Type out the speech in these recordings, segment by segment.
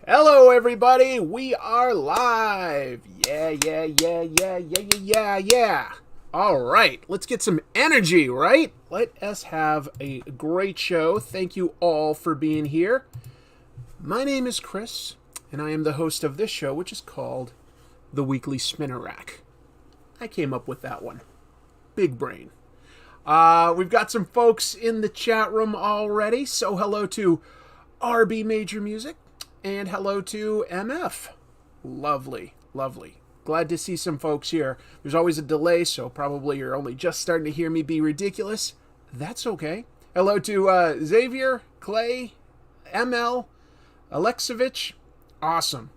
Hello, everybody. We are live. Yeah. All right. Let's get some energy, right? Let us have a great show. Thank you all for being here. My name is Chris, and I am the host of this show, which is called The Weekly Spinner Rack. I came up with that one. Big brain. We've got some folks in the chat room already, so hello to RB Major Music. And hello to MF. Lovely. Glad to see some folks here. There's always a delay, so probably you're only just starting to hear me be ridiculous. That's okay. Hello to Xavier, Clay, ML, Alexovich. Awesome.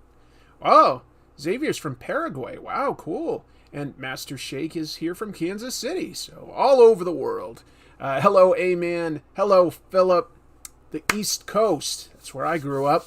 Oh, Xavier's from Paraguay. Wow, cool. And Master Shake is here from Kansas City, so all over the world. Hello, A-Man. Hello, Philip. The East Coast. That's where I grew up.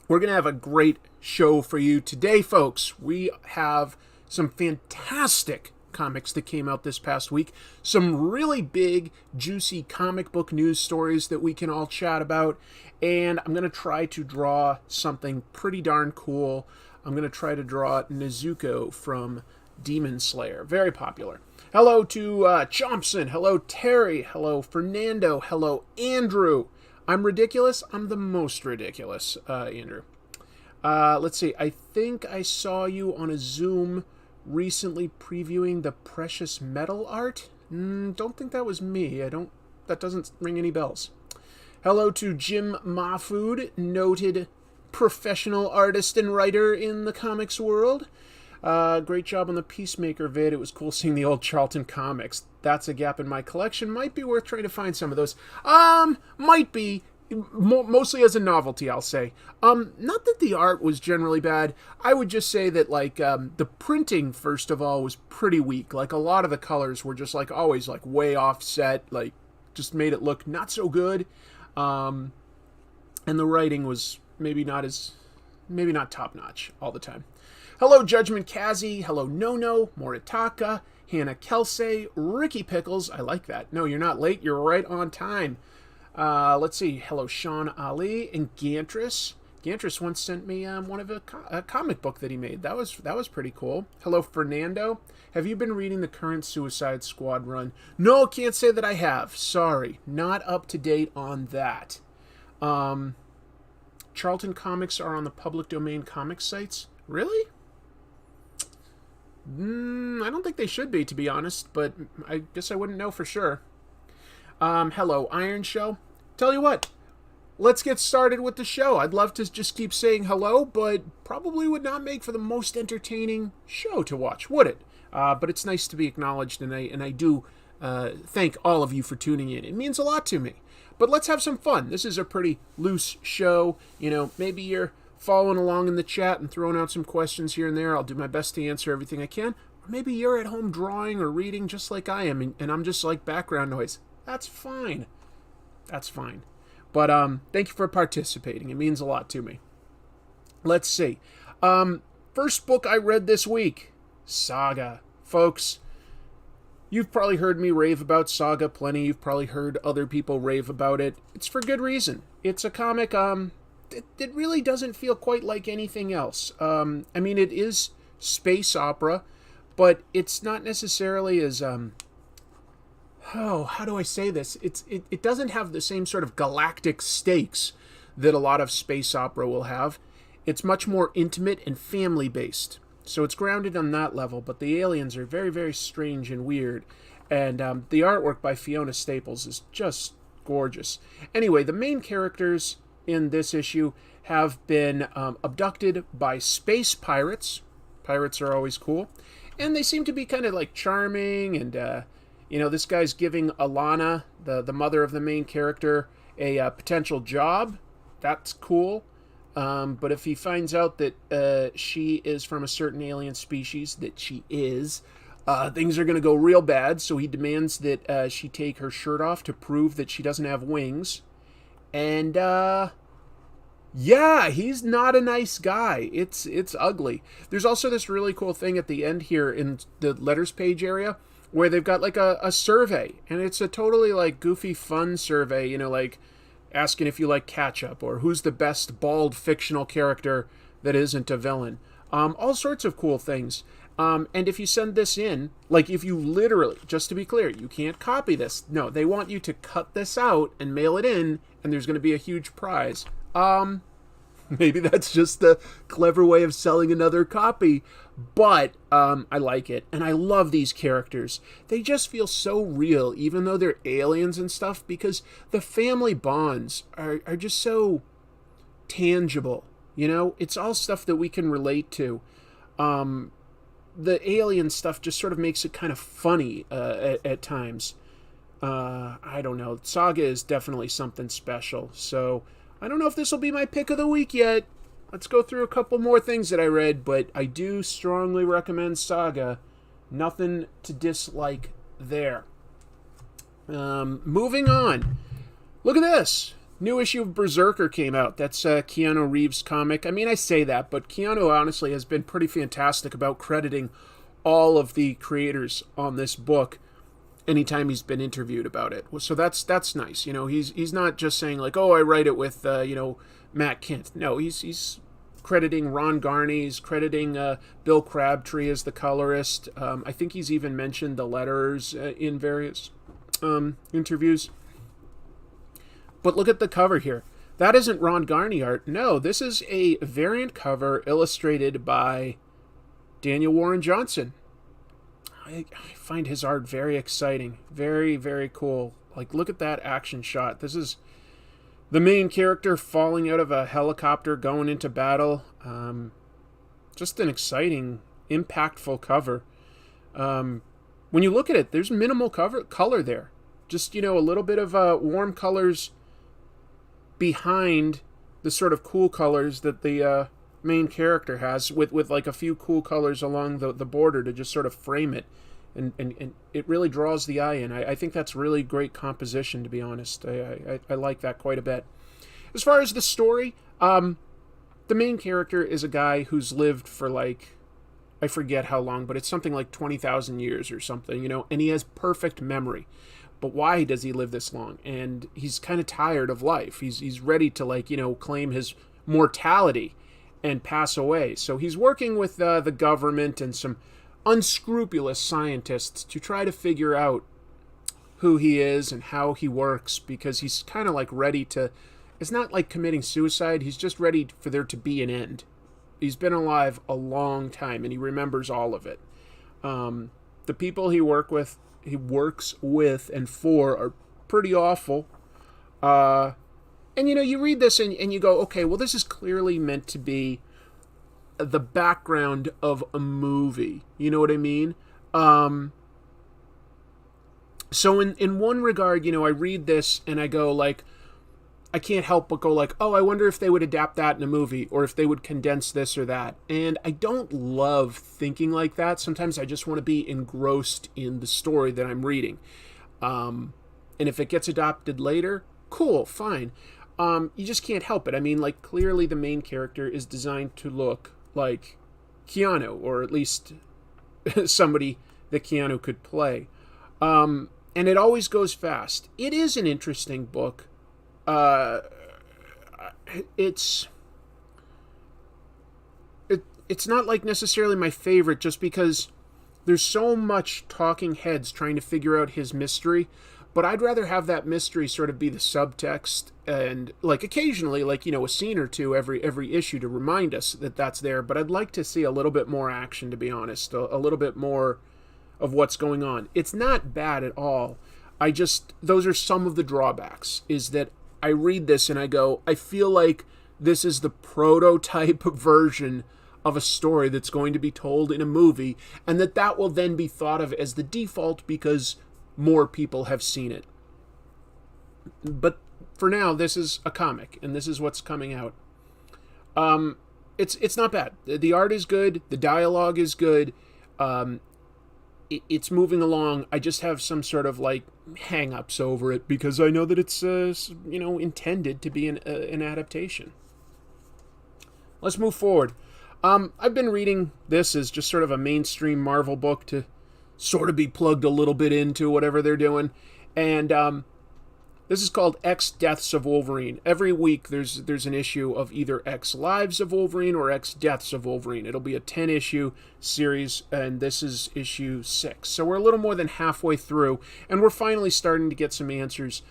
We're going to have a great show for you today, folks. We have some fantastic comics that came out this past week. Some really big, juicy comic book news stories that we can all chat about. And I'm going to try to draw something pretty darn cool. I'm going to try to draw Nezuko from Demon Slayer. Very popular. Hello to Chompson. Hello, Terry. Hello, Fernando. Hello, Andrew. I'm ridiculous. I'm the most ridiculous, Andrew. Let's see. I think I saw you on a Zoom recently previewing the Precious Metal art. Don't think that was me. That doesn't ring any bells. Hello to Jim Mahfood, noted professional artist and writer in the comics world. Great job on the Peacemaker vid. It was cool seeing the old Charlton comics. That's a gap in my collection. Might be worth trying to find some of those. Might be. Mostly as a novelty, I'll say. Not that the art was generally bad. I would just say that, the printing, first of all, was pretty weak. Like, a lot of the colors were just, always, way offset. Just made it look not so good. And the writing was maybe not top-notch all the time. Hello, Judgment Kazi. Hello, Nono, Moritaka, Hannah Kelsey, Ricky Pickles. I like that. No, you're not late. You're right on time. Let's see. Hello, Sean Ali and Gantris. Gantris once sent me one of a comic book that he made. That was pretty cool. Hello, Fernando. Have you been reading the current Suicide Squad run? No, can't say that I have. Sorry. Not up to date on that. Charlton comics are on the public domain comic sites. Really? I don't think they should be, to be honest, but I guess I wouldn't know for sure. Hello, Iron Show. Tell you what, let's get started with the show. I'd love to just keep saying hello, but probably would not make for the most entertaining show to watch, would it? But it's nice to be acknowledged, and I do thank all of you for tuning in. It means a lot to me. But let's have some fun. This is a pretty loose show. Maybe you're following along in the chat and throwing out some questions here and there. I'll do my best to answer everything I can. Or maybe you're at home drawing or reading just like I am, and I'm just like background noise. That's fine. But thank you for participating. It means a lot to me. Let's see. First book I read this week, Saga. Folks, you've probably heard me rave about Saga plenty. You've probably heard other people rave about it. It's for good reason. It's a comic it really doesn't feel quite like anything else. It is space opera, but it's not necessarily as how do I say this? It doesn't have the same sort of galactic stakes that a lot of space opera will have. It's much more intimate and family-based. So it's grounded on that level, but the aliens are very, very strange and weird. And the artwork by Fiona Staples is just gorgeous. Anyway, the main characters in this issue have been abducted by space pirates. Pirates are always cool. And they seem to be kind of charming and... this guy's giving Alana, the mother of the main character, a potential job. That's cool. But if he finds out that she is from a certain alien species, that she is, things are going to go real bad. So he demands that she take her shirt off to prove that she doesn't have wings. And, he's not a nice guy. It's ugly. There's also this really cool thing at the end here in the letters page area, where they've got a survey, and it's a totally goofy fun survey, asking if you like ketchup, or who's the best bald fictional character that isn't a villain. All sorts of cool things. And if you send this in, like if you literally, just to be clear, you can't copy this. No, they want you to cut this out and mail it in, and there's going to be a huge prize. Maybe that's just a clever way of selling another copy, but I like it. And I love these characters. They just feel so real, even though they're aliens and stuff, because the family bonds are just so tangible. You know, it's all stuff that we can relate to. The alien stuff just sort of makes it kind of funny at times. I don't know. Saga is definitely something special. So I don't know if this will be my pick of the week yet. Let's go through a couple more things that I read, but I do strongly recommend Saga. Nothing to dislike there. Moving on. Look at this. New issue of Brzrkr came out. That's Keanu Reeves' comic. I mean, I say that, but Keanu honestly has been pretty fantastic about crediting all of the creators on this book anytime he's been interviewed about it. So that's nice. You know, he's not just saying like, oh, I write it with Matt Kindt. No, he's crediting Ron Garney. He's crediting Bill Crabtree as the colorist. I think he's even mentioned the letters in various interviews. But look at the cover here. That isn't Ron Garney art. No, this is a variant cover illustrated by Daniel Warren Johnson. I find his art very exciting. Very, very cool. Like, look at that action shot. This is the main character falling out of a helicopter going into battle. Just an exciting, impactful cover. When you look at it, there's minimal color there. Just, a little bit of warm colors behind the sort of cool colors that the main character has, with like a few cool colors along the border to just sort of frame it, and it really draws the eye in. I think that's really great composition, to be honest. I like that quite a bit. As far as the story, the main character is a guy who's lived for like, I forget how long, but it's something like 20,000 years or something, and he has perfect memory. But why does he live this long? And he's kind of tired of life. He's ready to claim his mortality and pass away. So he's working with the government and some unscrupulous scientists to try to figure out who he is and how he works, because he's kind of like ready to, it's not like committing suicide. He's just ready for there to be an end. He's been alive a long time and he remembers all of it. The people he works with and for are pretty awful. And you read this and you go, okay, well, this is clearly meant to be the background of a movie. You know what I mean? So in one regard, I read this and I go like, I can't help but go like, oh, I wonder if they would adapt that in a movie, or if they would condense this or that. And I don't love thinking like that. Sometimes I just want to be engrossed in the story that I'm reading. And if it gets adopted later, cool, fine. You just can't help it. I mean, like, clearly the main character is designed to look like Keanu, or at least somebody that Keanu could play. And it always goes fast. It is an interesting book. It's not like necessarily my favorite, just because there's so much talking heads trying to figure out his mystery, but I'd rather have that mystery sort of be the subtext, and like occasionally, like, a scene or two every issue to remind us that that's there. But I'd like to see a little bit more action, to be honest, a little bit more of what's going on. It's not bad at all. Those are some of the drawbacks, is that I read this and I go, I feel like this is the prototype version of a story that's going to be told in a movie, and that will then be thought of as the default because more people have seen it. But for now, this is a comic, and this is what's coming out. It's not bad. The art is good. The dialogue is good. It's moving along. I just have some sort of like hang-ups over it, because I know that it's intended to be an adaptation. Let's move forward. I've been reading this as just sort of a mainstream Marvel book to sort of be plugged a little bit into whatever they're doing, and This is called X Deaths of Wolverine. Every week there's an issue of either X Lives of Wolverine or X Deaths of Wolverine. It'll be a 10-issue series, and this is issue 6. So we're a little more than halfway through, and we're finally starting to get some answers.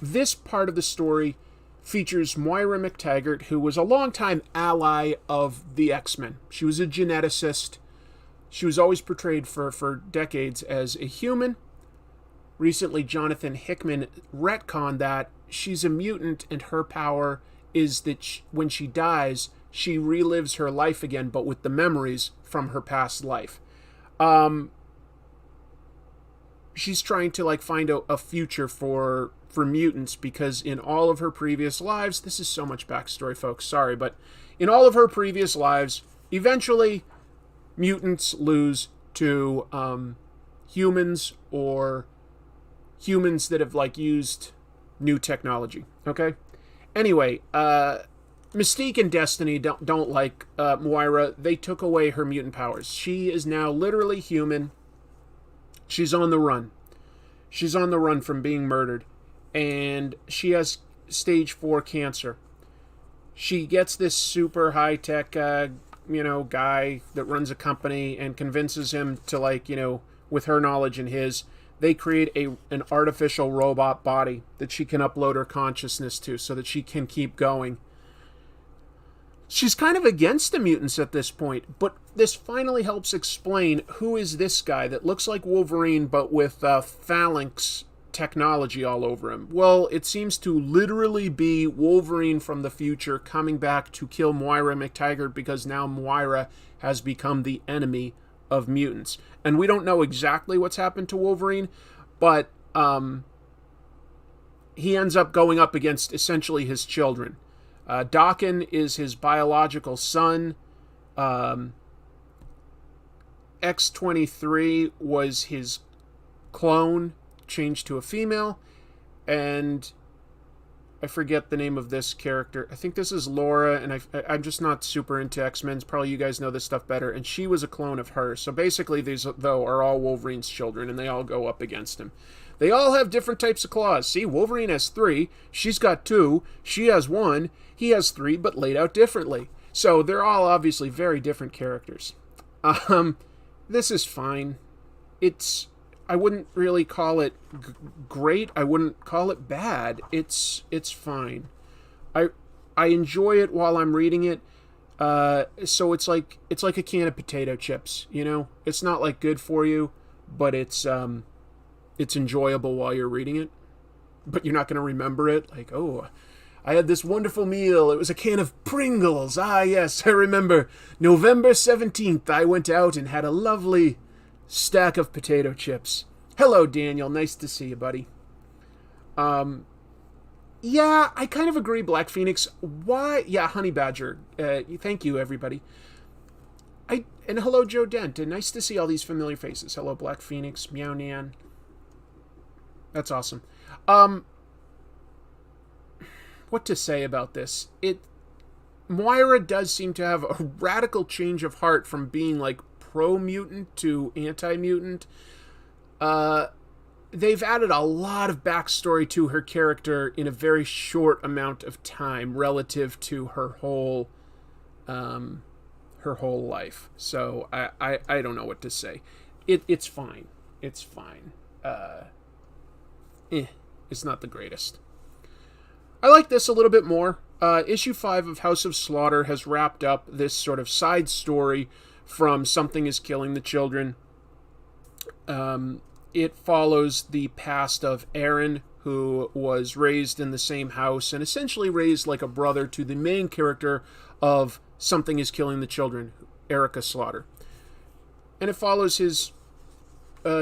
This part of the story features Moira McTaggart, who was a longtime ally of the X-Men. She was a geneticist. She was always portrayed for decades as a human. Recently, Jonathan Hickman retconned that she's a mutant, and her power is that when she dies, she relives her life again, but with the memories from her past life. She's trying to find a future for mutants, because in all of her previous lives, this is so much backstory, folks, sorry, but in all of her previous lives, eventually mutants lose to humans, or humans that have used new technology. Okay. Anyway, Mystique and Destiny don't like Moira. They took away her mutant powers. She is now literally human. She's on the run. She's on the run from being murdered, and she has stage 4 cancer. She gets this super high tech, guy that runs a company, and convinces him to with her knowledge and his. They create an artificial robot body that she can upload her consciousness to so that she can keep going. She's kind of against the mutants at this point, but this finally helps explain who is this guy that looks like Wolverine but with phalanx technology all over him. Well, it seems to literally be Wolverine from the future coming back to kill Moira McTaggart, because now Moira has become the enemy of mutants. And we don't know exactly what's happened to Wolverine, but he ends up going up against essentially his children. Daken is his biological son. X-23 was his clone, changed to a female, and I forget the name of this character. I think this is Laura, and I'm just not super into X-Men. Probably you guys know this stuff better. And she was a clone of her. So basically, these, though, are all Wolverine's children, and they all go up against him. They all have different types of claws. See, Wolverine has 3. She's got 2. She has 1. He has 3, but laid out differently. So they're all obviously very different characters. This is fine. I wouldn't really call it great. I wouldn't call it bad. It's fine. I enjoy it while I'm reading it. So it's like a can of potato chips, It's not good for you, but it's enjoyable while you're reading it. But you're not going to remember it. I had this wonderful meal. It was a can of Pringles. Ah, yes, I remember. November 17th, I went out and had a lovely stack of potato chips. Hello, Daniel. Nice to see you, buddy. Yeah, I kind of agree, Black Phoenix. Why? Yeah, Honey Badger. Thank you, everybody. And hello, Joe Dent. Nice to see all these familiar faces. Hello, Black Phoenix. Meow Nan. That's awesome. What to say about this? Moira does seem to have a radical change of heart from being pro-mutant to anti-mutant. They've added a lot of backstory to her character in a very short amount of time relative to her whole life. So I don't know what to say. It's fine. It's fine. It's not the greatest. I like this a little bit more. Issue 5 of House of Slaughter has wrapped up this sort of side story from Something is Killing the Children. It follows the past of Aaron, who was raised in the same house and essentially raised like a brother to the main character of Something is Killing the Children, Erica Slaughter. And it follows his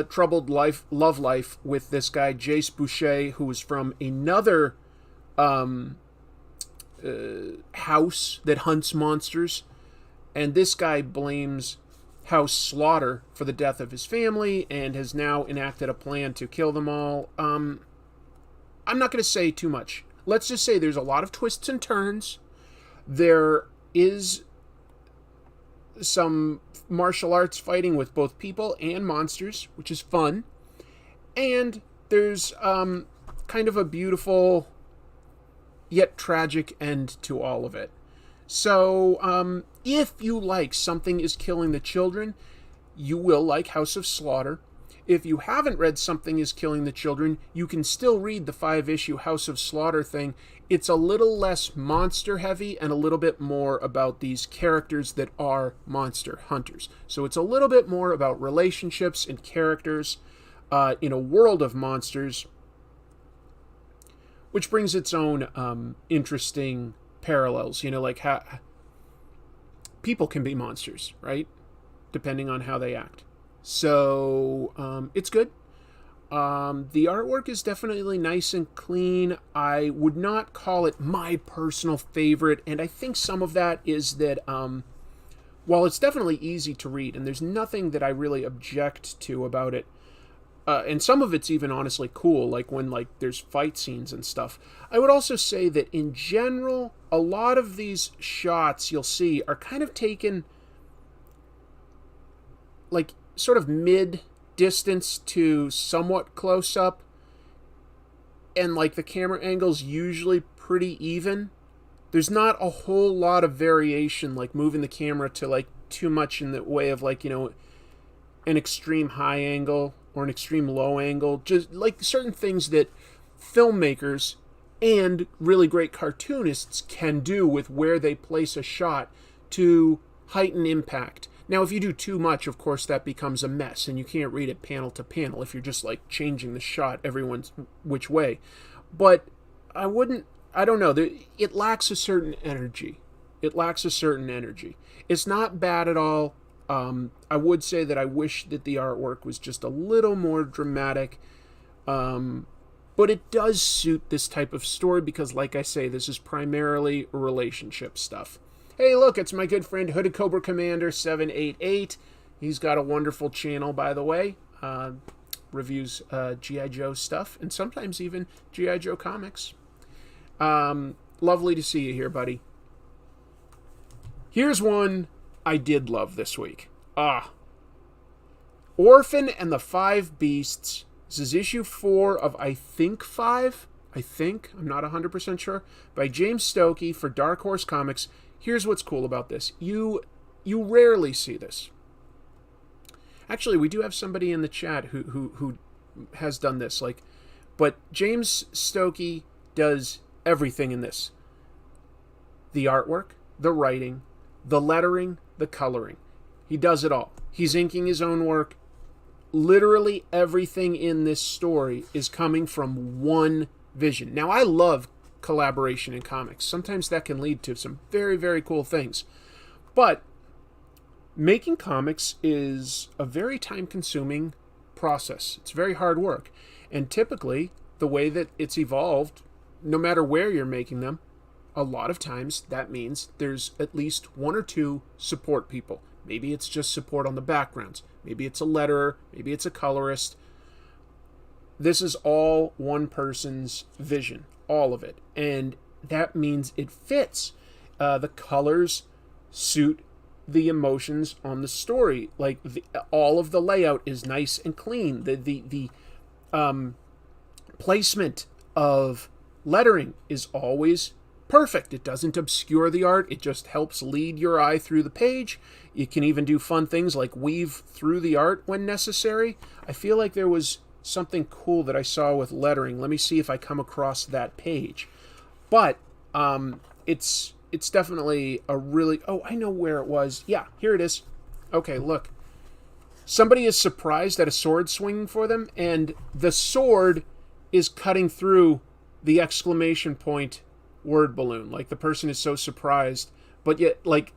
troubled love life with this guy, Jace Boucher, who is from another house that hunts monsters. And this guy blames House Slaughter for the death of his family and has now enacted a plan to kill them all. I'm not going to say too much. Let's just say there's a lot of twists and turns. There is some martial arts fighting with both people and monsters, which is fun. And there's kind of a beautiful yet tragic end to all of it. So, if you like Something is Killing the Children, you will like House of Slaughter. If you haven't read Something is Killing the Children, you can still read the 5-issue House of Slaughter thing. It's a little less monster heavy and a little bit more about these characters that are monster hunters. So it's a little bit more about relationships and characters in a world of monsters, which brings its own interesting parallels. You know, like how people can be monsters, right? Depending on how they act. So it's good. The artwork is definitely nice and clean. I would not call it my personal favorite, and I think some of that is that while it's definitely easy to read, and there's nothing that I really object to about it, and some of it's even honestly cool, like when there's fight scenes and stuff. I would also say that in general, a lot of these shots you'll see are kind of taken like sort of mid-distance to somewhat close-up, and like the camera angle's usually pretty even. There's not a whole lot of variation, like moving the camera to like too much in the way of like, you know, an extreme high angle or an extreme low angle. Just like certain things that filmmakers and really great cartoonists can do with where they place a shot to heighten impact. Now, if you do too much, of course, that becomes a mess, and you can't read it panel to panel if you're just, like, changing the shot everyone's which way. But I don't know, it lacks a certain energy. It's not bad at all. I would say that I wish that the artwork was just a little more dramatic. But it does suit this type of story because, like I say, this is primarily relationship stuff. Hey, look, it's my good friend Hooded Cobra Commander 788. He's got a wonderful channel, by the way. Reviews G.I. Joe stuff, and sometimes even G.I. Joe comics. Lovely to see you here, buddy. Here's one I did love this week. Orphan and the Five Beasts. This is issue 4 of, I think, 5. I'm not 100% sure. By James Stokoe for Dark Horse Comics. Here's what's cool about this. You rarely see this. Actually, we do have somebody in the chat who has done this. But James Stokoe does everything in this. The artwork, the writing, the lettering, the coloring. He does it all. He's inking his own work. Literally everything in this story is coming from one vision. Now, I love collaboration in comics. Sometimes that can lead to some very, very cool things. But making comics is a very time-consuming process. It's very hard work. And typically, the way that it's evolved, no matter where you're making them, a lot of times that means there's at least one or two support people. Maybe it's just support on the backgrounds. Maybe it's a letterer. Maybe it's a colorist. This is all one person's vision. All of it. And that means it fits. The colors suit the emotions on the story. Like all of the layout is nice and clean. The placement of lettering is always perfect. It doesn't obscure the art. It just helps lead your eye through the page. You can even do fun things like weave through the art when necessary. I feel like there was something cool that I saw with lettering. Let me see if I come across that page. But it's definitely a really... Oh, I know where it was. Yeah, here it is. Okay, look. Somebody is surprised at a sword swinging for them, and the sword is cutting through the exclamation point word balloon. Like, the person is so surprised, but yet, like,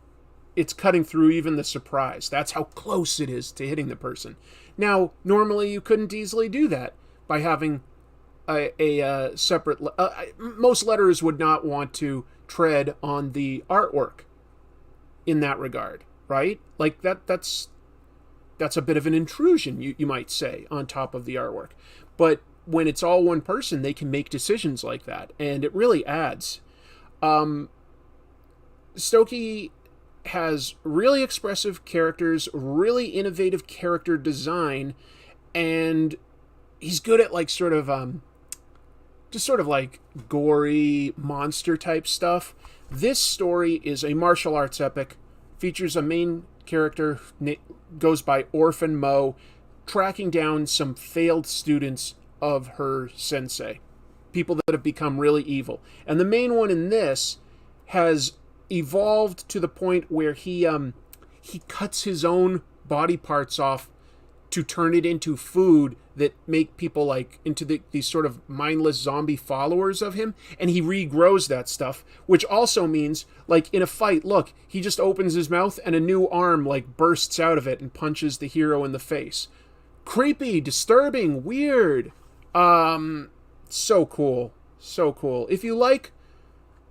it's cutting through even the surprise. That's how close it is to hitting the person. Now, normally you couldn't easily do that by having a separate... most letterers would not want to tread on the artwork in that regard, right? Like, that's a bit of an intrusion, you might say, on top of the artwork. But when it's all one person, they can make decisions like that, and it really adds. Stokoe has really expressive characters, really innovative character design, and he's good at, like, sort of just sort of like gory monster type stuff. This story is a martial arts epic, features a main character, goes by Orphan Mo, tracking down some failed students of her sensei, people that have become really evil. And the main one in this has evolved to the point where he cuts his own body parts off to turn it into food that make people like into these sort of mindless zombie followers of him, and he regrows that stuff, which also means like in a fight, look, he just opens his mouth and a new arm like bursts out of it and punches the hero in the face. Creepy, disturbing, weird. So cool. So cool. If you like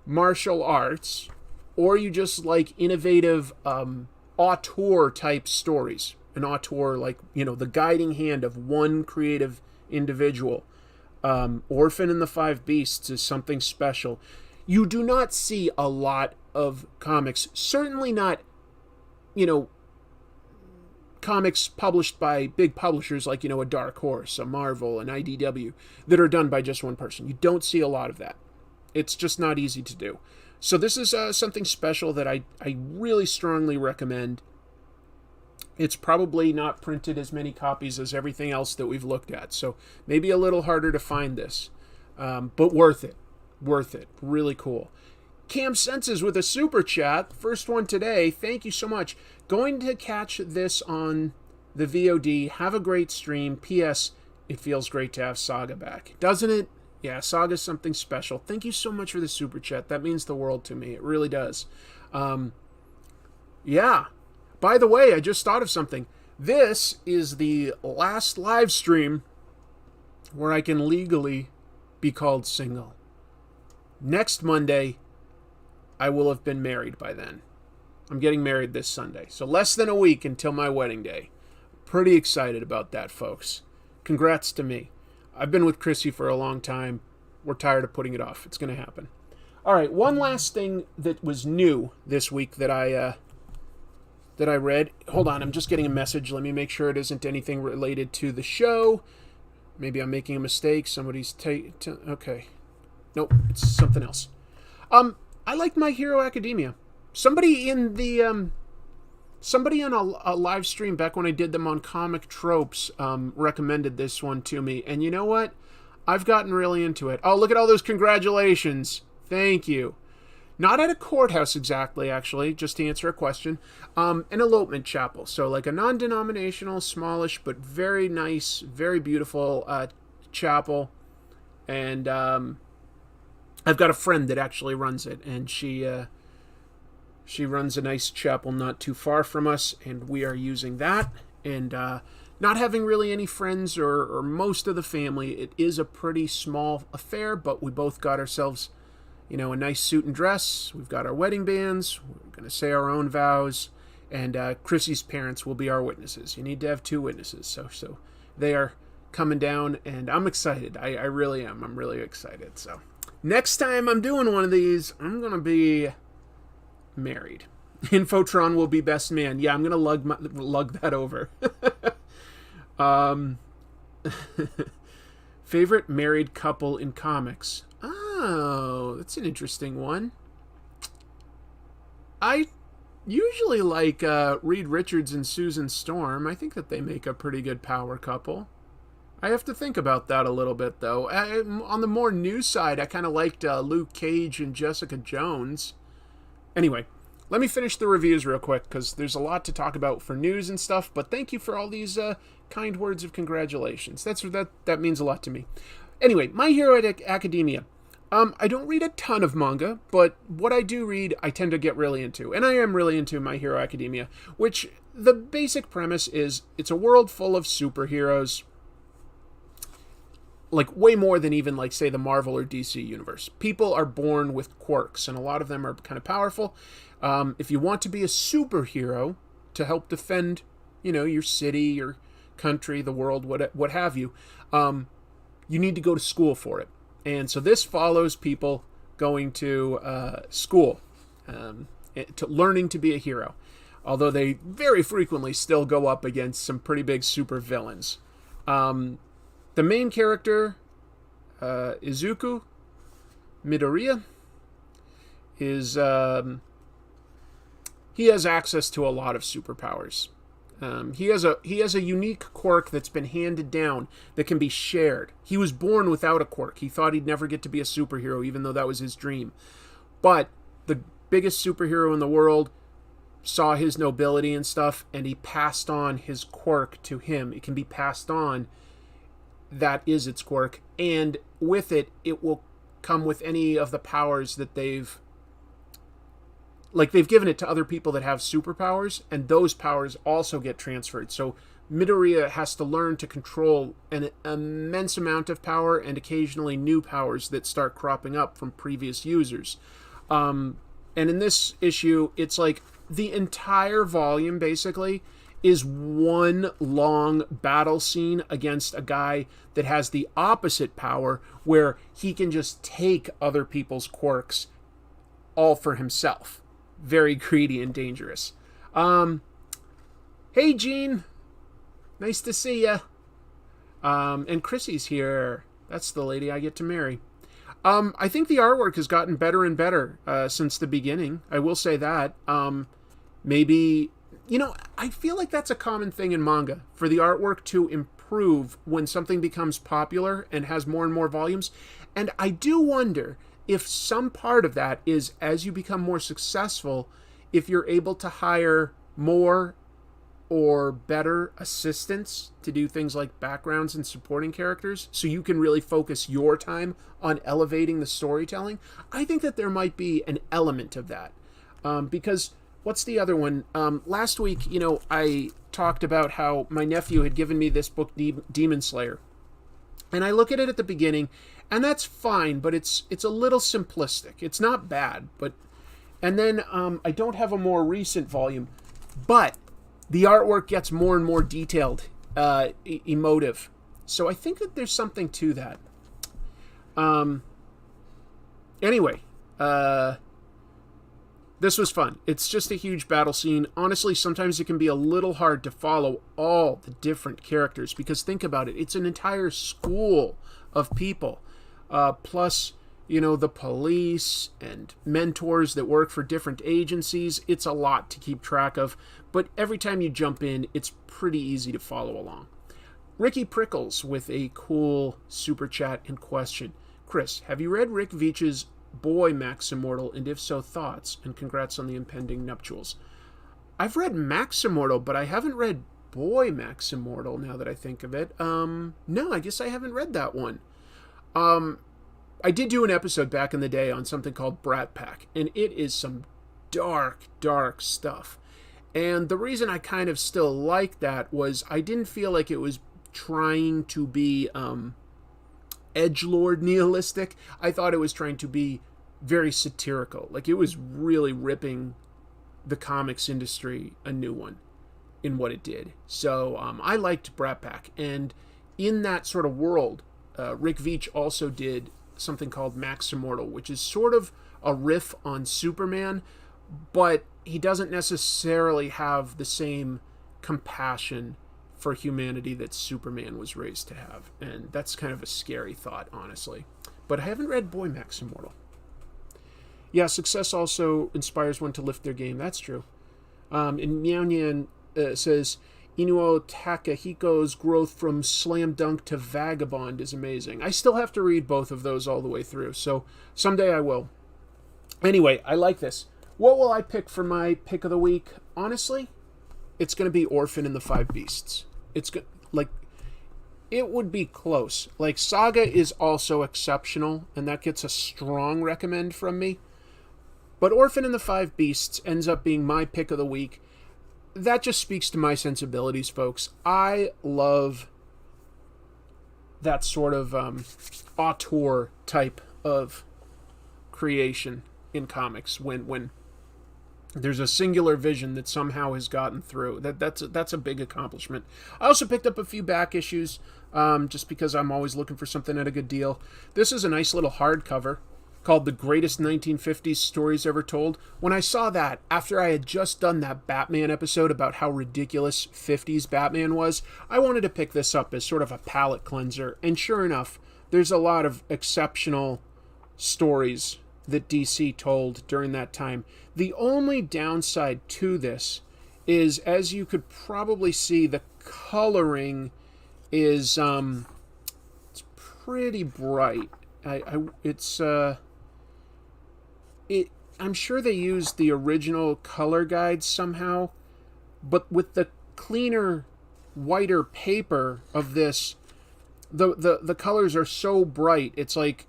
martial arts, or you just like innovative auteur type stories, an auteur, like, you know, the guiding hand of one creative individual, Orphan and the Five Beasts is something special. You do not see a lot of comics, certainly not, you know, comics published by big publishers like, you know, a Dark Horse, a Marvel, an IDW, that are done by just one person. You don't see a lot of that. It's just not easy to do. So this is something special that I really strongly recommend. It's probably not printed as many copies as everything else that we've looked at, so maybe a little harder to find this. But worth it. Worth it. Really cool. Cam Senses with a super chat. First one today. Thank you so much. Going to catch this on the VOD. Have a great stream. P.S. It feels great to have Saga back. Doesn't it? Yeah, Saga's something special. Thank you so much for the super chat. That means the world to me. It really does. Yeah. By the way, I just thought of something. This is the last live stream where I can legally be called single. Next Monday, I will have been married by then. I'm getting married this Sunday. So less than a week until my wedding day. Pretty excited about that, folks. Congrats to me. I've been with Chrissy for a long time. We're tired of putting it off. It's going to happen. All right, one last thing that was new this week that I read. Hold on, I'm just getting a message. Let me make sure it isn't anything related to the show. Maybe I'm making a mistake. Somebody's okay. Nope, it's something else. I like My Hero Academia. Somebody on a live stream back when I did them on Comic Tropes recommended this one to me. And you know what? I've gotten really into it. Oh, look at all those congratulations. Thank you. Not at a courthouse exactly, actually, just to answer a question. An elopement chapel. So like a non-denominational, smallish, but very nice, very beautiful chapel. And I've got a friend that actually runs it. And she runs a nice chapel not too far from us. And we are using that. And not having really any friends or most of the family, it is a pretty small affair. But we both got ourselves, you know, a nice suit and dress. We've got our wedding bands. We're going to say our own vows. And Chrissy's parents will be our witnesses. You need to have 2 witnesses. So they are coming down, and I'm excited. I really am. I'm really excited. So next time I'm doing one of these, I'm going to be married. Infotron will be best man. Yeah, I'm going to lug that over. Favorite married couple in comics? Oh, that's an interesting one. I usually like Reed Richards and Susan Storm. I think that they make a pretty good power couple. I have to think about that a little bit, though. On the more new side, I kind of liked Luke Cage and Jessica Jones. Anyway, let me finish the reviews real quick, because there's a lot to talk about for news and stuff, but thank you for all these kind words of congratulations. That means a lot to me. Anyway, My Hero Academia. I don't read a ton of manga, but what I do read, I tend to get really into. And I am really into My Hero Academia, which the basic premise is it's a world full of superheroes, like way more than even, like, say, the Marvel or DC universe. People are born with quirks, and a lot of them are kind of powerful. If you want to be a superhero to help defend, you know, your city, your country, the world, what have you, you need to go to school for it. And so this follows people going to school, to learning to be a hero, although they very frequently still go up against some pretty big super villains. The main character, Izuku Midoriya is he has access to a lot of superpowers. He has a unique quirk that's been handed down that can be shared. He was born without a quirk. He thought he'd never get to be a superhero, even though that was his dream. But the biggest superhero in the world saw his nobility and stuff, and he passed on his quirk to him. It can be passed on. That is its quirk. And with it, it will come with any of the powers that they've given it to other people that have superpowers, and those powers also get transferred. So Midoriya has to learn to control an immense amount of power and occasionally new powers that start cropping up from previous users. And in this issue, it's like the entire volume basically is one long battle scene against a guy that has the opposite power, where he can just take other people's quirks all for himself. Very greedy and dangerous. Hey, Jean. Nice to see ya. And Chrissy's here. That's the lady I get to marry. I think the artwork has gotten better and better since the beginning. I will say that. Maybe, I feel like that's a common thing in manga, for the artwork to improve when something becomes popular and has more and more volumes. And I do wonder if some part of that is, as you become more successful, if you're able to hire more or better assistants to do things like backgrounds and supporting characters, so you can really focus your time on elevating the storytelling. I think that there might be an element of that. Because, what's the other one? Last week, I talked about how my nephew had given me this book, Demon Slayer. And I look at it at the beginning, and that's fine, but it's a little simplistic. It's not bad, but... And then I don't have a more recent volume, but the artwork gets more and more detailed, emotive. So I think that there's something to that. Anyway, this was fun. It's just a huge battle scene. Honestly, sometimes it can be a little hard to follow all the different characters, because think about it. It's an entire school of people. Plus, the police and mentors that work for different agencies. It's a lot to keep track of. But every time you jump in, it's pretty easy to follow along. Ricky Prickles with a cool super chat and question. Chris, have you read Rick Veitch's Boy Max Immortal, and if so, thoughts? And congrats on the impending nuptials. I've read Max Immortal, but I haven't read Boy Max Immortal, now that I think of it. No, I guess I haven't read that one. I did do an episode back in the day on something called Brat Pack, and it is some dark, dark stuff. And the reason I kind of still like that was I didn't feel like it was trying to be edgelord nihilistic. I thought it was trying to be very satirical. Like, it was really ripping the comics industry a new one in what it did. So I liked Brat Pack. And in that sort of world, Rick Veitch also did something called Max Immortal, which is sort of a riff on Superman, but he doesn't necessarily have the same compassion for humanity that Superman was raised to have. And that's kind of a scary thought, honestly. But I haven't read Boy Max Immortal. Yeah, success also inspires one to lift their game. That's true. And Meow Nyan says, Inuo Takahiko's growth from Slam Dunk to Vagabond is amazing. I still have to read both of those all the way through, so someday I will. Anyway, I like this. What will I pick for my pick of the week? Honestly, it's going to be Orphan and the Five Beasts. It would be close. Saga is also exceptional, and that gets a strong recommend from me. But Orphan and the Five Beasts ends up being my pick of the week. That just speaks to my sensibilities, folks. I love that sort of auteur type of creation in comics when there's a singular vision that somehow has gotten through. That's a big accomplishment. I also picked up a few back issues just because I'm always looking for something at a good deal. This is a nice little hardcover called The Greatest 1950s Stories Ever Told. When I saw that, after I had just done that Batman episode about how ridiculous 50s Batman was, I wanted to pick this up as sort of a palate cleanser. And sure enough, there's a lot of exceptional stories that DC told during that time. The only downside to this is, as you could probably see, the coloring is it's pretty bright. I'm sure they used the original color guide somehow, but with the cleaner, whiter paper of this, the colors are so bright. It's like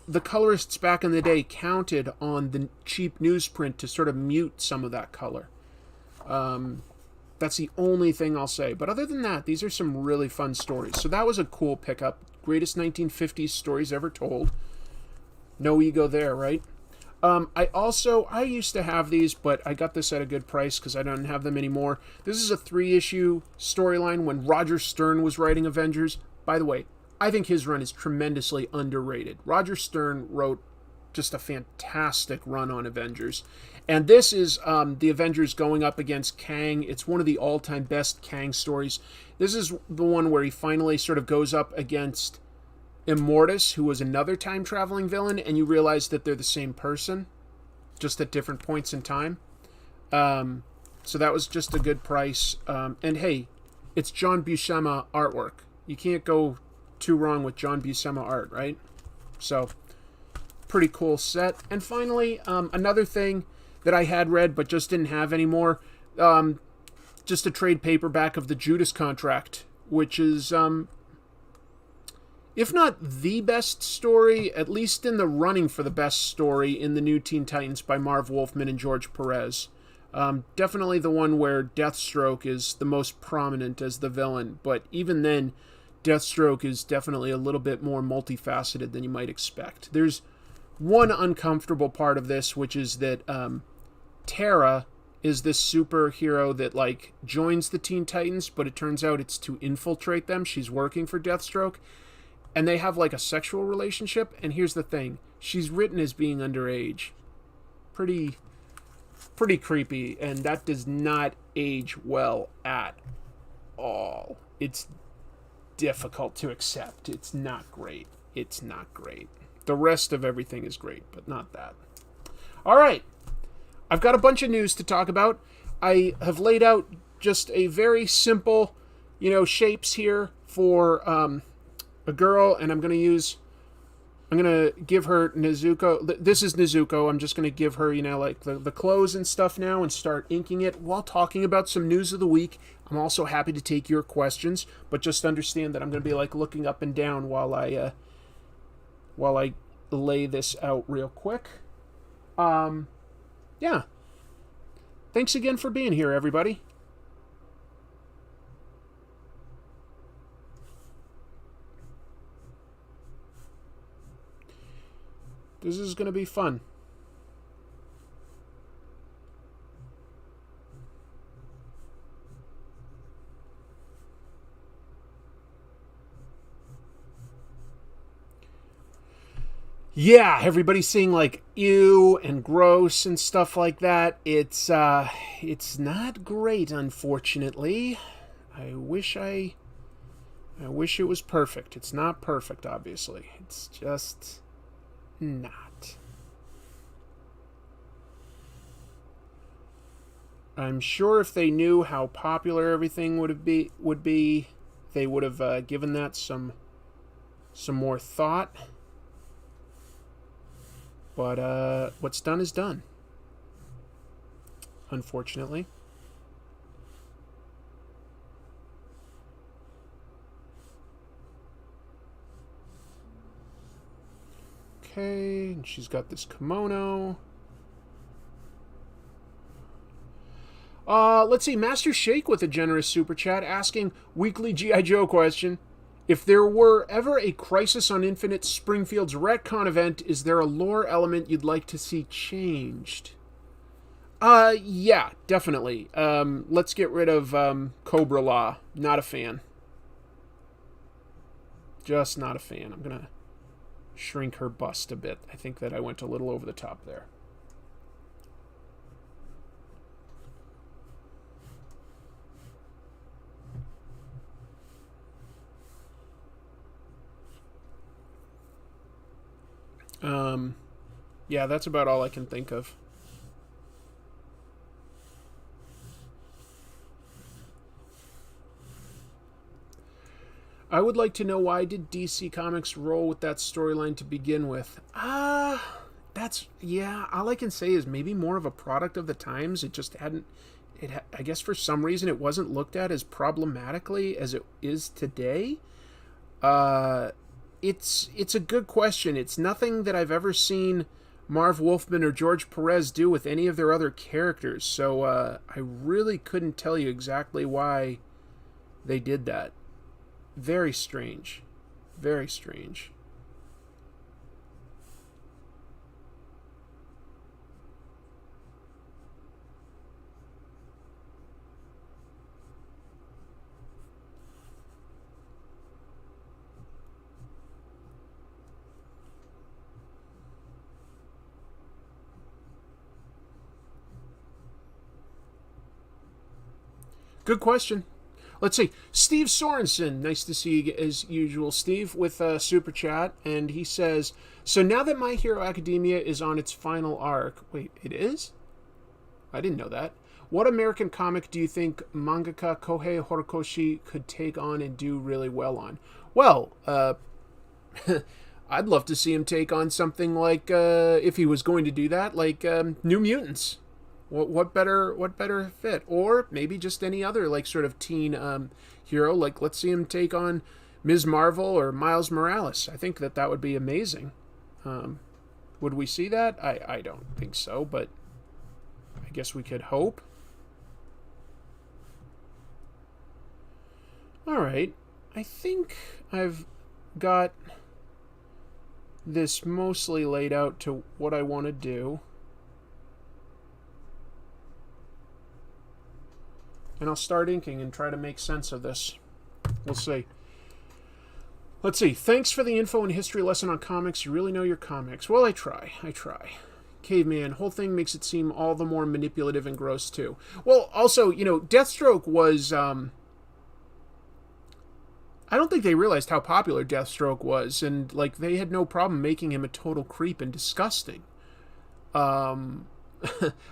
the colorists back in the day counted on the cheap newsprint to sort of mute some of that color. That's the only thing I'll say. But other than that, these are some really fun stories. So that was a cool pickup. Greatest 1950s stories ever told. No ego there, right? I used to have these, but I got this at a good price because I don't have them anymore. This is a 3-issue storyline when Roger Stern was writing Avengers. By the way, I think his run is tremendously underrated. Roger Stern wrote just a fantastic run on Avengers. And this is the Avengers going up against Kang. It's one of the all-time best Kang stories. This is the one where he finally sort of goes up against Immortus, who was another time-traveling villain, and you realize that they're the same person, just at different points in time. So that was just a good price. And hey, it's John Buscema artwork. You can't go too wrong with John Buscema art, right? So, pretty cool set. And finally, another thing that I had read but just didn't have anymore, just a trade paperback of the Judas Contract, which is, if not the best story, at least in the running for the best story in the New Teen Titans by Marv Wolfman and George Perez. Definitely the one where Deathstroke is the most prominent as the villain, but even then, Deathstroke is definitely a little bit more multifaceted than you might expect. There's one uncomfortable part of this, which is that Tara is this superhero that, like, joins the Teen Titans, but it turns out it's to infiltrate them. She's working for Deathstroke, and they have, like, a sexual relationship, and here's the thing. She's written as being underage. Pretty creepy, and that does not age well at all. It's difficult to accept. It's not great. It's not great. The rest of everything is great, but not that. All right. I've got a bunch of news to talk about. I have laid out just a very simple, shapes here for a girl, and I'm going to give her Nezuko. This is Nezuko. I'm just going to give her, like the clothes and stuff now and start inking it while talking about some news of the week. I'm also happy to take your questions, but just understand that I'm going to be like looking up and down while I lay this out real quick. Yeah. Thanks again for being here, everybody. This is going to be fun. Yeah, everybody's saying like ew and gross and stuff like that. It's not great, unfortunately. I wish it was perfect. It's not perfect, obviously. It's just not. I'm sure if they knew how popular everything would be, they would have given that some more thought. But what's done is done, unfortunately. Okay, and she's got this kimono. Let's see, Master Shake with a generous super chat asking weekly G.I. Joe question. If there were ever a Crisis on Infinite Springfield's retcon event, is there a lore element you'd like to see changed? Yeah, definitely. Let's get rid of Cobra Law. Not a fan. Just not a fan. I'm gonna shrink her bust a bit. I think that I went a little over the top there. Yeah, that's about all I can think of. I would like to know, why did DC Comics roll with that storyline to begin with? Yeah, all I can say is maybe more of a product of the times. It just hadn't, I guess for some reason it wasn't looked at as problematically as it is today. It's a good question. It's nothing that I've ever seen Marv Wolfman or George Perez do with any of their other characters, so I really couldn't tell you exactly why they did that. Very strange. Very strange. Good question. Let's see. Steve Sorensen, nice to see you as usual, Steve, with Super Chat. And he says, so now that My Hero Academia is on its final arc... Wait, it is? I didn't know that. What American comic do you think mangaka Kohei Horikoshi could take on and do really well on? Well, I'd love to see him take on something like, if he was going to do that, like New Mutants. What better fit? Or maybe just any other like sort of teen hero. Like, let's see him take on Ms. Marvel or Miles Morales. I think that would be amazing. Would we see that? I don't think so, but I guess we could hope. All right. I think I've got this mostly laid out to what I want to do. And I'll start inking and try to make sense of this. We'll see. Let's see. Thanks for the info and history lesson on comics. You really know your comics. Well, I try. Caveman, whole thing makes it seem all the more manipulative and gross, too. Well, also, Deathstroke was... I don't think they realized how popular Deathstroke was, and, like, they had no problem making him a total creep and disgusting.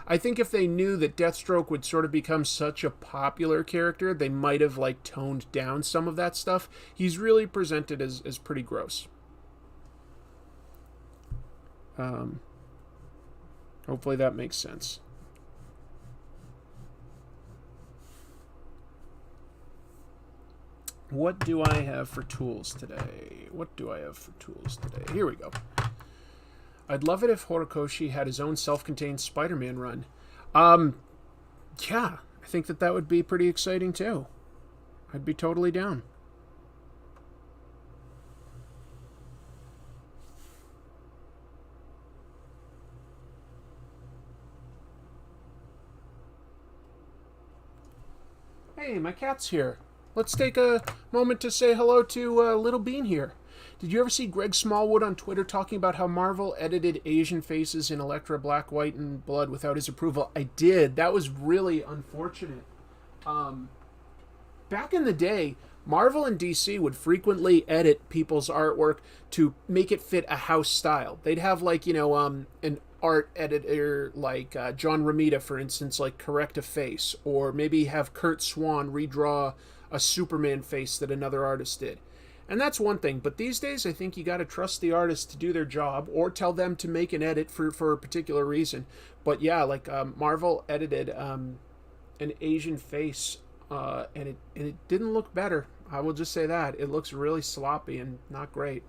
I think if they knew that Deathstroke would sort of become such a popular character, they might have, like, toned down some of that stuff. He's really presented as pretty gross. Hopefully that makes sense. What do I have for tools today? Here we go. I'd love it if Horikoshi had his own self-contained Spider-Man run. Yeah, I think that would be pretty exciting too. I'd be totally down. Hey, my cat's here. Let's take a moment to say hello to Little Bean here. Did you ever see Greg Smallwood on Twitter talking about how Marvel edited Asian faces in Elektra Black, White, and Blood without his approval? I did. That was really unfortunate. Back in the day, Marvel and DC would frequently edit people's artwork to make it fit a house style. They'd have, like, an art editor like John Romita, for instance, like correct a face, or maybe have Kurt Swan redraw a Superman face that another artist did. And that's one thing, but these days I think you got to trust the artist to do their job, or tell them to make an edit for a particular reason. But yeah, like Marvel edited an Asian face, and it didn't look better. I will just say that it looks really sloppy and not great.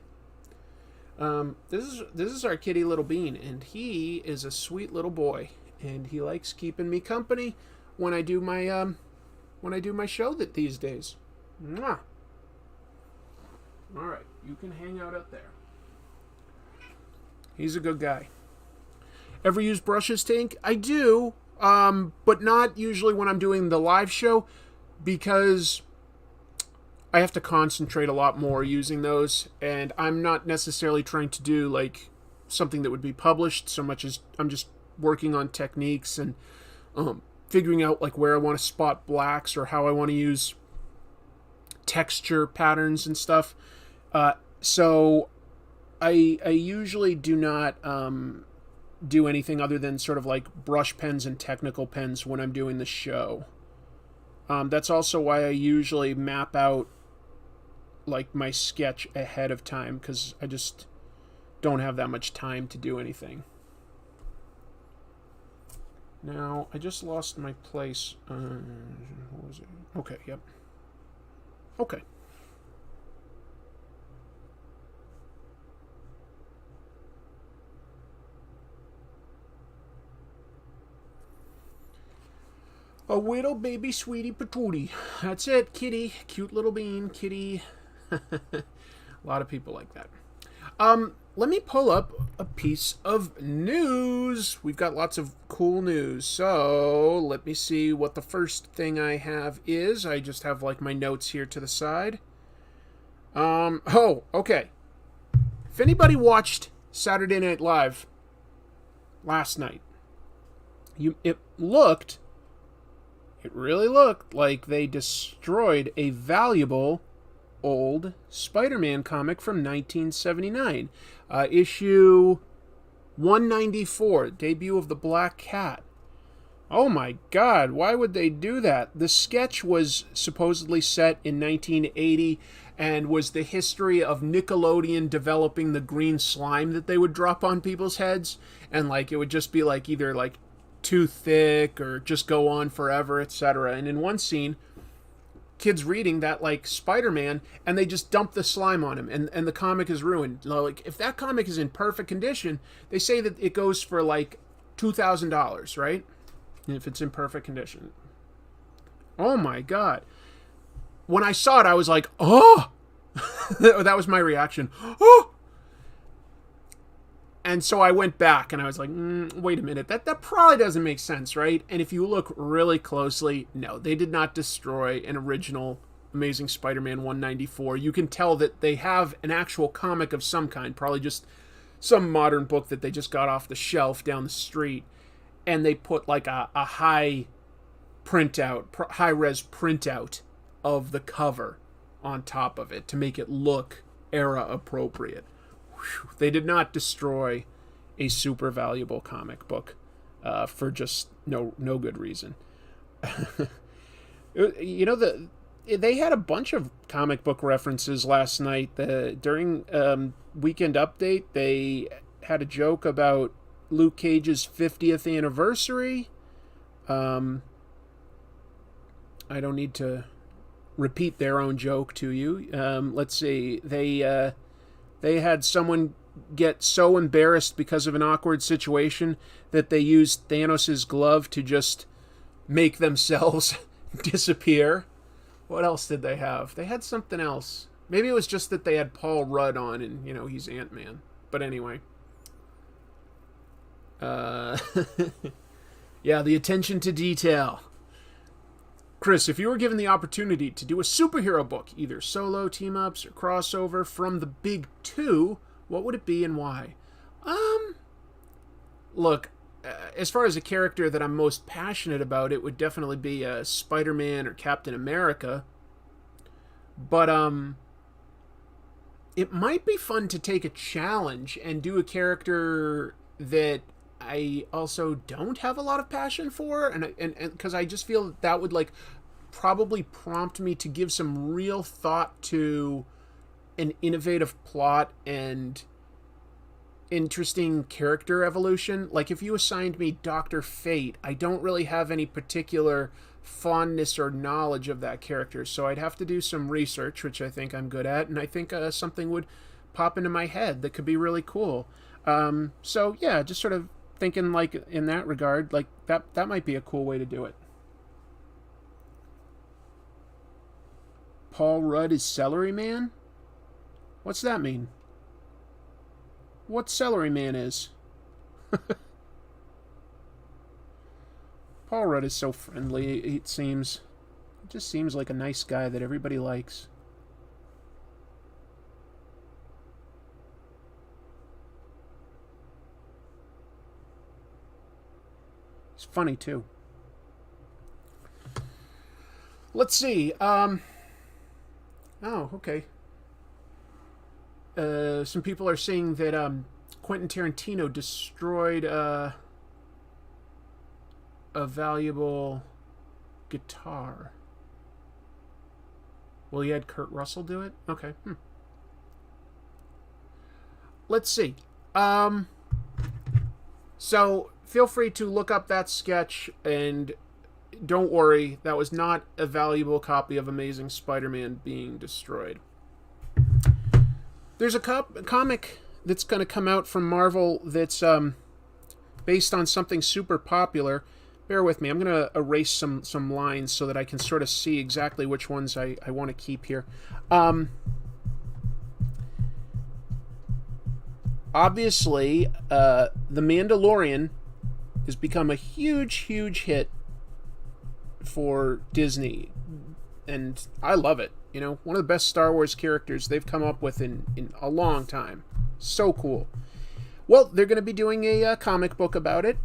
This is our kitty Little Bean, and he is a sweet little boy, and he likes keeping me company when I do my show these days. Mwah. All right, you can hang out up there. He's a good guy. Ever use brushes, Tank? I do, but not usually when I'm doing the live show, because I have to concentrate a lot more using those, and I'm not necessarily trying to do like something that would be published so much as I'm just working on techniques and figuring out like where I want to spot blacks or how I want to use texture patterns and stuff. So I usually do not do anything other than sort of like brush pens and technical pens when I'm doing the show. That's also why I usually map out like my sketch ahead of time, because I just don't have that much time to do anything. Now, I just lost my place. What was it? Okay, yep. Okay. A little baby sweetie patootie. That's it, kitty. Cute little bean, kitty. A lot of people like that. Let me pull up a piece of news. We've got lots of cool news. So, let me see what the first thing I have is. I just have like my notes here to the side. Okay. If anybody watched Saturday Night Live last night, it really looked like they destroyed a valuable old Spider-Man comic from 1979. Issue 194, debut of the Black Cat. Oh my god, why would they do that? The sketch was supposedly set in 1980 and was the history of Nickelodeon developing the green slime that they would drop on people's heads. And like it would just be like either like too thick or just go on forever, etc. And in one scene, kids reading that like Spider-Man, and they just dump the slime on him, and the comic is ruined. Like if that comic is in perfect condition, they say that it goes for like $2,000, right? If it's in perfect condition. Oh my god. When I saw it, I was like, oh! That was my reaction. Oh! And so I went back and I was like, wait a minute, that probably doesn't make sense, right? And if you look really closely, no, they did not destroy an original Amazing Spider-Man 194. You can tell that they have an actual comic of some kind, probably just some modern book that they just got off the shelf down the street, and they put like a high printout, high-res printout of the cover on top of it to make it look era appropriate. They did not destroy a super valuable comic book for just no good reason. You know, they had a bunch of comic book references last night. During Weekend Update, they had a joke about Luke Cage's 50th anniversary. I don't need to repeat their own joke to you. Let's see. They had someone get so embarrassed because of an awkward situation that they used Thanos' glove to just make themselves disappear. What else did they have? They had something else. Maybe it was just that they had Paul Rudd on and, you know, he's Ant-Man. But anyway. Yeah, the attention to detail. Chris, if you were given the opportunity to do a superhero book, either solo, team-ups, or crossover from the big two, what would it be and why? Look, as far as a character that I'm most passionate about, it would definitely be Spider-Man or Captain America. But, it might be fun to take a challenge and do a character that I also don't have a lot of passion for, and because I just feel that would like probably prompt me to give some real thought to an innovative plot and interesting character evolution. Like if you assigned me Dr. Fate, I don't really have any particular fondness or knowledge of that character, so I'd have to do some research, which I think I'm good at, and I think something would pop into my head that could be really cool. So yeah, just sort of thinking like in that regard, like that might be a cool way to do it. Paul Rudd is Celery Man? What's that mean? What Celery Man is? Paul Rudd is so friendly, it seems. He just seems like a nice guy that everybody likes. It's funny, too. Let's see. Oh, okay. some people are saying that Quentin Tarantino destroyed a valuable guitar. Well, you had Kurt Russell do it? Okay. Let's see. So, feel free to look up that sketch, and don't worry, that was not a valuable copy of Amazing Spider-Man being destroyed. There's a comic that's going to come out from Marvel that's based on something super popular. Bear with me. I'm going to erase some lines so that I can sort of see exactly which ones I want to keep here. Obviously, The Mandalorian has become a huge, huge hit for Disney, and I love it. You know, one of the best Star Wars characters they've come up with in a long time. So cool. Well, they're going to be doing a comic book about it.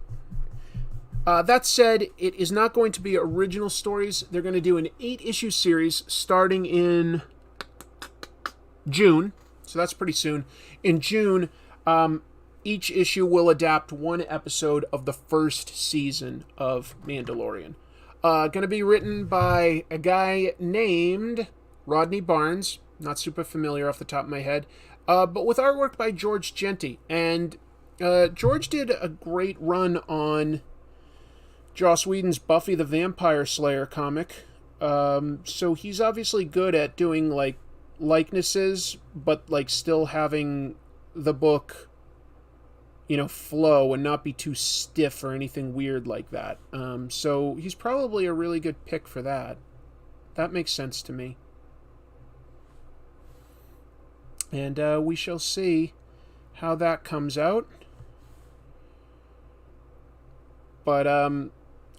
That said, it is not going to be original stories. They're going to do an 8-issue series starting in June. So that's pretty soon. In June, each issue will adapt one episode of the first season of Mandalorian. Going to be written by a guy named Rodney Barnes. Not super familiar off the top of my head. But with artwork by George Genti. And George did a great run on Joss Whedon's Buffy the Vampire Slayer comic. So he's obviously good at doing like likenesses, but like still having the book, you know, flow and not be too stiff or anything weird like that. So he's probably a really good pick for that. That makes sense to me. And we shall see how that comes out. But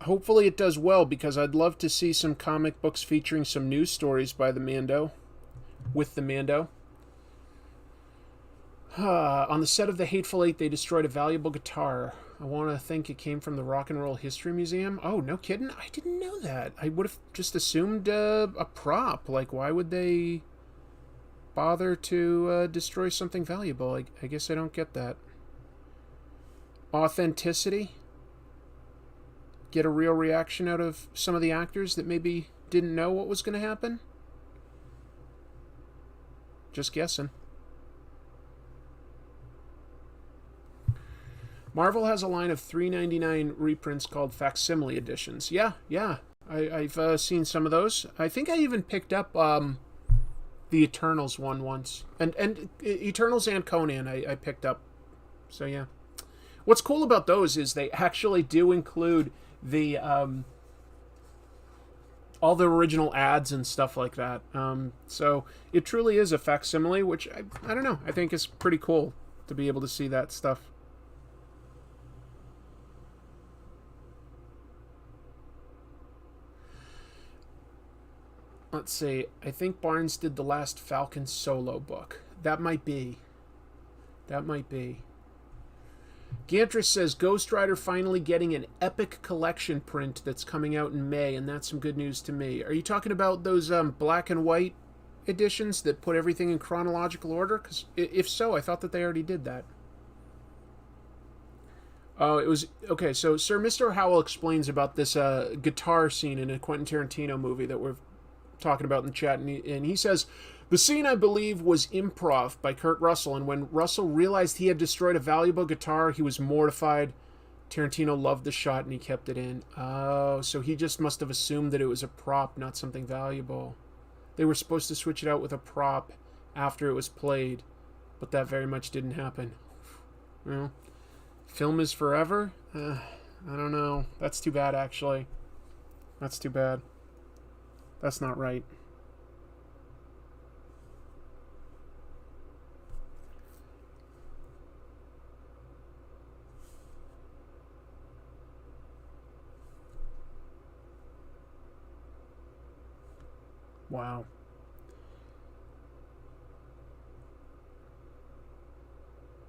hopefully it does well, because I'd love to see some comic books featuring some news stories by the Mando. With the Mando. On the set of The Hateful Eight, they destroyed a valuable guitar. I want to think it came from the Rock and Roll History Museum. Oh, no kidding? I didn't know that. I would have just assumed a prop. Like, why would they bother to destroy something valuable? I guess I don't get that. Authenticity? Get a real reaction out of some of the actors that maybe didn't know what was going to happen? Just guessing. Marvel has a line of $3.99 reprints called facsimile editions. Yeah. I've seen some of those. I think I even picked up the Eternals one once. And Eternals and Conan I picked up. So yeah. What's cool about those is they actually do include the all the original ads and stuff like that. So it truly is a facsimile, which I don't know. I think is pretty cool to be able to see that stuff. Let's see. I think Barnes did the last Falcon solo book. That might be. Gantris says Ghost Rider finally getting an epic collection print that's coming out in May, and that's some good news to me. Are you talking about those black and white editions that put everything in chronological order? Because if so, I thought that they already did that. Oh, it was... Okay, so Sir Mr. Howell explains about this guitar scene in a Quentin Tarantino movie that we're talking about in the chat, and he says, the scene, I believe, was improv by Kurt Russell, and when Russell realized he had destroyed a valuable guitar, he was mortified. Tarantino loved the shot, and he kept it in. Oh, so he just must have assumed that it was a prop, not something valuable. They were supposed to switch it out with a prop after it was played, but that very much didn't happen. Well, film is forever? I don't know. That's too bad, actually. That's too bad. That's not right. Wow.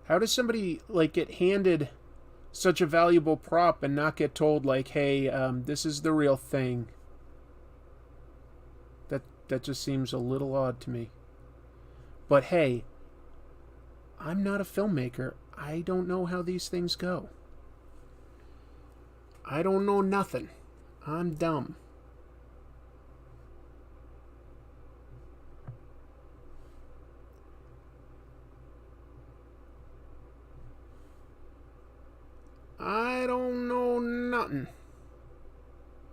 How does somebody like get handed such a valuable prop and not get told like, hey, this is the real thing? That just seems a little odd to me. But hey, I'm not a filmmaker. I don't know how these things go. I don't know nothing. I'm dumb. I don't know nothing.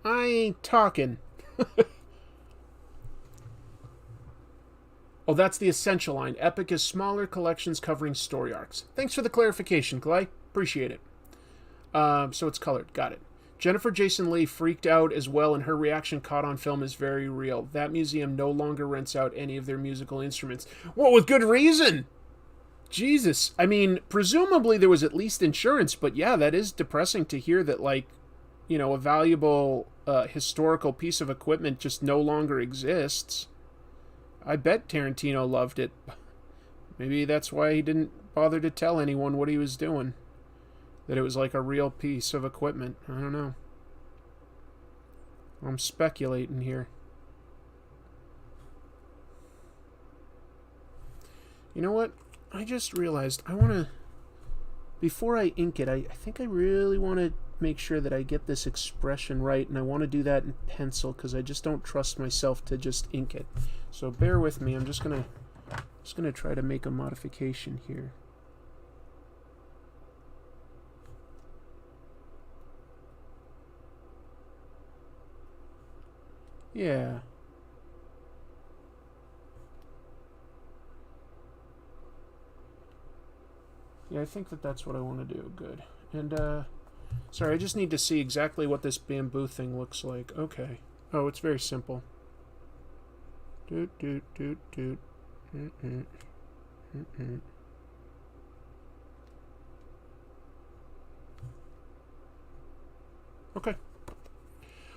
I ain't talking. Oh, that's the essential line. Epic is smaller collections covering story arcs. Thanks for the clarification, Clay. Appreciate it. So it's colored. Got it. Jennifer Jason Leigh freaked out as well, and her reaction caught on film is very real. That museum no longer rents out any of their musical instruments. Well, with good reason! Jesus. I mean, presumably there was at least insurance, but yeah, that is depressing to hear that, like, you know, a valuable historical piece of equipment just no longer exists. I bet Tarantino loved it. Maybe that's why he didn't bother to tell anyone what he was doing. That it was like a real piece of equipment. I don't know. I'm speculating here. You know what? I just realized I want to... Before I ink it, I think I really want to make sure that I get this expression right, and I want to do that in pencil because I just don't trust myself to just ink it. So bear with me. I'm just gonna try to make a modification here. Yeah. Yeah, I think that's what I want to do. Good. And, sorry, I just need to see exactly what this bamboo thing looks like. Okay. Oh, it's very simple. Doot, doot, doot, doot. Mm-mm. Mm-mm. Okay.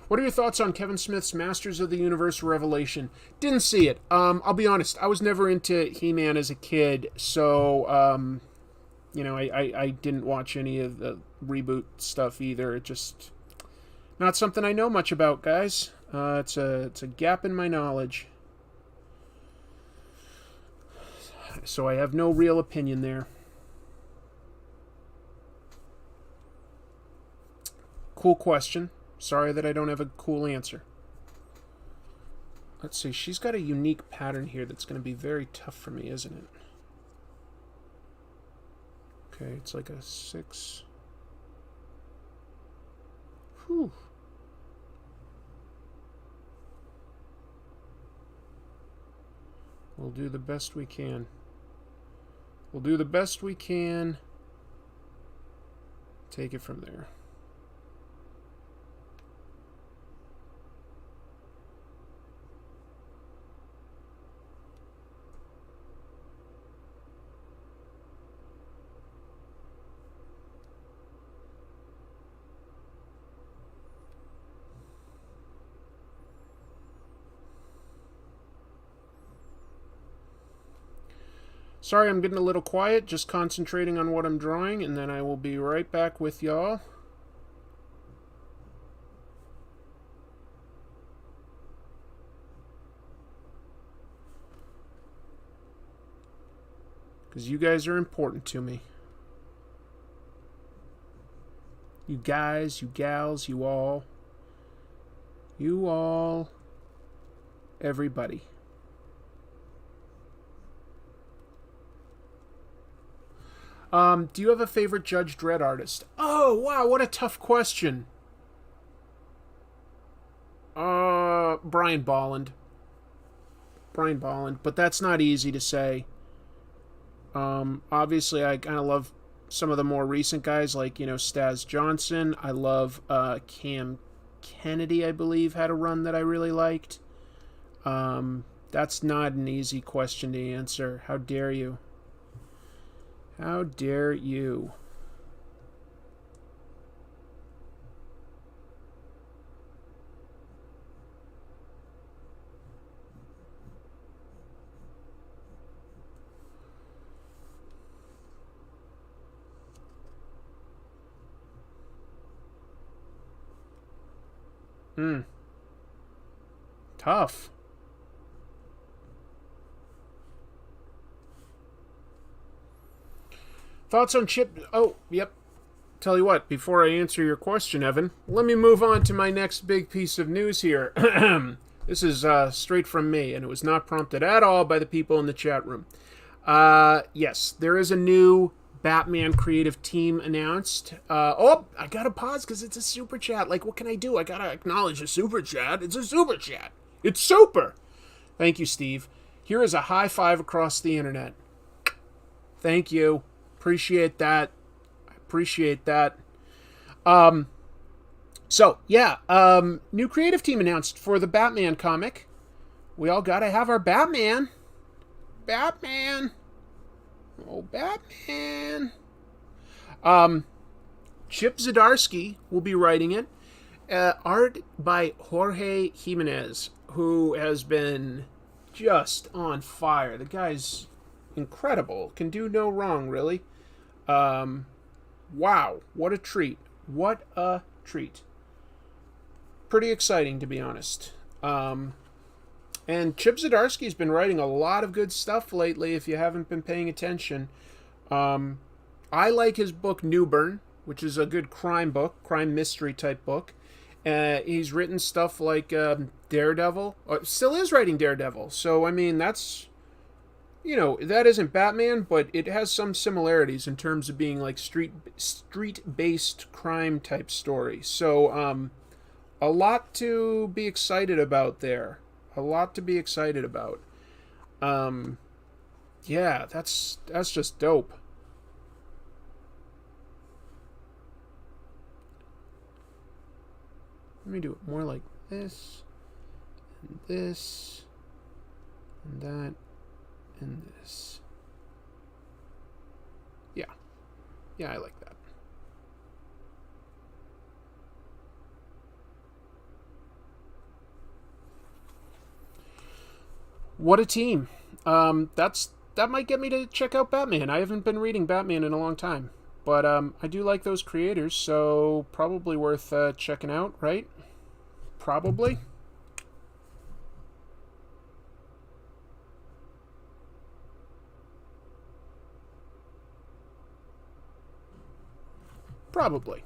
What are your thoughts on Kevin Smith's Masters of the Universe Revelation? Didn't see it. I'll be honest. I was never into He-Man as a kid, so, you know, I didn't watch any of the reboot stuff either. It just... Not something I know much about, guys. It's a gap in my knowledge. So I have no real opinion there. Cool question. Sorry that I don't have a cool answer. Let's see. She's got a unique pattern here that's going to be very tough for me, isn't it? Okay, it's like a 6. Whew. We'll do the best we can. We'll do the best we can. Take it from there. Sorry, I'm getting a little quiet, just concentrating on what I'm drawing, and then I will be right back with y'all. Because you guys are important to me. You guys, you gals, you all. You all. Everybody. Do you have a favorite Judge Dredd artist? Oh, wow, what a tough question. Brian Bolland. Brian Bolland, but that's not easy to say. Obviously, I kind of love some of the more recent guys, like, you know, Staz Johnson. I love Cam Kennedy, I believe, had a run that I really liked. That's not an easy question to answer. How dare you? How dare you? Tough. Thoughts on Chip? Oh, yep. Tell you what, before I answer your question, Evan, let me move on to my next big piece of news here. This is straight from me, and it was not prompted at all by the people in the chat room. Yes, there is a new Batman creative team announced. I gotta pause because it's a super chat. Like, what can I do? I gotta acknowledge a super chat. It's a super chat. It's super. Thank you, Steve. Here is a high five across the internet. Thank you. Appreciate that. Appreciate that. New creative team announced for the Batman comic. We all gotta have our Batman. Batman. Oh, Batman. Chip Zdarsky will be writing it. Art by Jorge Jimenez, who has been just on fire. The guy's incredible. Can do no wrong, really. Wow, what a treat. What a treat. Pretty exciting, to be honest. And Chip Zdarsky's been writing a lot of good stuff lately, if you haven't been paying attention. I like his book Newburn, which is a good crime mystery type book. He's written stuff like Daredevil, or still is writing Daredevil. So, I mean, that's... that isn't Batman, but it has some similarities in terms of being like street-based crime type story. So, a lot to be excited about there. A lot to be excited about. Yeah, that's just dope. Let me do it more like this, and this, and that. And this. Yeah, I like that. What a team. That might get me to check out Batman. I haven't been reading Batman in a long time, but I do like those creators, so probably worth checking out, right? Probably. Probably.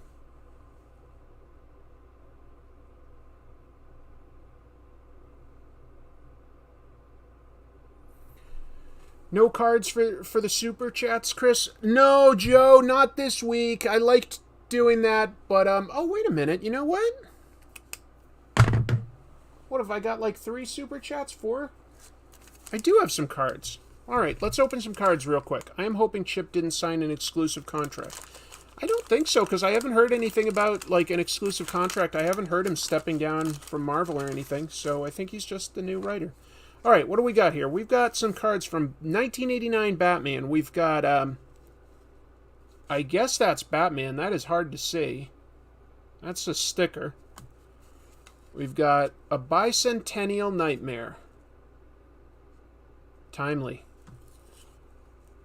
No cards for the super chats, Chris? No, Joe, not this week. I liked doing that, but oh, wait a minute. You know what? What have I got, like 3 super chats? 4? I do have some cards. All right, let's open some cards real quick. I am hoping Chip didn't sign an exclusive contract. I don't think so, because I haven't heard anything about, like, an exclusive contract. I haven't heard him stepping down from Marvel or anything, so I think he's just the new writer. All right, what do we got here? We've got some cards from 1989 Batman. We've got, I guess that's Batman. That is hard to see. That's a sticker. We've got a Bicentennial Nightmare. Timely.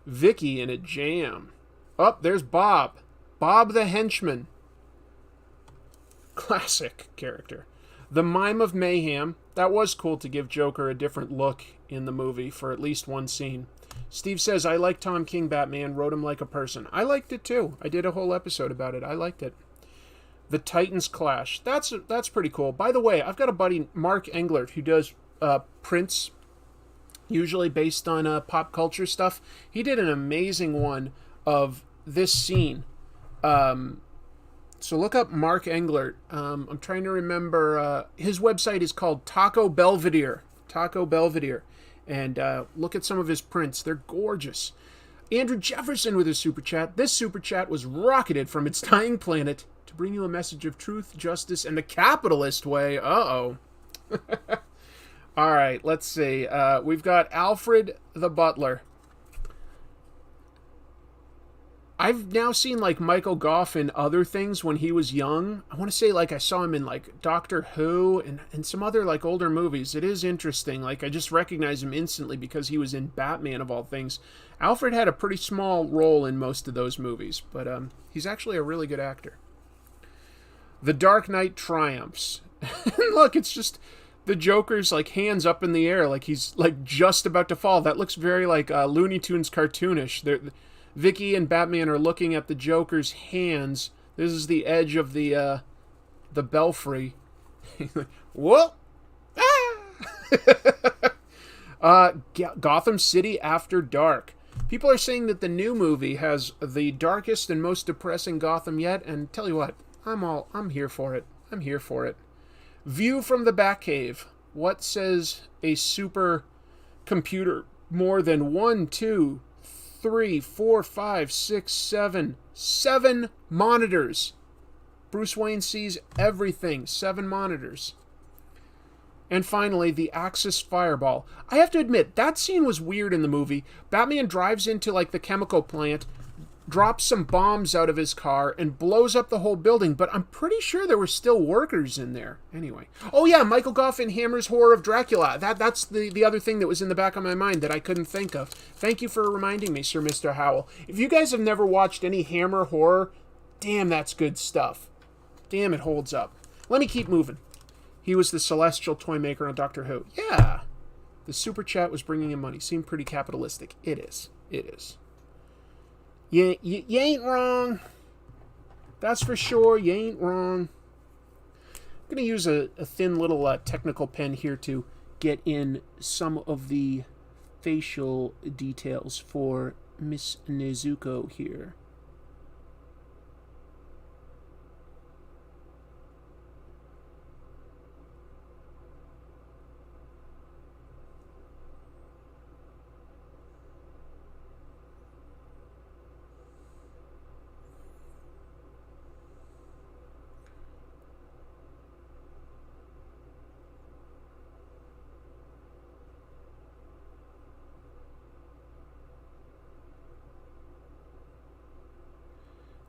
Vicky in a jam. Oh, there's Bob. Bob the Henchman. Classic character. The Mime of Mayhem. That was cool to give Joker a different look in the movie for at least one scene. Steve says, I like Tom King Batman, wrote him like a person. I liked it too. I did a whole episode about it. I liked it. The Titans Clash. That's pretty cool. By the way, I've got a buddy, Mark Englert, who does prints, usually based on pop culture stuff. He did an amazing one of this scene. So look up Mark Englert. I'm trying to remember. His website is called Taco Belvedere. Taco Belvedere. And look at some of his prints. They're gorgeous. Andrew Jefferson with his super chat. This super chat was rocketed from its dying planet to bring you a message of truth, justice, and the capitalist way. Uh-oh. All right, let's see. We've got Alfred the Butler. I've now seen, like, Michael Gough in other things when he was young. I want to say, like, I saw him in, like, Doctor Who and some other, like, older movies. It is interesting. Like, I just recognize him instantly because he was in Batman, of all things. Alfred had a pretty small role in most of those movies, but he's actually a really good actor. The Dark Knight Triumphs. Look, it's just the Joker's, like, hands up in the air like he's, like, just about to fall. That looks very, like, Looney Tunes cartoonish. Vicky and Batman are looking at the Joker's hands. This is the edge of the belfry. He's like, whoa! Ah! Gotham City After Dark. People are saying that the new movie has the darkest and most depressing Gotham yet, and tell you what, I'm here for it. I'm here for it. View from the Batcave. What says a super computer? More than 1, 2, 3, 4, 5, 6, 7. 7 monitors. Bruce Wayne sees everything. 7 monitors. And finally, the Axis Fireball. I have to admit, that scene was weird in the movie. Batman drives into, like, the chemical plant, drops some bombs out of his car, and blows up the whole building, but I'm pretty sure there were still workers in there. Anyway. Oh yeah, Michael Gough in Hammer's Horror of Dracula. That's the other thing that was in the back of my mind that I couldn't think of. Thank you for reminding me, Sir Mr. Howell. If you guys have never watched any Hammer horror, damn, that's good stuff. Damn, it holds up. Let me keep moving. He was the celestial toy maker on Doctor Who. Yeah. The super chat was bringing in money. Seemed pretty capitalistic. It is. It is. You ain't wrong. That's for sure. You ain't wrong. I'm going to use a thin little technical pen here to get in some of the facial details for Miss Nezuko here.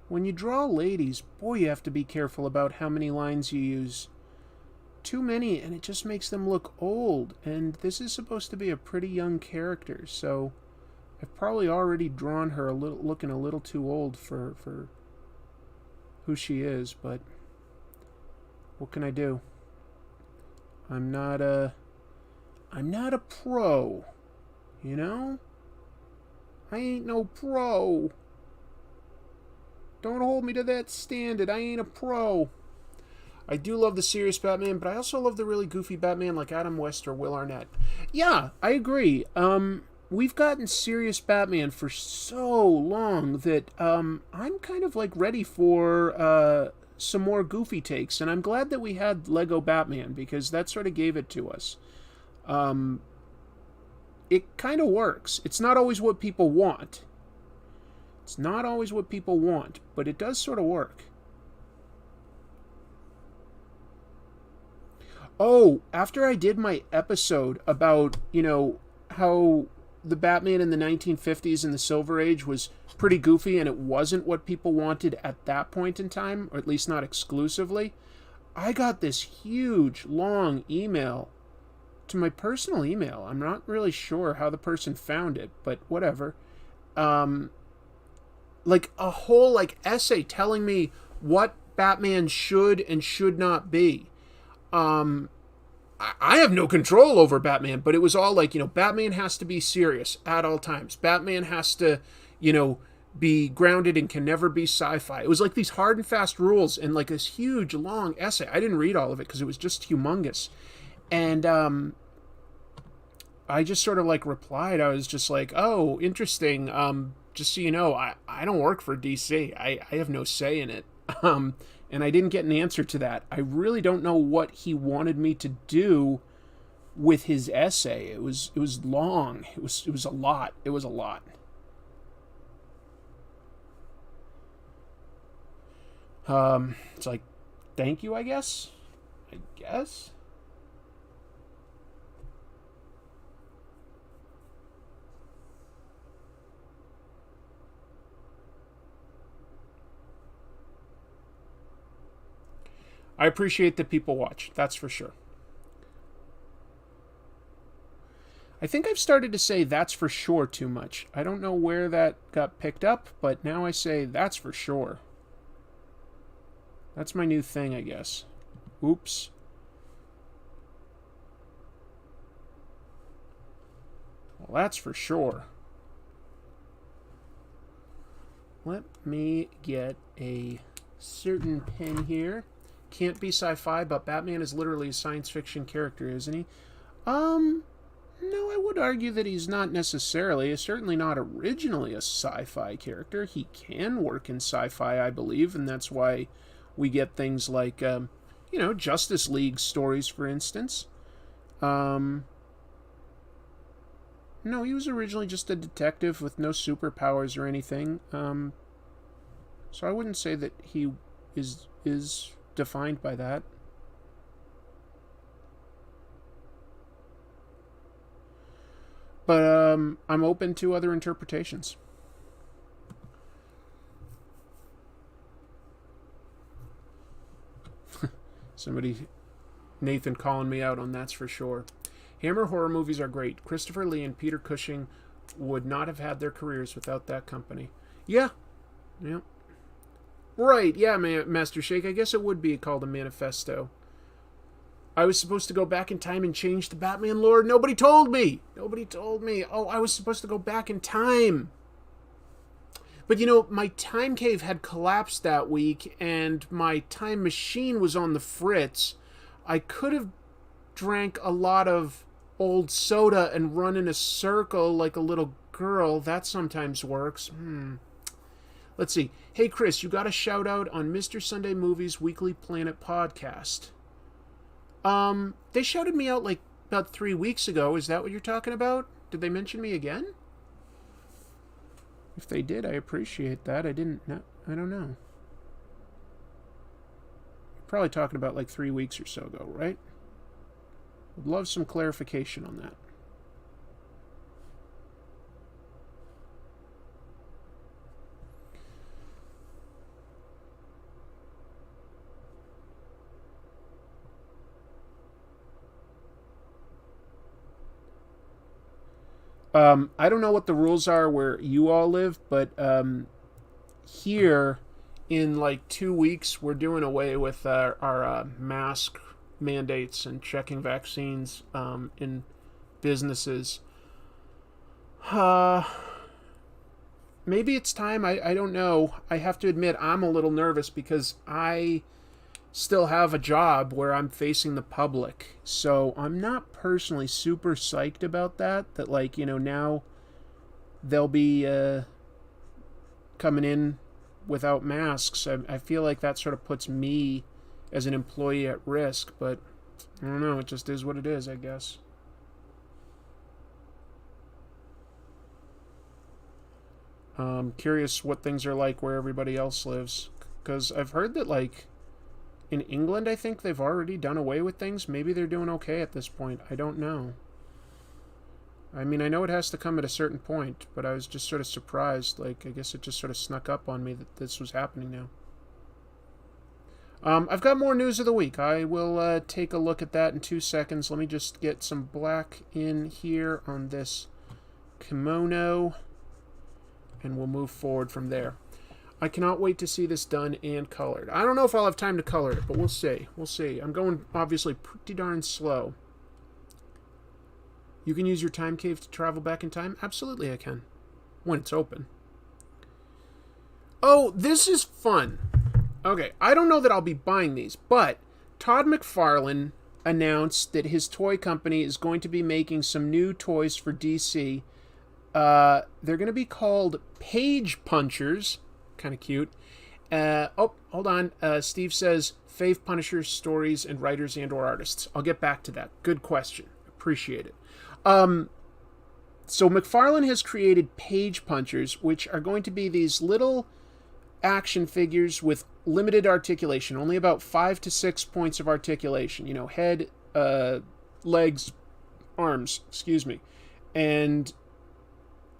When you draw ladies, boy, you have to be careful about how many lines you use. Too many, and it just makes them look old. And this is supposed to be a pretty young character, so I've probably already drawn her looking a little too old for who she is, but what can I do? I'm not a pro, you know? I ain't no pro. Don't hold me to that standard. I ain't a pro. I do love the serious Batman, but I also love the really goofy Batman like Adam West or Will Arnett. Yeah, I agree. We've gotten serious Batman for so long that I'm kind of like ready for some more goofy takes, and I'm glad that we had Lego Batman because that sort of gave it to us. It kind of works. It's not always what people want. It's not always what people want, but it does sort of work. Oh, after I did my episode about, how the Batman in the 1950s and the Silver Age was pretty goofy and it wasn't what people wanted at that point in time, or at least not exclusively, I got this huge, long email to my personal email. I'm not really sure how the person found it, but whatever. Like a whole essay telling me what Batman should and should not be. I have no control over Batman, but it was all like, Batman has to be serious at all times. Batman has to, be grounded and can never be sci-fi. It was like these hard and fast rules and like this huge long essay. I didn't read all of it because it was just humongous. And I just sort of replied. I was just like, oh, interesting. Just so you know, I don't work for DC. I have no say in it. And I didn't get an answer to that. I really don't know what he wanted me to do with his essay. It was long. It was a lot. It was a lot. It's like, thank you, I guess. I appreciate that people watch, that's for sure. I think I've started to say that's for sure too much. I don't know where that got picked up, but now I say that's for sure. That's my new thing, I guess. Oops. Well, that's for sure. Let me get a certain pen here. Can't be sci-fi, but Batman is literally a science fiction character, isn't he? No, I would argue that he's not necessarily, certainly not originally a sci-fi character. He can work in sci-fi, I believe, and that's why we get things like, Justice League stories, for instance. No, he was originally just a detective with no superpowers or anything. So I wouldn't say that he is defined by that. But I'm open to other interpretations. Nathan calling me out on that's for sure. Hammer horror movies are great. Christopher Lee and Peter Cushing would not have had their careers without that company. Yeah. Right, yeah, Master Shake. I guess it would be called a manifesto. I was supposed to go back in time and change the Batman lore. Nobody told me. Oh, I was supposed to go back in time. But my time cave had collapsed that week, and my time machine was on the fritz. I could have drank a lot of old soda and run in a circle like a little girl. That sometimes works. Let's see. Hey, Chris, you got a shout out on Mr. Sunday Movies Weekly Planet podcast. They shouted me out like about 3 weeks ago. Is that what you're talking about? Did they mention me again? If they did, I appreciate that. I don't know. You're probably talking about like 3 weeks or so ago, right? Would love some clarification on that. I don't know what the rules are where you all live, but here in like 2 weeks, we're doing away with our mask mandates and checking vaccines in businesses. Maybe it's time. I don't know. I have to admit, I'm a little nervous because I still have a job where I'm facing the public. So I'm not personally super psyched about that now they'll be coming in without masks. I feel like that sort of puts me as an employee at risk, but I don't know. It just is what it is, I guess. Curious what things are like where everybody else lives. Because I've heard that, in England, I think they've already done away with things. Maybe they're doing okay at this point. I don't know. I mean, I know it has to come at a certain point, but I was just sort of surprised. I guess it just sort of snuck up on me that this was happening now. I've got more news of the week. I will take a look at that in 2 seconds. Let me just get some black in here on this kimono, and we'll move forward from there. I cannot wait to see this done and colored. I don't know if I'll have time to color it, but we'll see. I'm going, obviously, pretty darn slow. You can use your time cave to travel back in time? Absolutely I can. When it's open. Oh, this is fun. Okay, I don't know that I'll be buying these, but Todd McFarlane announced that his toy company is going to be making some new toys for DC. They're going to be called Page Punchers. Kind of cute. Hold on. Steve says, fave Punisher stories and writers and or artists. I'll get back to that. Good question. Appreciate it. So McFarlane has created Page Punchers, which are going to be these little action figures with limited articulation, only about 5 to 6 points of articulation. Head, legs, arms, and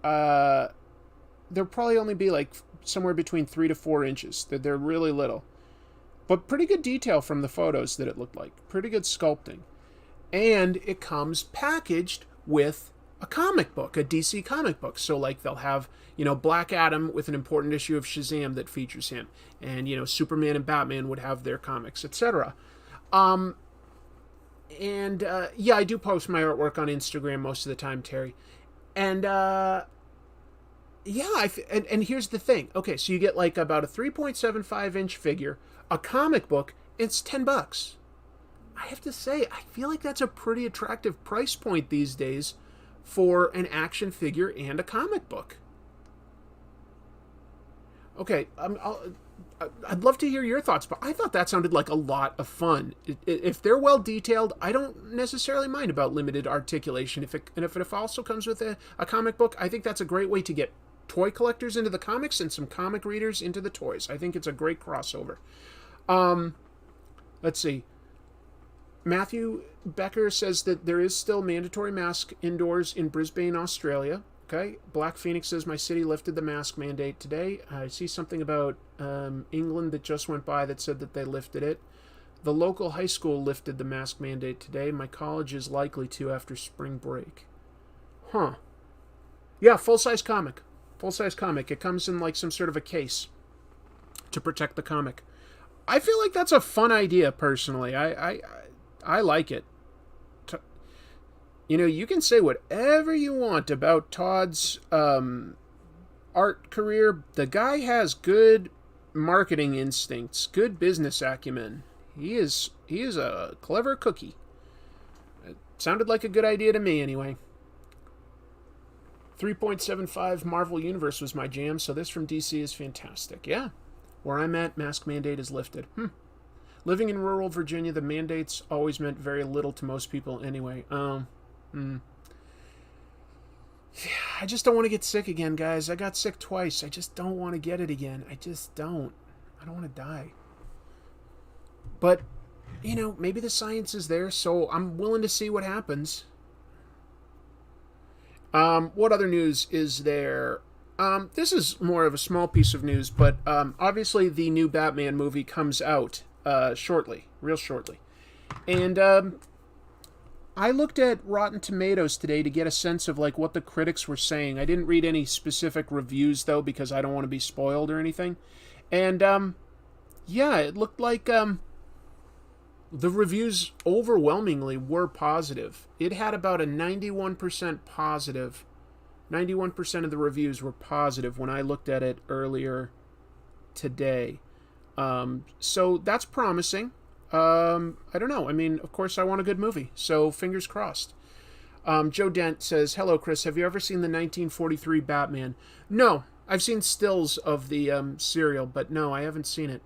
they'll probably only be somewhere between 3 to 4 inches. They're really little, but pretty good detail from the photos that it looked like. Pretty good sculpting, and it comes packaged with a comic book, a DC comic book. So they'll have Black Adam with an important issue of Shazam that features him, and Superman and Batman would have their comics, etc. I do post my artwork on Instagram most of the time, Terry, and Yeah, and here's the thing. Okay, so you get like about a 3.75-inch figure, a comic book, it's $10. I have to say, I feel like that's a pretty attractive price point these days for an action figure and a comic book. Okay, I'd love to hear your thoughts, but I thought that sounded like a lot of fun. If they're well detailed, I don't necessarily mind about limited articulation. If it also comes with a comic book, I think that's a great way to get toy collectors into the comics and some comic readers into the toys. I think it's a great crossover. Let's see. Matthew Becker says that there is still mandatory mask indoors in Brisbane, Australia. Okay. Black Phoenix says my city lifted the mask mandate today. I see something about England that just went by that said that they lifted it. The local high school lifted the mask mandate today. My college is likely to after spring break. Huh. Yeah, full-size comic. Full-size comic. It comes in like some sort of a case to protect the comic. I feel like that's a fun idea, personally. I like it. You know, you can say whatever you want about Todd's art career. The guy has good marketing instincts, good business acumen. He is a clever cookie. It sounded like a good idea to me, anyway. 3.75 Marvel Universe was my jam, so this from DC is fantastic. Yeah. Where I'm at, mask mandate is lifted. Living in rural Virginia, the mandates always meant very little to most people anyway. I just don't want to get sick again, guys. I got sick twice. I just don't want to get it again. I just don't. I don't want to die. But, you know, maybe the science is there, so I'm willing to see what happens. What other news is there? This is more of a small piece of news, but obviously the new Batman movie comes out shortly, real shortly. And I looked at Rotten Tomatoes today to get a sense of like what the critics were saying. I didn't read any specific reviews though because I don't want to be spoiled or anything. And yeah, it looked like the reviews overwhelmingly were positive. It had about a 91% positive. 91% of the reviews were positive when I looked at it earlier today. So that's promising. I don't know. I mean, of course, I want a good movie, so fingers crossed. Joe Dent says, hello, Chris. Have you ever seen the 1943 Batman? No. I've seen stills of the serial, but no, I haven't seen it.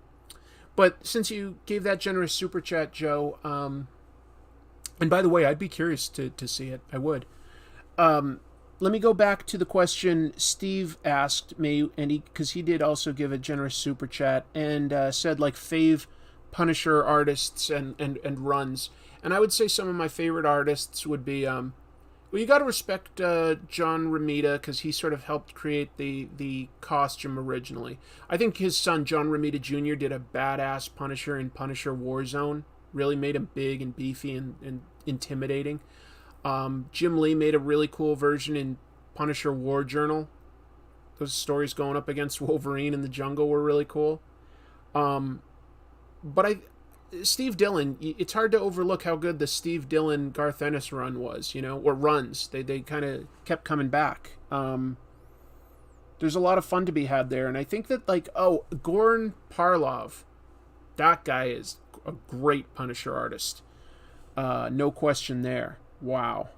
But since you gave that generous super chat, Joe, and by the way, I'd be curious to see it. I would. Let me go back to the question Steve asked me, and because he did also give a generous super chat, and said like fave Punisher artists and runs. And I would say some of my favorite artists would be, well, you got to respect John Romita because he sort of helped create the costume originally. I think his son, John Romita Jr., did a badass Punisher in Punisher Warzone. Really made him big and beefy and intimidating. Jim Lee made a really cool version in Punisher War Journal. Those stories going up against Wolverine in the jungle were really cool. But Steve Dillon, it's hard to overlook how good the Steve Dillon Garth Ennis run was, you know, or runs. They kind of kept coming back. There's a lot of fun to be had there. And I think that, like, Goran Parlov, that guy is a great Punisher artist. No question there. Wow.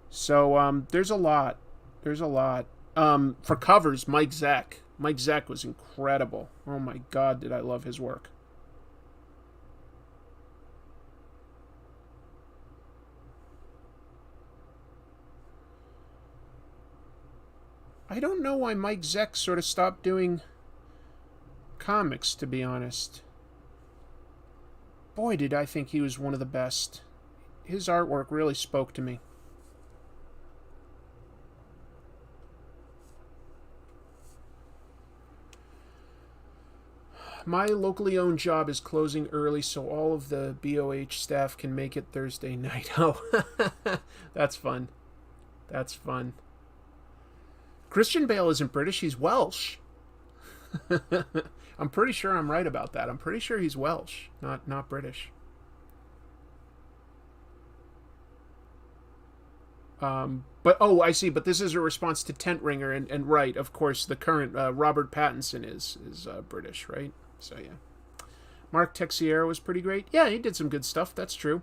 So, there's a lot. There's a lot. For covers, Mike Zeck. Mike Zeck was incredible. Oh my God, did I love his work. I don't know why Mike Zeck sort of stopped doing comics, to be honest. Boy, did I think he was one of the best. His artwork really spoke to me. My locally owned job is closing early, so all of the BOH staff can make it Thursday night. Oh, that's fun. That's fun. Christian Bale isn't British, he's Welsh. I'm pretty sure I'm right about that. I'm pretty sure he's Welsh, not British. But oh, I see. But this is a response to Tent Ringer, and right, of course, the current Robert Pattinson is British, right? So yeah, Mark Texiera was pretty great. Yeah, he did some good stuff. That's true.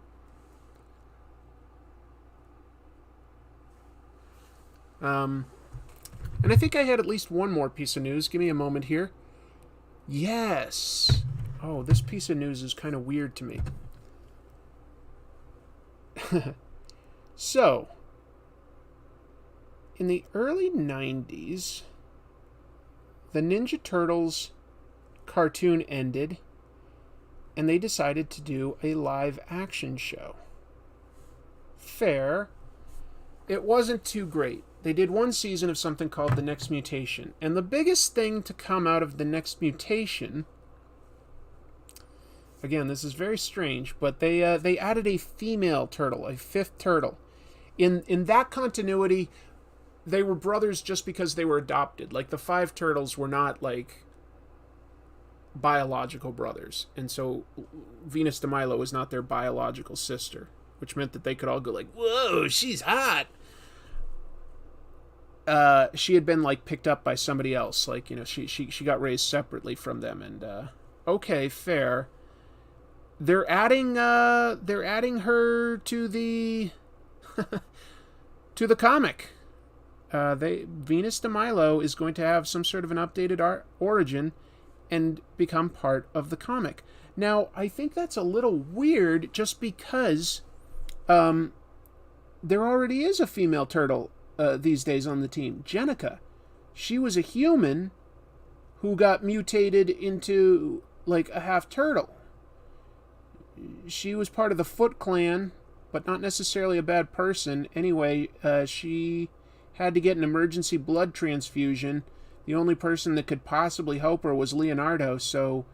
And I think I had at least one more piece of news. Give me a moment here. Yes. Oh, this piece of news is kind of weird to me. So, in the early 90s, the Ninja Turtles cartoon ended, and they decided to do a live action show. Fair. It wasn't too great. They did one season of something called The Next Mutation. And the biggest thing to come out of The Next Mutation, again, this is very strange, but they added a female turtle, a fifth turtle. In that continuity, they were brothers just because they were adopted. Like, the five turtles were not, like, biological brothers. And so Venus de Milo was not their biological sister, which meant that they could all go like, whoa, she's hot. She had been like picked up by somebody else, like, you know, she got raised separately from them, and okay, fair. They're adding her to the to the comic. Venus de Milo is going to have some sort of an updated origin and become part of the comic. Now, I think that's a little weird, just because there already is a female turtle these days on the team, Jenica. She was a human who got mutated into, like, a half turtle. She was part of the Foot Clan, but not necessarily a bad person. Anyway, she had to get an emergency blood transfusion. The only person that could possibly help her was Leonardo, so,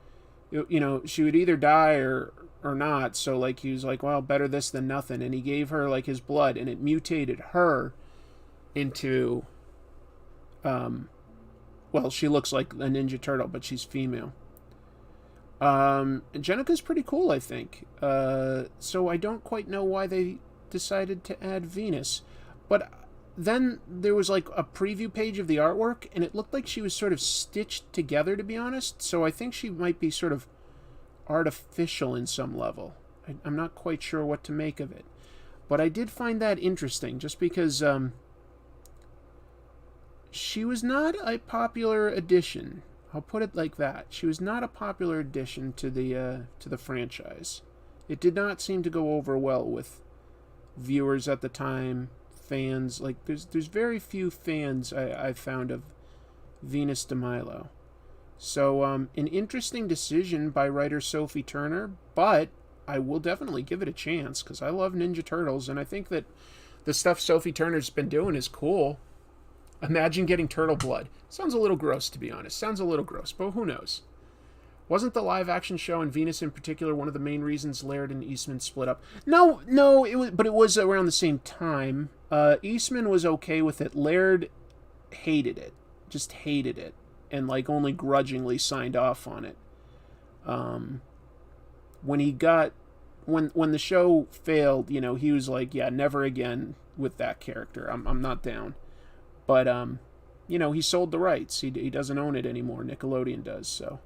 you know, she would either die or not. So, like, he was like, well, better this than nothing. And he gave her, like, his blood, and it mutated her into, well, she looks like a Ninja Turtle, but she's female. And Jenica's pretty cool, I think. So I don't quite know why they decided to add Venus. But then there was, like, a preview page of the artwork, and it looked like she was sort of stitched together, to be honest. So I think she might be sort of artificial in some level. I'm not quite sure what to make of it. But I did find that interesting, just because she was not a popular addition. I'll put it like that. She was not a popular addition to the franchise. It did not seem to go over well with viewers at the time, fans. Like, there's very few fans I found of Venus de Milo. So, an interesting decision by writer Sophie Turner, but I will definitely give it a chance, because I love Ninja Turtles, and I think that the stuff Sophie Turner's been doing is cool. Imagine getting turtle blood. Sounds a little gross, to be honest. Sounds a little gross, but who knows? Wasn't the live-action show, and Venus in particular, one of the main reasons Laird and Eastman split up? No, it was around the same time. Eastman was okay with it. Laird hated it. Just hated it. And, like, only grudgingly signed off on it. When the show failed, you know, he was like, yeah, never again with that character. I'm not down. But, you know, he sold the rights. He doesn't own it anymore. Nickelodeon does, so.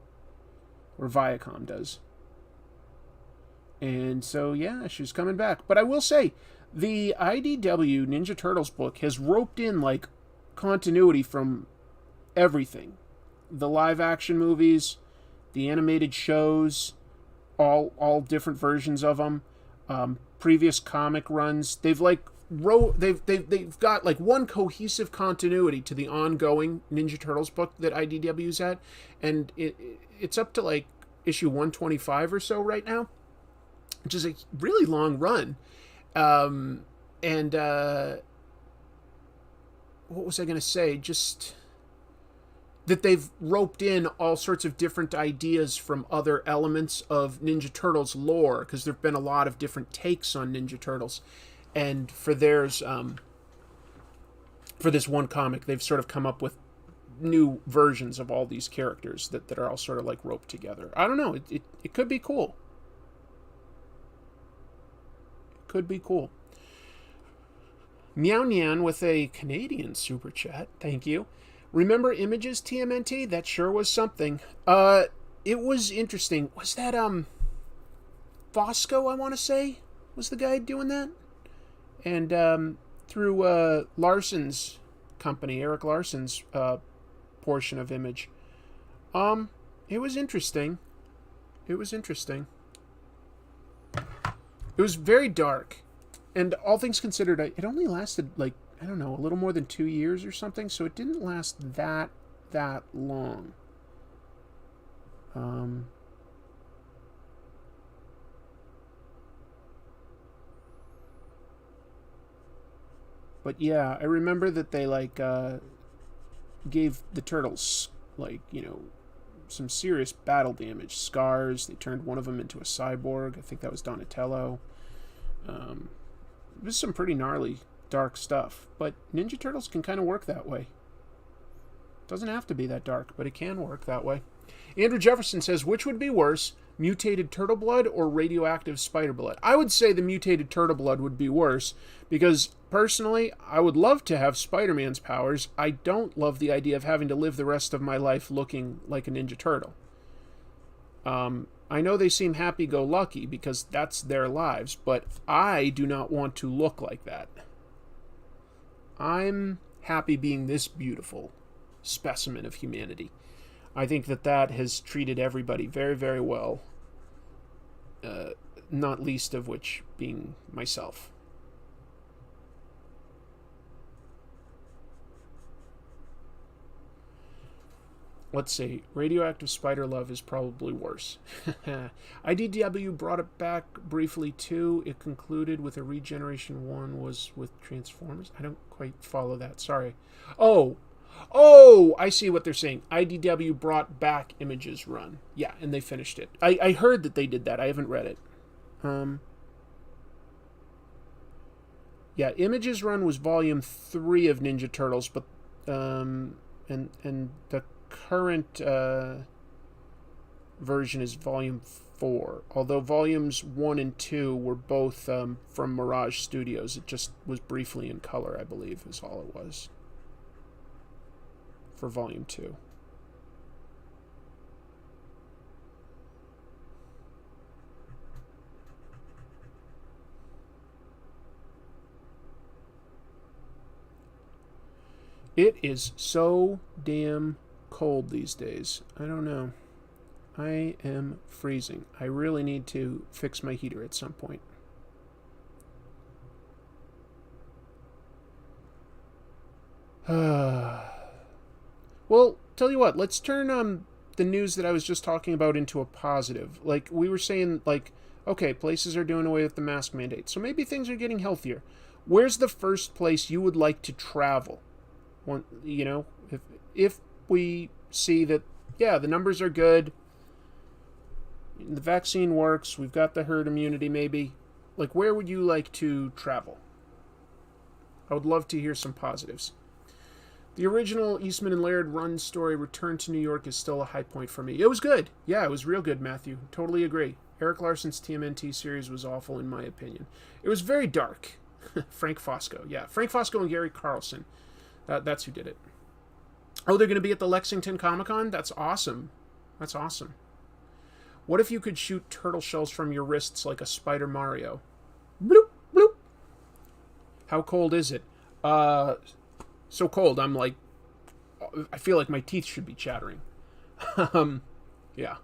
Or Viacom does. And so, yeah, she's coming back. But I will say, the IDW Ninja Turtles book has roped in, like, continuity from everything. The live-action movies, the animated shows, all different versions of them, previous comic runs. They've, like, they've got, like, one cohesive continuity to the ongoing Ninja Turtles book that IDW's at, and it's up to, like, issue 125 or so right now, which is a really long run. What was I going to say? Just that they've roped in all sorts of different ideas from other elements of Ninja Turtles lore, because there have been a lot of different takes on Ninja Turtles. And for theirs, for this one comic, they've sort of come up with new versions of all these characters that are all sort of, like, roped together. I don't know. It could be cool. It could be cool. Meow Nyan with a Canadian super chat. Thank you. Remember Images TMNT? That sure was something. It was interesting. Was that, Fosco, I want to say, was the guy doing that? And, through, Larson's company, Eric Larson's, portion of Image. It was interesting. It was interesting. It was very dark. And all things considered, it only lasted, like, I don't know, a little more than 2 years or something, so it didn't last that long. But yeah, I remember that they, like, gave the turtles, like, you know, some serious battle damage. Scars, they turned one of them into a cyborg. I think that was Donatello. It was some pretty gnarly, dark stuff. But Ninja Turtles can kind of work that way. Doesn't have to be that dark, but it can work that way. Andrew Jefferson says, which would be worse, mutated turtle blood or radioactive spider blood? I would say the mutated turtle blood would be worse, because personally, I would love to have Spider-Man's powers. I don't love the idea of having to live the rest of my life looking like a Ninja Turtle. I know they seem happy-go-lucky because that's their lives, but I do not want to look like that. I'm happy being this beautiful specimen of humanity. I think that has treated everybody very, very well, not least of which being myself. Let's see. Radioactive Spider Love is probably worse. IDW brought it back briefly too. It concluded with a Regeneration 1 was with Transformers. I don't quite follow that. Sorry. Oh, I see what they're saying. IDW brought back Images Run. Yeah, and they finished it. I heard that they did that. I haven't read it. Yeah, Images Run was volume 3 of Ninja Turtles, but and the current version is volume 4, although volumes 1 and 2 were both from Mirage Studios. It just was briefly in color, I believe, is all it was for volume 2. It is so damn cold these days. I don't know. I am freezing. I really need to fix my heater at some point. Well, tell you what, let's turn the news that I was just talking about into a positive. Like, we were saying, like, okay, places are doing away with the mask mandate, so maybe things are getting healthier. Where's the first place you would like to travel? You know, if we see that, yeah, the numbers are good, the vaccine works, we've got the herd immunity maybe, like, where would you like to travel? I would love to hear some positives. The original Eastman and Laird run story, Return to New York, is still a high point for me. It was good. Yeah, it was real good, Matthew. Totally agree. Eric Larson's TMNT series was awful, in my opinion. It was very dark. Frank Fosco. Yeah, Frank Fosco and Gary Carlson. That's who did it. Oh, they're going to be at the Lexington Comic-Con? That's awesome. That's awesome. What if you could shoot turtle shells from your wrists like a Spider Mario? Bloop, bloop. How cold is it? So cold, I'm like, I feel like my teeth should be chattering. Yeah.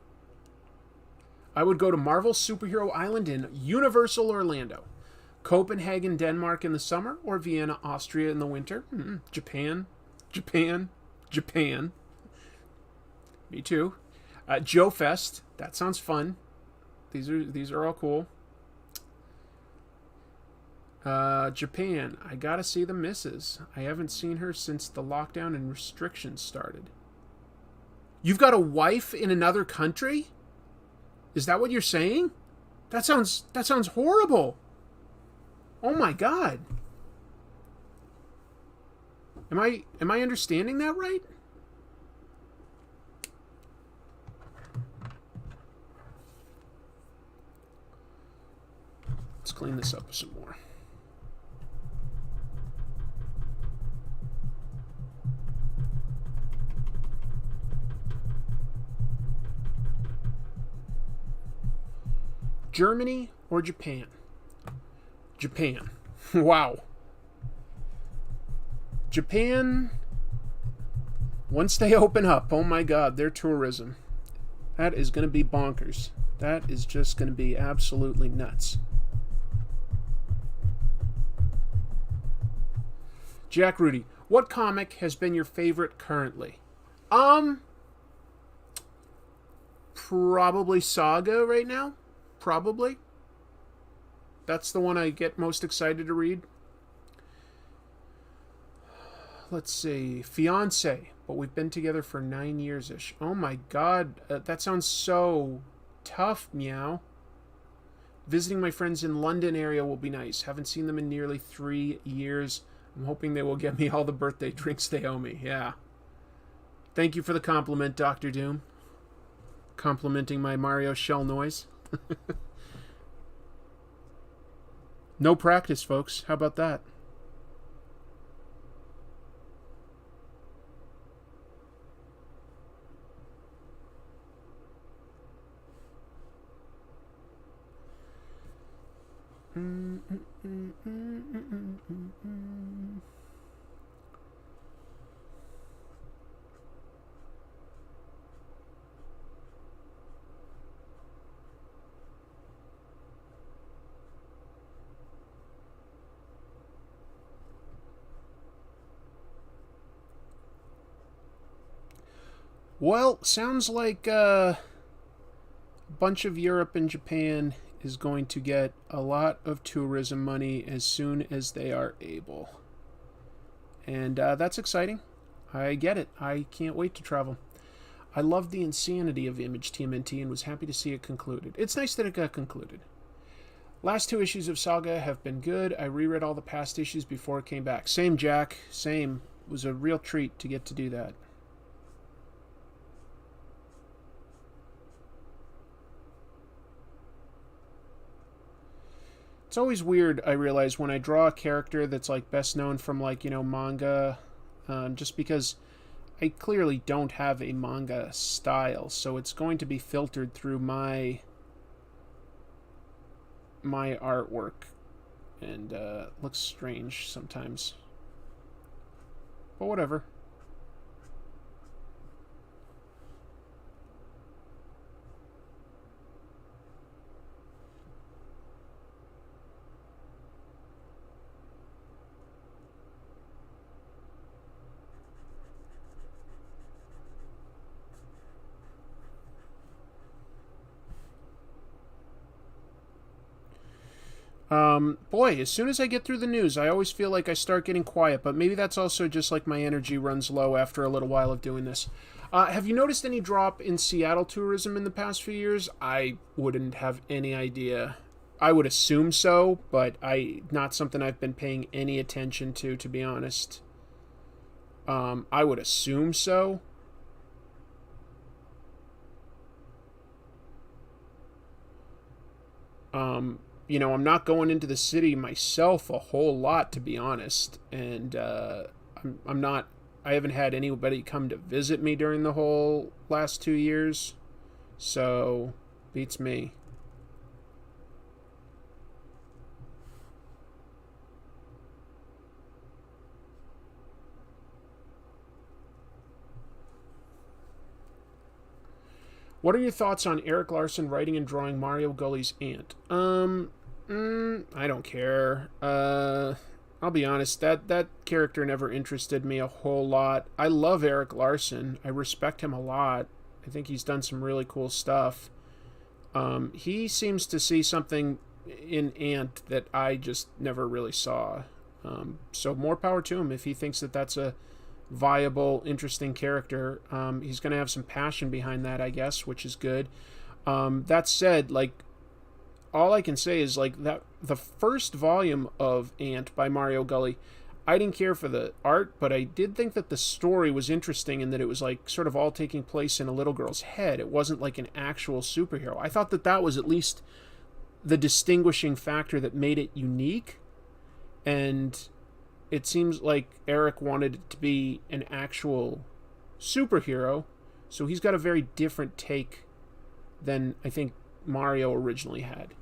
I would go to Marvel Superhero Island in Universal Orlando. Copenhagen, Denmark in the summer, or Vienna, Austria in the winter. Japan. Me too. Joe Fest. That sounds fun. These are all cool. Japan. I gotta see the missus. I haven't seen her since the lockdown and restrictions started. You've got a wife in another country? Is that what you're saying? That sounds horrible. Oh my God. Am I understanding that right? Let's clean this up some more. Germany or Japan? Japan. Wow. Japan, once they open up, oh my god, their tourism. That is going to be bonkers. That is just going to be absolutely nuts. Jack Rudy, what comic has been your favorite currently? Probably Saga right now. Probably. That's the one I get most excited to read. Let's see. Fiance, but we've been together for 9 years-ish. Oh my god, that sounds so tough, meow. Visiting my friends in London area will be nice. Haven't seen them in nearly 3 years. I'm hoping they will get me all the birthday drinks they owe me. Yeah. Thank you for the compliment, Dr. Doom. Complimenting my Mario shell noise. No practice, folks. How about that? Well, sounds like a bunch of Europe and Japan is going to get a lot of tourism money as soon as they are able. And that's exciting. I get it. I can't wait to travel. I loved the insanity of Image TMNT and was happy to see it concluded. It's nice that it got concluded. Last 2 issues of Saga have been good. I reread all the past issues before it came back. Same, Jack. Same. It was a real treat to get to do that. It's always weird, I realize, when I draw a character that's like best known from like, manga, just because I clearly don't have a manga style, so it's going to be filtered through my artwork, and looks strange sometimes. But whatever. Boy, as soon as I get through the news, I always feel like I start getting quiet, but maybe that's also just like my energy runs low after a little while of doing this. Have you noticed any drop in Seattle tourism in the past few years? I wouldn't have any idea. I would assume so, but not something I've been paying any attention to be honest. I would assume so. I'm not going into the city myself a whole lot, to be honest. And I haven't had anybody come to visit me during the whole last 2 years. So, beats me. What are your thoughts on Erik Larsen writing and drawing Mario Gully's aunt? I don't care. I'll be honest, that character never interested me a whole lot. I love Erik Larsen. I respect him a lot. I think he's done some really cool stuff. He seems to see something in Ant that I just never really saw. So more power to him if he thinks that that's a viable, interesting character. He's going to have some passion behind that, I guess, which is good. That said, like, all I can say is like that the first volume of Ant by Mario Gully, I didn't care for the art, but I did think that the story was interesting and that it was like sort of all taking place in a little girl's head. It wasn't like an actual superhero. I thought that was at least the distinguishing factor that made it unique. And it seems like Erik wanted it to be an actual superhero, so he's got a very different take than I think Mario originally had.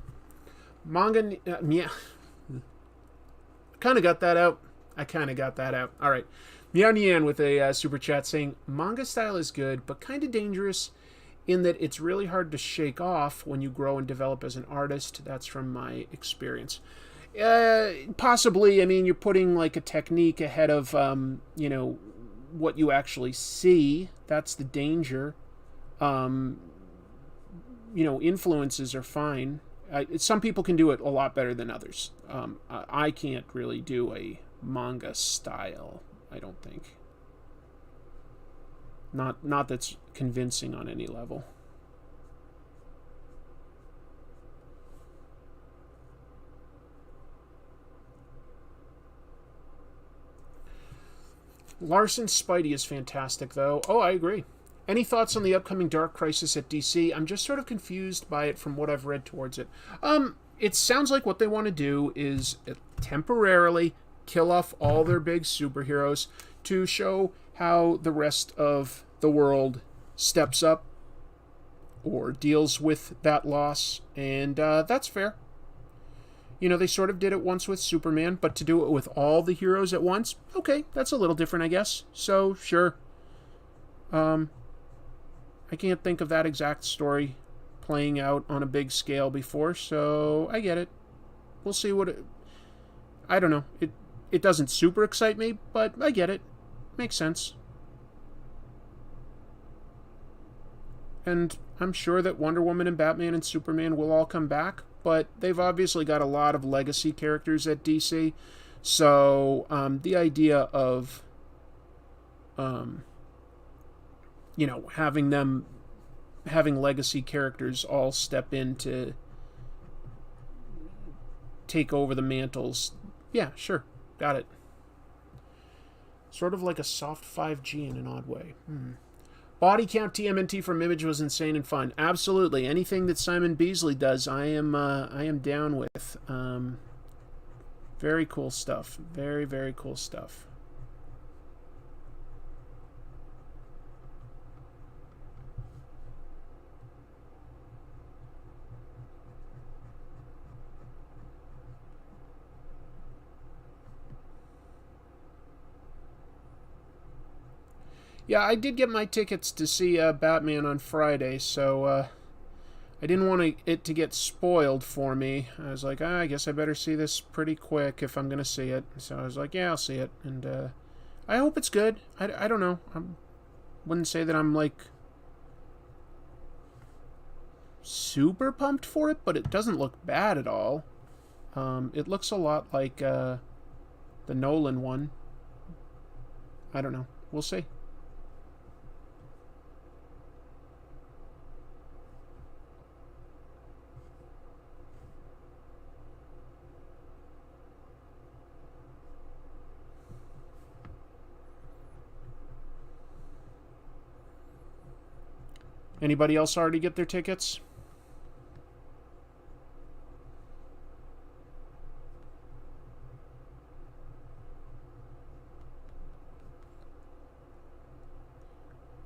Manga... yeah. Kind of got that out. All right. Meow Nian with a super chat saying, manga style is good, but kind of dangerous in that it's really hard to shake off when you grow and develop as an artist. That's from my experience. Possibly, I mean, you're putting like a technique ahead of, what you actually see. That's the danger. Influences are fine. Some people can do it a lot better than others. I can't really do a manga style, I don't think. Not that's convincing on any level. Larson's Spidey is fantastic, though. Oh, I agree. Any thoughts on the upcoming Dark Crisis at DC? I'm just sort of confused by it from what I've read towards it. It sounds like what they want to do is temporarily kill off all their big superheroes to show how the rest of the world steps up or deals with that loss, and that's fair. They sort of did it once with Superman, but to do it with all the heroes at once, okay, that's a little different, I guess. So, sure. I can't think of that exact story playing out on a big scale before, so I get it. We'll see what I don't know. It doesn't super excite me, but I get it. Makes sense. And I'm sure that Wonder Woman and Batman and Superman will all come back, but they've obviously got a lot of legacy characters at DC, so the idea of having legacy characters all step in to take over the mantles, yeah, sure, got it. Sort of like a soft 5G in an odd way. Body count TMNT from Image was insane and fun. Absolutely. Anything that Simon Beasley does, I am down with. Very cool stuff. Very, very cool stuff. Yeah, I did get my tickets to see Batman on Friday, so I didn't want it to get spoiled for me. I was like, I guess I better see this pretty quick if I'm going to see it. So I was like, yeah, I'll see it. And I hope it's good. I don't know. I wouldn't say that I'm, like, super pumped for it, but it doesn't look bad at all. It looks a lot like the Nolan one. I don't know. We'll see. Anybody else already get their tickets?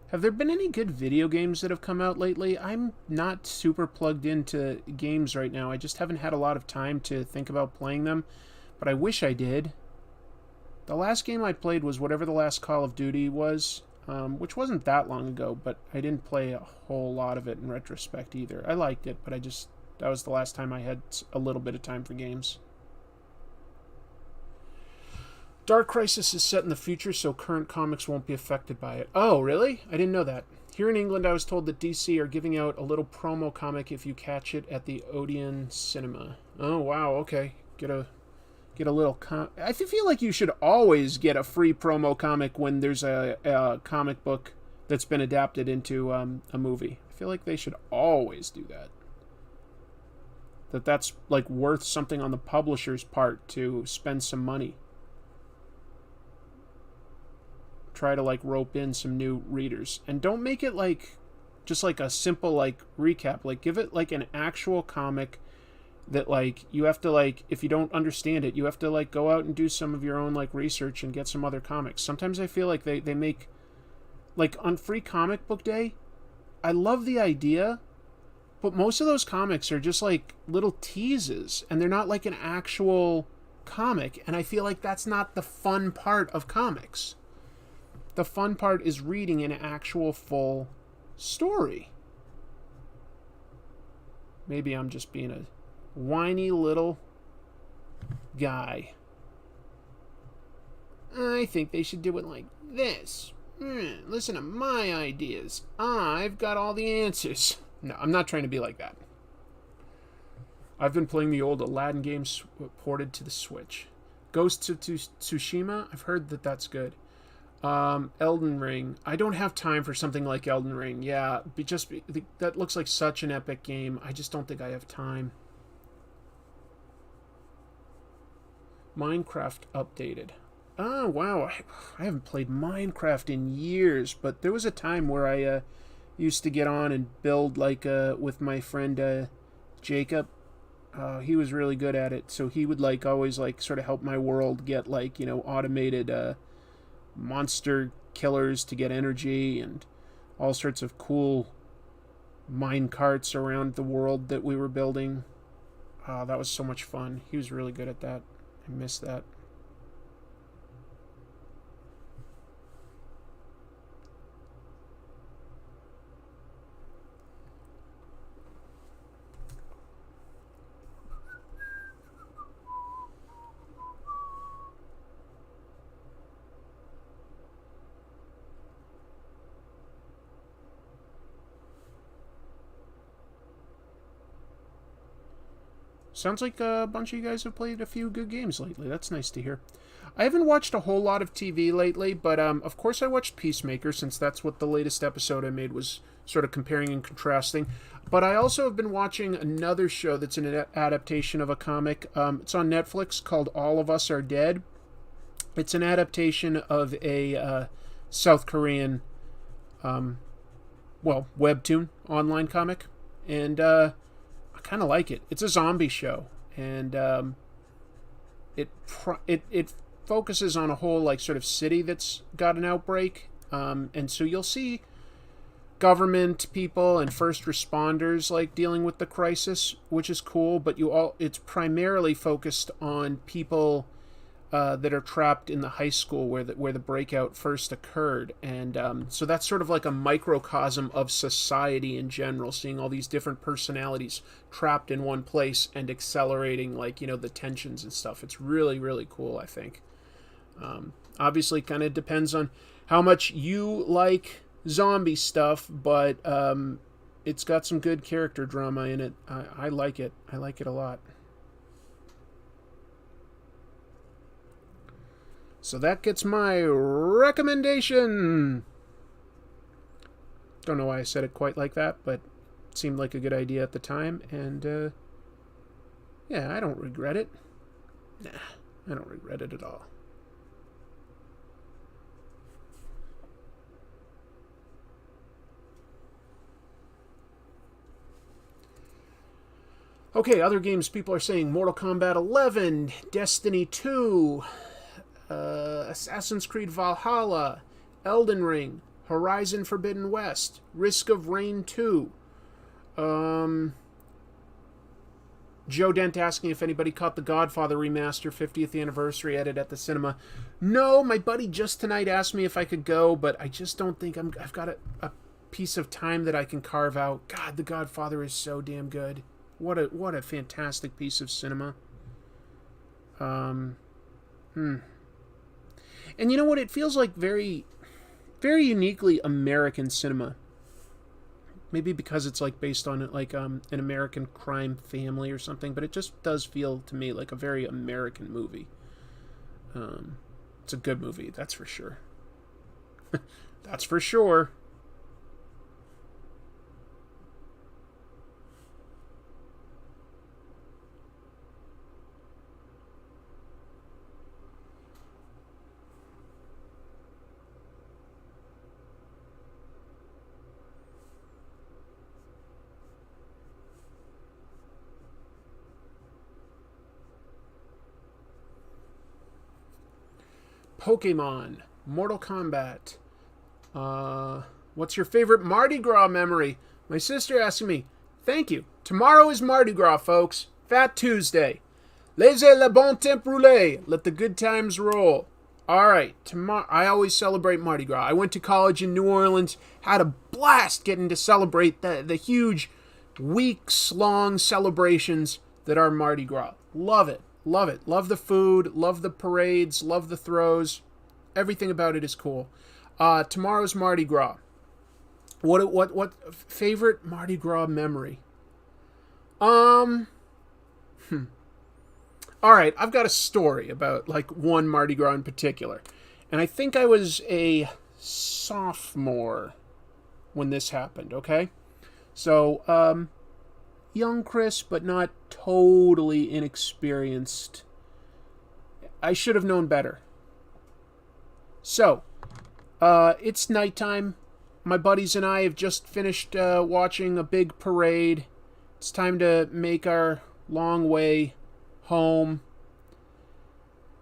Have there been any good video games that have come out lately? I'm not super plugged into games right now. I just haven't had a lot of time to think about playing them, but I wish I did. The last game I played was whatever the last Call of Duty was, which wasn't that long ago, but I didn't play a whole lot of it in retrospect either. I liked it, but that was the last time I had a little bit of time for games. Dark Crisis is set in the future, so current comics won't be affected by it. Oh, really? I didn't know that. Here in England, I was told that DC are giving out a little promo comic if you catch it at the Odeon Cinema. Oh, wow, okay. Get a little... I feel like you should always get a free promo comic when there's a comic book that's been adapted into a movie. I feel like they should always do that. That's like worth something on the publisher's part to spend some money. Try to like rope in some new readers, and don't make it like just like a simple like recap. Like give it like an actual comic that like you have to like, if you don't understand it, you have to like go out and do some of your own like research and get some other comics. Sometimes I feel like they make like on Free Comic Book Day, I love the idea, But most of those comics are just like little teases, and they're not like an actual comic, and I feel like that's not the fun part of comics. The fun part is reading an actual full story. Maybe I'm just being a whiny little guy. I think they should do it like this. Listen to my ideas. I've got all the answers. No, I'm not trying to be like that. I've been playing the old Aladdin games ported to the Switch. Ghost of Tsushima, I've heard that that's good. Elden Ring. I don't have time for something like Elden Ring. Yeah, that looks like such an epic game. I just don't think I have time. Minecraft updated. Oh, wow. I haven't played Minecraft in years, but there was a time where I used to get on and build like with my friend Jacob. He was really good at it, so he would like always like sort of help my world get like, you know, automated monster killers to get energy and all sorts of cool mine carts around the world that we were building. That was so much fun. He was really good at that. I miss that. Sounds like a bunch of you guys have played a few good games lately. That's nice to hear. I haven't watched a whole lot of TV lately, but of course I watched Peacemaker, since that's what the latest episode I made was sort of comparing and contrasting. But I also have been watching another show that's an adaptation of a comic. It's on Netflix, called All of Us Are Dead. It's an adaptation of a South Korean, webtoon online comic. And kind of like it. It's a zombie show, and it focuses on a whole like sort of city that's got an outbreak, and so you'll see government people and first responders like dealing with the crisis, which is cool. But it's primarily focused on people that are trapped in the high school where the breakout first occurred. And so that's sort of like a microcosm of society in general, seeing all these different personalities trapped in one place and accelerating, like, you know, the tensions and stuff. It's really, really cool, I think. Obviously, kind of depends on how much you like zombie stuff, but it's got some good character drama in it. I like it. I like it a lot. So that gets my recommendation. Don't know why I said it quite like that, but it seemed like a good idea at the time. And, yeah, I don't regret it. Nah, I don't regret it at all. Okay, other games people are saying: Mortal Kombat 11, Destiny 2... Assassin's Creed Valhalla, Elden Ring, Horizon Forbidden West, Risk of Rain 2. Joe Dent asking if anybody caught the Godfather remaster 50th anniversary edit at the cinema. No, my buddy just tonight asked me if I could go, but I just don't think I've got a piece of time that I can carve out. God, the Godfather is so damn good. What a fantastic piece of cinema. And you know what? It feels like very, very uniquely American cinema. Maybe because it's like based on like an American crime family or something, but it just does feel to me like a very American movie. It's a good movie, that's for sure. That's for sure. Pokemon, Mortal Kombat. What's your favorite Mardi Gras memory? My sister asking me, Thank you. Tomorrow is Mardi Gras, folks. Fat Tuesday. Laissez le bon temps rouler. Let the good times roll. All right. Tomorrow, I always celebrate Mardi Gras. I went to college in New Orleans. Had a blast getting to celebrate the huge weeks-long celebrations that are Mardi Gras. Love it. Love it. Love the food. Love the parades. Love the throws. Everything about it is cool. Tomorrow's Mardi Gras. What favorite Mardi Gras memory? All right, I've got a story about like one Mardi Gras in particular. And I think I was a sophomore when this happened, okay? So, young Chris, but not totally inexperienced. I should have known better. So, it's nighttime. My buddies and I have just finished watching a big parade. It's time to make our long way home.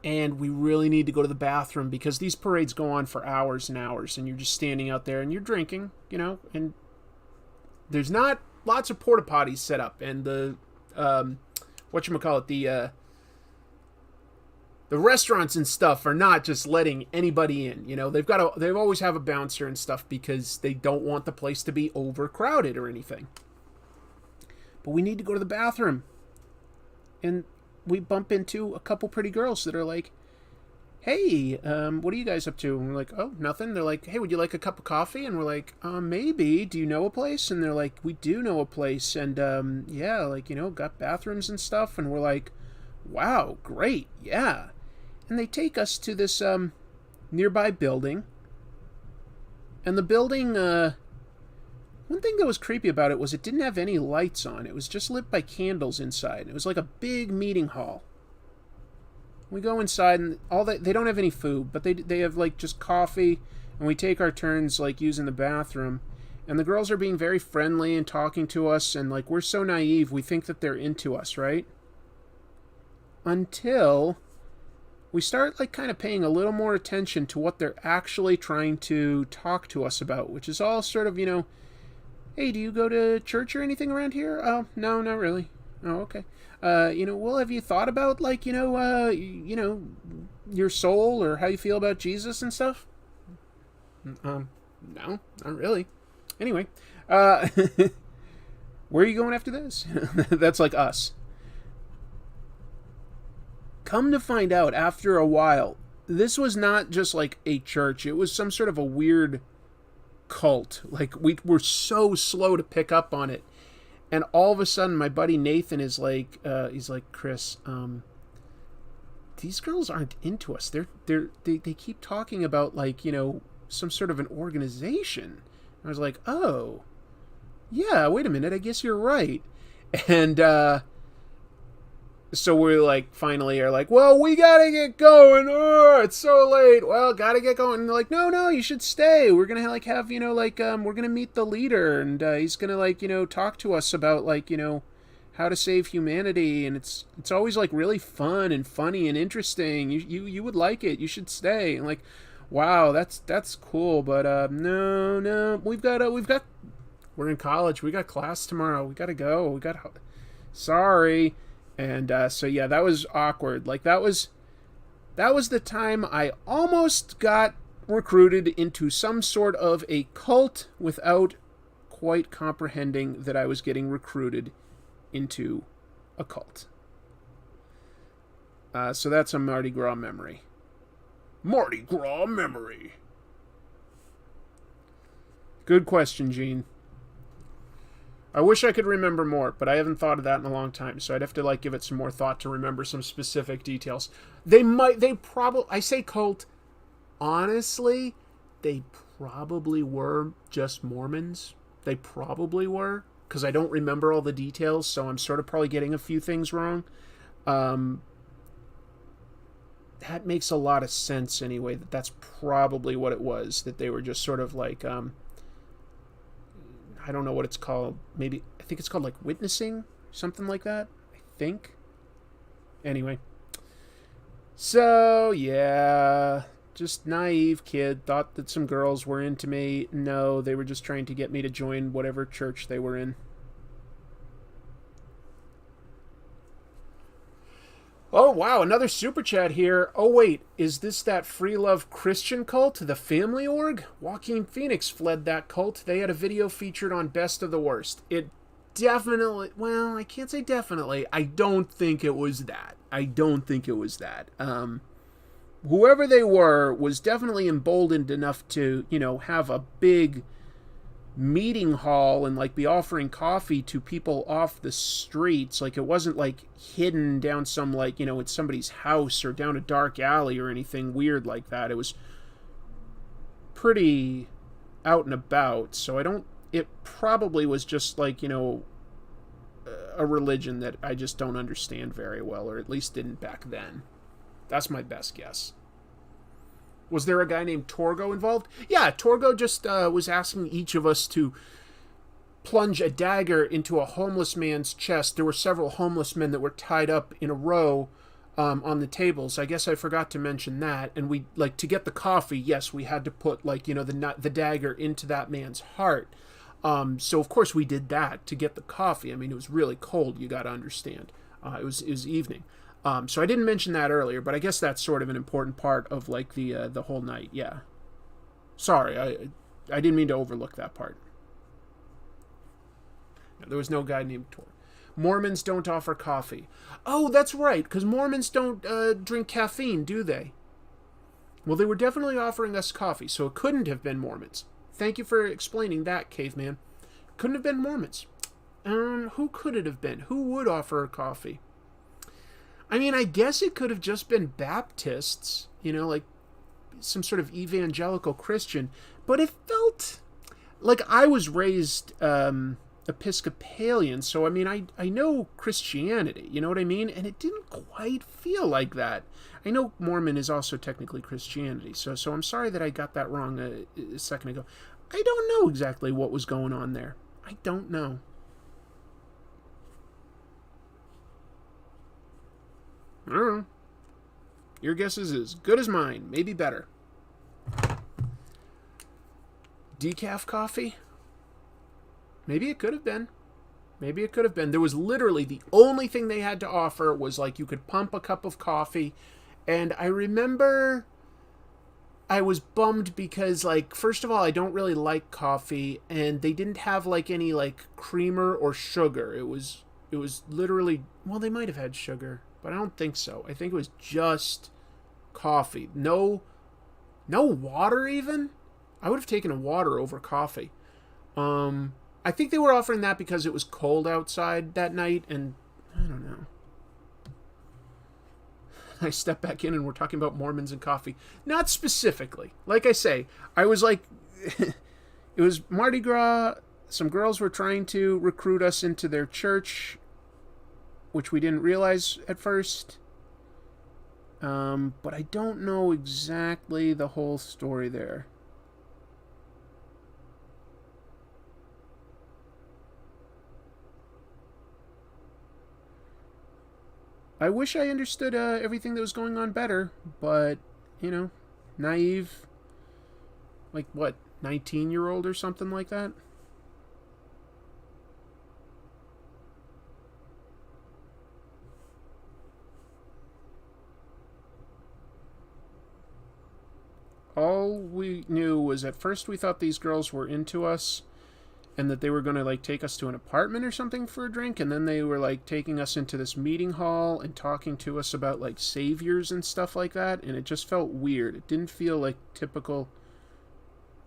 And we really need to go to the bathroom because these parades go on for hours and hours. And you're just standing out there and you're drinking, you know. And there's not lots of porta potties set up. And the, the restaurants and stuff are not just letting anybody in. You know, they always have a bouncer and stuff because they don't want the place to be overcrowded or anything. But we need to go to the bathroom. And we bump into a couple pretty girls that are like, hey, what are you guys up to? And we're like, oh, nothing. They're like, hey, would you like a cup of coffee? And we're like, maybe. Do you know a place? And they're like, we do know a place. And, yeah, like, you know, got bathrooms and stuff. And we're like, wow, great, yeah. And they take us to this nearby building. And the building, one thing that was creepy about it was it didn't have any lights on. It was just lit by candles inside. It was like a big meeting hall. We go inside and they don't have any food, but they have like just coffee, and we take our turns like using the bathroom. And the girls are being very friendly and talking to us, and like we're so naive, we think that they're into us, right? Until we start like kind of paying a little more attention to what they're actually trying to talk to us about, which is all sort of, you know, hey, do you go to church or anything around here? Oh, no, not really. Oh, okay. You know, well, have you thought about like, you know, your soul or how you feel about Jesus and stuff? No, not really. Anyway, where are you going after this? That's like us. Come to find out, after a while, this was not just like a church. It was some sort of a weird cult. Like, we were so slow to pick up on it. And all of a sudden, my buddy Nathan is like, he's like, Chris, these girls aren't into us. They keep talking about, like, you know, some sort of an organization. I was like, oh, yeah, wait a minute, I guess you're right. And, so we're like, finally are like, well, we gotta get going. Oh, it's so late. Well, gotta get going. And they're like, no, you should stay. We're gonna like have, you know, like, we're gonna meet the leader, and he's gonna like, you know, talk to us about like, you know, how to save humanity. And it's always like really fun and funny and interesting. You would like it. You should stay. And like, wow, that's cool. But no, we're in college. We got class tomorrow. We gotta go. Sorry. And so yeah, that was awkward. Like that was the time I almost got recruited into some sort of a cult without quite comprehending that I was getting recruited into a cult. So that's a Mardi Gras memory. Mardi Gras memory. Good question, Gene. I wish I could remember more, but I haven't thought of that in a long time, so I'd have to like give it some more thought to remember some specific details. I say cult, honestly, they probably were just Mormons. They probably were, because I don't remember all the details, so I'm sort of probably getting a few things wrong. That makes a lot of sense anyway, that's probably what it was, that they were just sort of like, I don't know what it's called. Maybe, I think it's called like witnessing, something like that, I think. Anyway. So, yeah, just naive kid, thought that some girls were into me. No, they were just trying to get me to join whatever church they were in. Oh, wow, another super chat here. Oh, wait, is this that free love Christian cult, the Family Org? Joaquin Phoenix fled that cult. They had a video featured on Best of the Worst. It definitely, well, I can't say definitely. I don't think it was that. I don't think it was that. Whoever they were was definitely emboldened enough to, have a big meeting hall and like be offering coffee to people off the streets. Like it wasn't like hidden down some like it's somebody's house or down a dark alley or anything weird like that. It was pretty out and about. So it probably was just like a religion that I just don't understand very well, or at least didn't back then. That's my best guess. Was there a guy named Torgo involved? Yeah, Torgo just was asking each of us to plunge a dagger into a homeless man's chest. There were several homeless men that were tied up in a row on the tables. I guess I forgot to mention that. And we, like, to get the coffee, yes, we had to put, like, the dagger into that man's heart. So, of course, we did that to get the coffee. I mean, it was really cold, you got to understand. It was evening. So I didn't mention that earlier, but I guess that's sort of an important part of like the whole night. Yeah. Sorry, I didn't mean to overlook that part. No, there was no guy named Tor. Mormons don't offer coffee. Oh, that's right, because Mormons don't drink caffeine, do they? Well, they were definitely offering us coffee, so it couldn't have been Mormons. Thank you for explaining that, caveman. Couldn't have been Mormons. Who could it have been? Who would offer coffee? I mean, I guess it could have just been Baptists, like some sort of evangelical Christian. But it felt like I was raised Episcopalian, so I mean, I know Christianity, you know what I mean? And it didn't quite feel like that. I know Mormon is also technically Christianity, so I'm sorry that I got that wrong a second ago. I don't know exactly what was going on there. I don't know. I don't know. Your guess is as good as mine. Maybe better. Decaf coffee? Maybe it could have been. Maybe it could have been. There was literally the only thing they had to offer was like you could pump a cup of coffee. And I remember I was bummed because, like, first of all, I don't really like coffee. And they didn't have like any like creamer or sugar. It was literally, well, they might have had sugar, but I don't think so. I think it was just coffee. No water even? I would have taken a water over coffee. I think they were offering that because it was cold outside that night, and I don't know. I step back in and we're talking about Mormons and coffee. Not specifically. Like I say, I was like, it was Mardi Gras. Some girls were trying to recruit us into their church, which we didn't realize at first. But I don't know exactly the whole story there. I wish I understood everything that was going on better, but, naive, like, what, 19-year-old or something like that? All we knew was at first we thought these girls were into us and that they were going to like take us to an apartment or something for a drink, and then they were like taking us into this meeting hall and talking to us about like saviors and stuff like that, and it just felt weird. It didn't feel like typical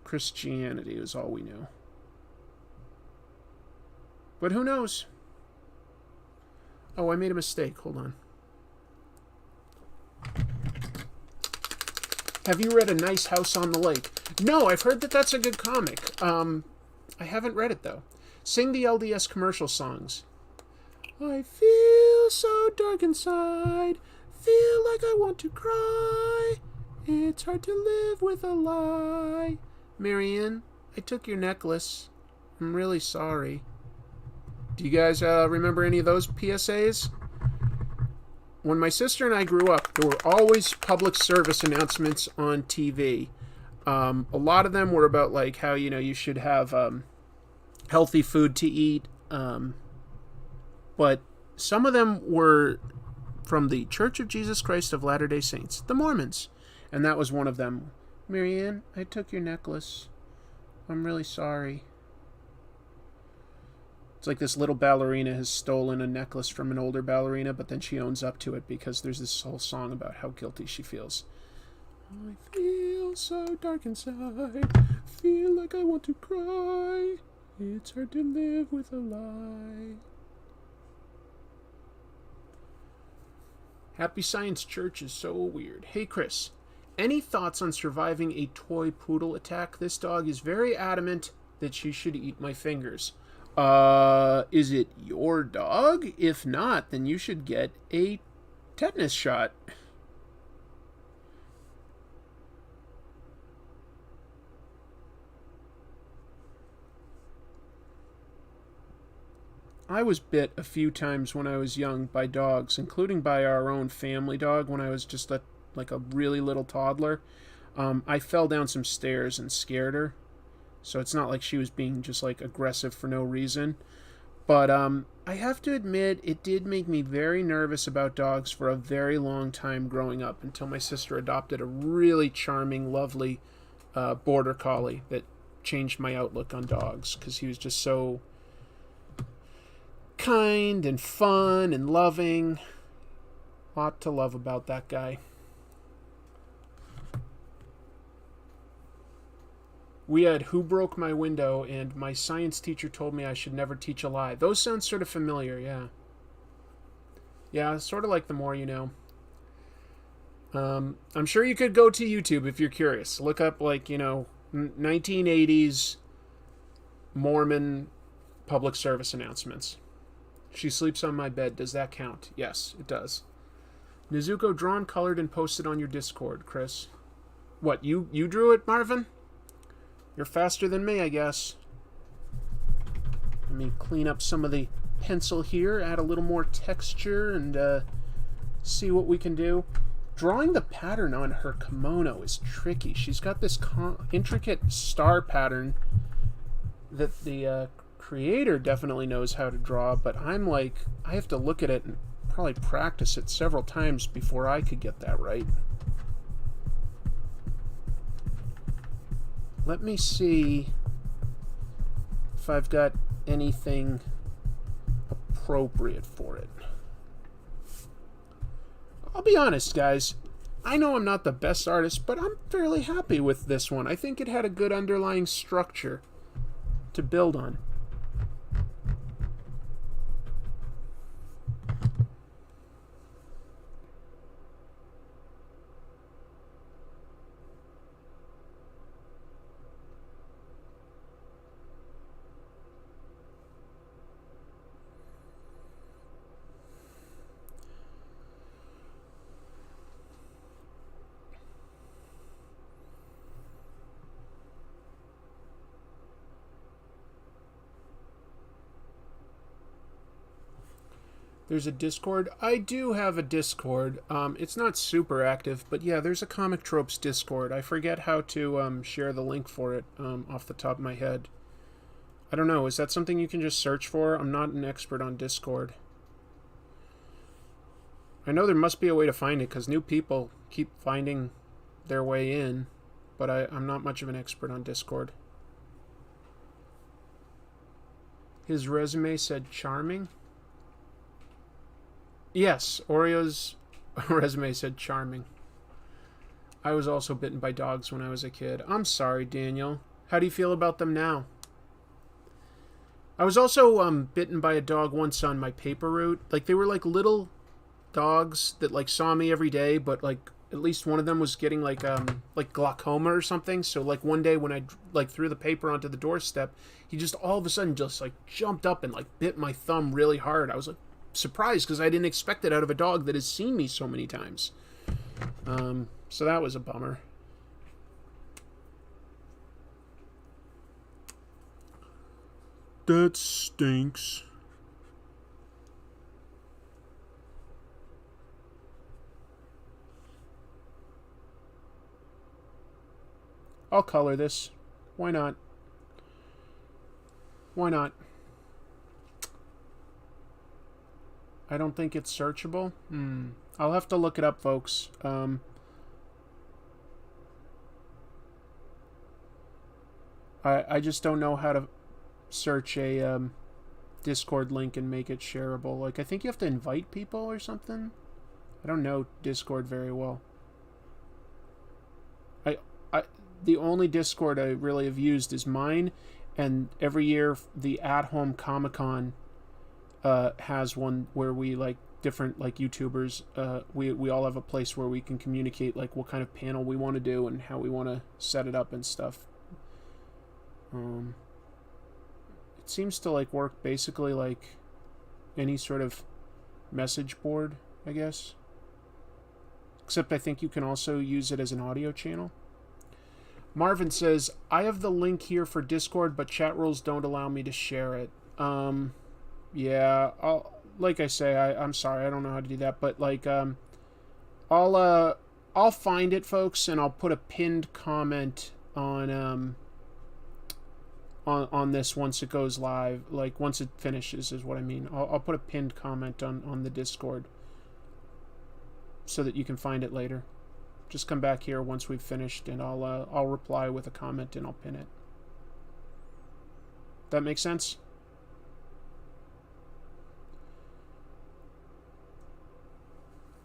Christianity was all we knew. But who knows? Oh, I made a mistake. Hold on. Have you read A Nice House on the Lake? No, I've heard that that's a good comic. I haven't read it, though. Sing the LDS commercial songs. I feel so dark inside. Feel like I want to cry. It's hard to live with a lie. Marianne, I took your necklace. I'm really sorry. Do you guys remember any of those PSAs? When my sister and I grew up, there were always public service announcements on TV. A lot of them were about like how you should have healthy food to eat, but some of them were from the Church of Jesus Christ of Latter-day Saints, the Mormons. And that was one of them. Marianne, I took your necklace. I'm really sorry. It's like this little ballerina has stolen a necklace from an older ballerina, but then she owns up to it because there's this whole song about how guilty she feels. I feel so dark inside, feel like I want to cry. It's hard to live with a lie. Happy Science Church is so weird. Hey Chris, any thoughts on surviving a toy poodle attack? This dog is very adamant that she should eat my fingers. Is it your dog? If not, then you should get a tetanus shot. I was bit a few times when I was young by dogs, including by our own family dog when I was just like a really little toddler. I fell down some stairs and scared her. So it's not like she was being just like aggressive for no reason. But I have to admit, it did make me very nervous about dogs for a very long time growing up until my sister adopted a really charming, lovely border collie that changed my outlook on dogs because he was just so kind and fun and loving. A lot to love about that guy. We had Who Broke My Window, and my science teacher told me I should never teach a lie. Those sound sort of familiar, yeah. Yeah, sort of like The More You Know. I'm sure you could go to YouTube if you're curious. Look up, 1980s Mormon public service announcements. She sleeps on my bed. Does that count? Yes, it does. Nezuko drawn, colored, and posted on your Discord, Chris. What, you drew it, Marvin? You're faster than me, I guess. Let me clean up some of the pencil here, add a little more texture, and see what we can do. Drawing the pattern on her kimono is tricky. She's got this intricate star pattern that the creator definitely knows how to draw, but I'm like, I have to look at it and probably practice it several times before I could get that right. Let me see if I've got anything appropriate for it. I'll be honest, guys. I know I'm not the best artist, but I'm fairly happy with this one. I think it had a good underlying structure to build on. There's a Discord. I do have a Discord. It's not super active, but yeah, there's a Comic Tropes Discord. I forget how to share the link for it off the top of my head. I don't know. Is that something you can just search for? I'm not an expert on Discord. I know there must be a way to find it because new people keep finding their way in, but I'm not much of an expert on Discord. His resume said charming. Yes, Oreo's resume said charming. I was also bitten by dogs when I was a kid. I'm sorry, Daniel. How do you feel about them now? I was also bitten by a dog once on my paper route. Like, they were like little dogs that like saw me every day, but like at least one of them was getting like glaucoma or something. So like one day when I like threw the paper onto the doorstep, he just all of a sudden just like jumped up and like bit my thumb really hard. I was like surprised because I didn't expect it out of a dog that has seen me so many times. So that was a bummer. That stinks. I'll color this. Why not? Why not? I don't think it's searchable. I'll have to look it up, folks. I just don't know how to search a Discord link and make it shareable. Like, I think you have to invite people or something. I don't know Discord very well. The only Discord I really have used is mine, and every year the at-home Comic-Con has one where we, like, different, like, YouTubers, we all have a place where we can communicate, like, what kind of panel we want to do and how we want to set it up and stuff. It seems to, like, work basically like any sort of message board, I guess. Except I think you can also use it as an audio channel. Marvin says, I have the link here for Discord, but chat rules don't allow me to share it. Yeah, like I say, I'm sorry, I don't know how to do that, but, like, I'll find it, folks, and I'll put a pinned comment on this once it goes live, like, once it finishes, is what I mean. I'll put a pinned comment on the Discord so that you can find it later. Just come back here once we've finished, and I'll reply with a comment and I'll pin it. That makes sense?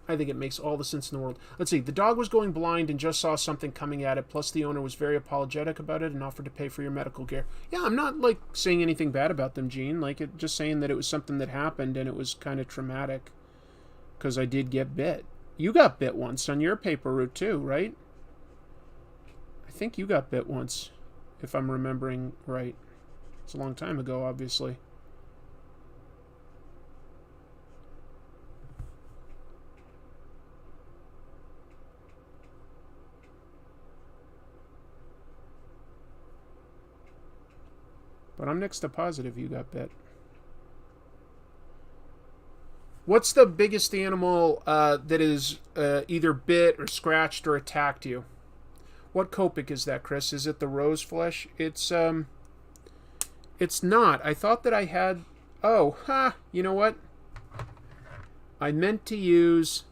I think it makes all the sense in the world. Let's see. The dog was going blind and just saw something coming at it. Plus, the owner was very apologetic about it and offered to pay for your medical care. Yeah, I'm not, like, saying anything bad about them, Gene. Like, just saying that it was something that happened and it was kind of traumatic. Because I did get bit. You got bit once on your paper route too, right? I think you got bit once, if I'm remembering right. It's a long time ago, obviously. But I'm next to positive you got bit. What's the biggest animal that is either bit or scratched or attacked you? What Copic is that, Chris? Is it the rose flesh? It's not. I thought that I had... Oh, you know what? I meant to use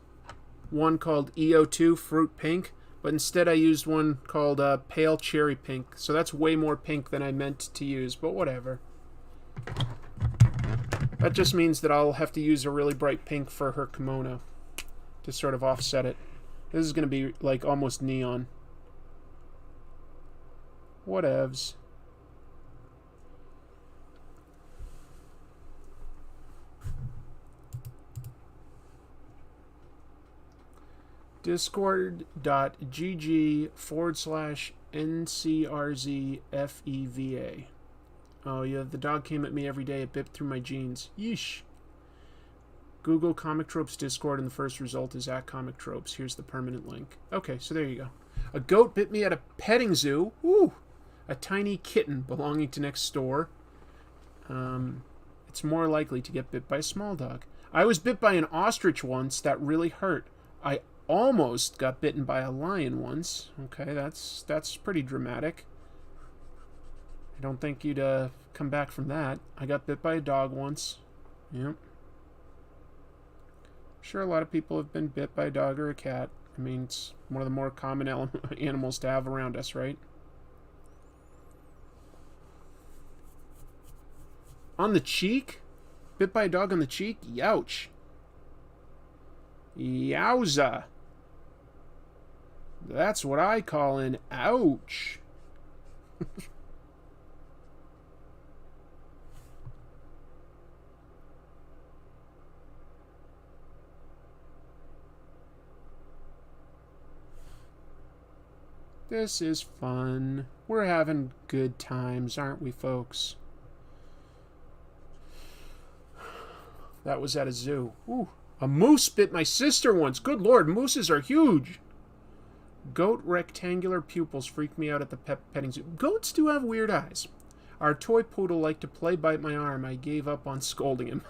one called EO2 Fruit Pink, but instead I used one called Pale Cherry Pink. So that's way more pink than I meant to use, but whatever. That just means that I'll have to use a really bright pink for her kimono to sort of offset it. This is going to be like almost neon. Whatevs. Discord.gg/NCRZFEVA. Oh, yeah, the dog came at me every day. It bit through my jeans. Yeesh. Google Comic Tropes Discord, and the first result is at Comic Tropes. Here's the permanent link. Okay, so there you go. A goat bit me at a petting zoo. Woo! A tiny kitten belonging to next door. It's more likely to get bit by a small dog. I was bit by an ostrich once. That really hurt. I almost got bitten by a lion once. Okay, that's pretty dramatic. I don't think you'd come back from that. I got bit by a dog once. Yep. Sure, a lot of people have been bit by a dog or a cat. I mean, it's one of the more common animals to have around us, right? On the cheek? Bit by a dog on the cheek? Youch. Yowza. That's what I call an ouch. This is fun. We're having good times, aren't we, folks? That was at a zoo. Ooh, a moose bit my sister once. Good lord, mooses are huge. Goat rectangular pupils freak me out at the petting zoo. Goats do have weird eyes. Our toy poodle liked to play bite my arm. I gave up on scolding him.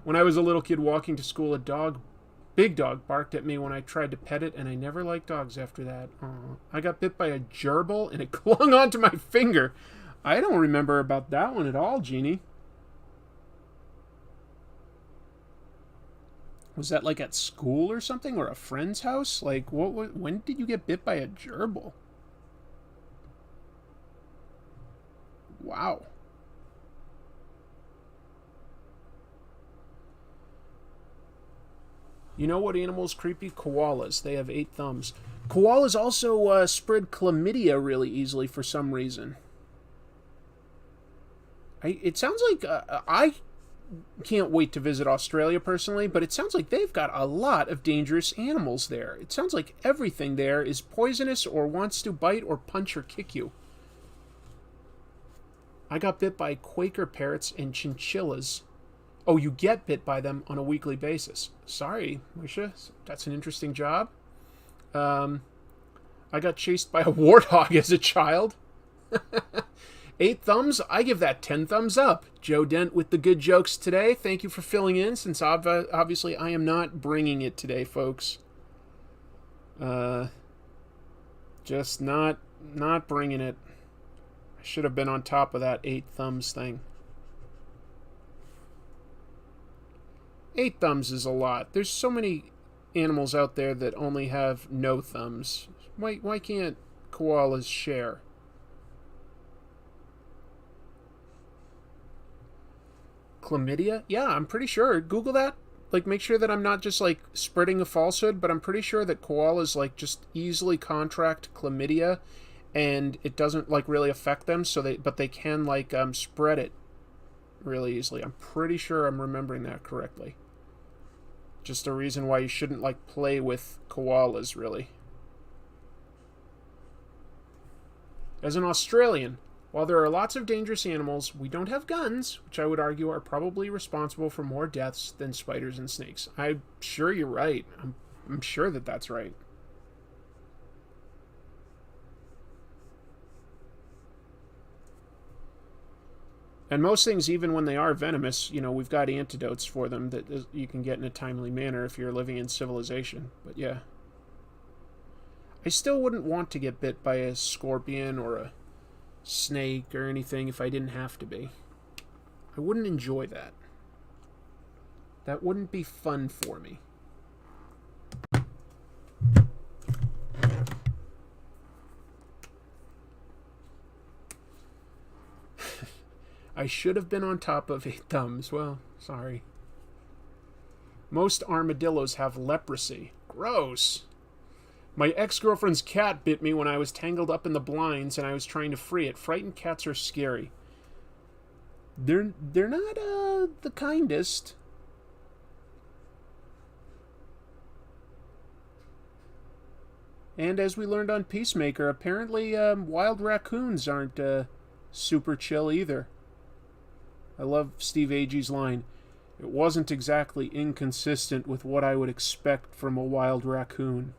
When I was a little kid walking to school, a big dog barked at me when I tried to pet it, and I never liked dogs after that. I got bit by a gerbil, and it clung onto my finger. I don't remember about that one at all, Jeannie. Was that like at school or something, or a friend's house? Like, when did you get bit by a gerbil? Wow. You know what animal's creepy? Koalas. They have 8 thumbs. Koalas also spread chlamydia really easily for some reason. It sounds like I can't wait to visit Australia personally, but it sounds like they've got a lot of dangerous animals there. It sounds like everything there is poisonous or wants to bite or punch or kick you. I got bit by Quaker parrots and chinchillas. Oh, you get bit by them on a weekly basis. Sorry, Misha. That's an interesting job. I got chased by a warthog as a child. 8 thumbs? I give that 10 thumbs up. Joe Dent with the good jokes today. Thank you for filling in, since obviously I am not bringing it today, folks. Just not bringing it. I should have been on top of that 8 thumbs thing. 8 thumbs is a lot. There's so many animals out there that only have no thumbs. Why can't koalas share? Chlamydia? Yeah, I'm pretty sure. Google that. Like, make sure that I'm not just, like, spreading a falsehood, but I'm pretty sure that koalas, like, just easily contract chlamydia, and it doesn't, like, really affect them, but they can, like, spread it really easily. I'm pretty sure I'm remembering that correctly. Just a reason why you shouldn't, like, play with koalas, really. As an Australian, while there are lots of dangerous animals, we don't have guns, which I would argue are probably responsible for more deaths than spiders and snakes. I'm sure you're right. I'm sure that that's right. And most things, even when they are venomous, you know, we've got antidotes for them that you can get in a timely manner if you're living in civilization. But yeah. I still wouldn't want to get bit by a scorpion or a snake or anything if I didn't have to be. I wouldn't enjoy that. That wouldn't be fun for me. I should have been on top of 8 thumbs. Well, sorry. Most armadillos have leprosy. Gross. My ex-girlfriend's cat bit me when I was tangled up in the blinds and I was trying to free it. Frightened cats are scary. They're not the kindest. And as we learned on Peacemaker, apparently wild raccoons aren't super chill either. I love Steve Agee's line. It wasn't exactly inconsistent with what I would expect from a wild raccoon.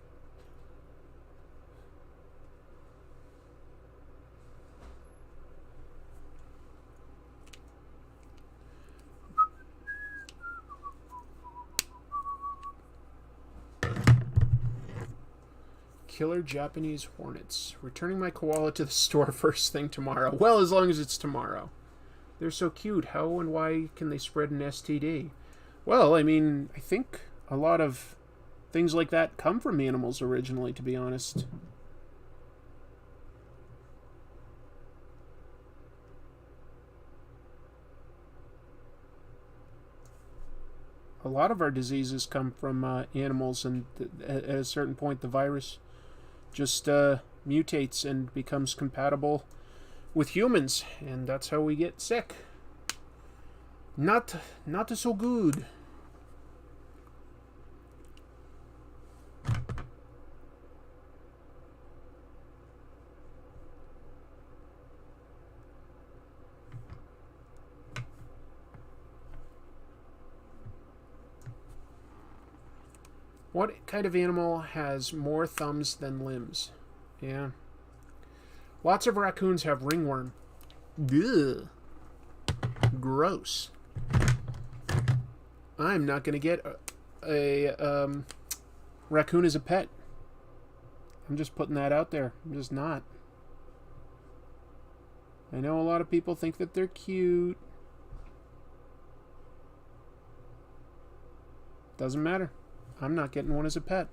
Killer Japanese hornets. Returning my koala to the store first thing tomorrow. Well, as long as it's tomorrow. They're so cute. How and why can they spread an STD? Well, I mean, I think a lot of things like that come from animals originally, to be honest. A lot of our diseases come from animals, and at a certain point the virus just mutates and becomes compatible with humans, and that's how we get sick. Not so good. What kind of animal has more thumbs than limbs? Yeah. Lots of raccoons have ringworm. Ugh. Gross. I'm not going to get a raccoon as a pet. I'm just putting that out there. I'm just not. I know a lot of people think that they're cute. Doesn't matter. I'm not getting one as a pet.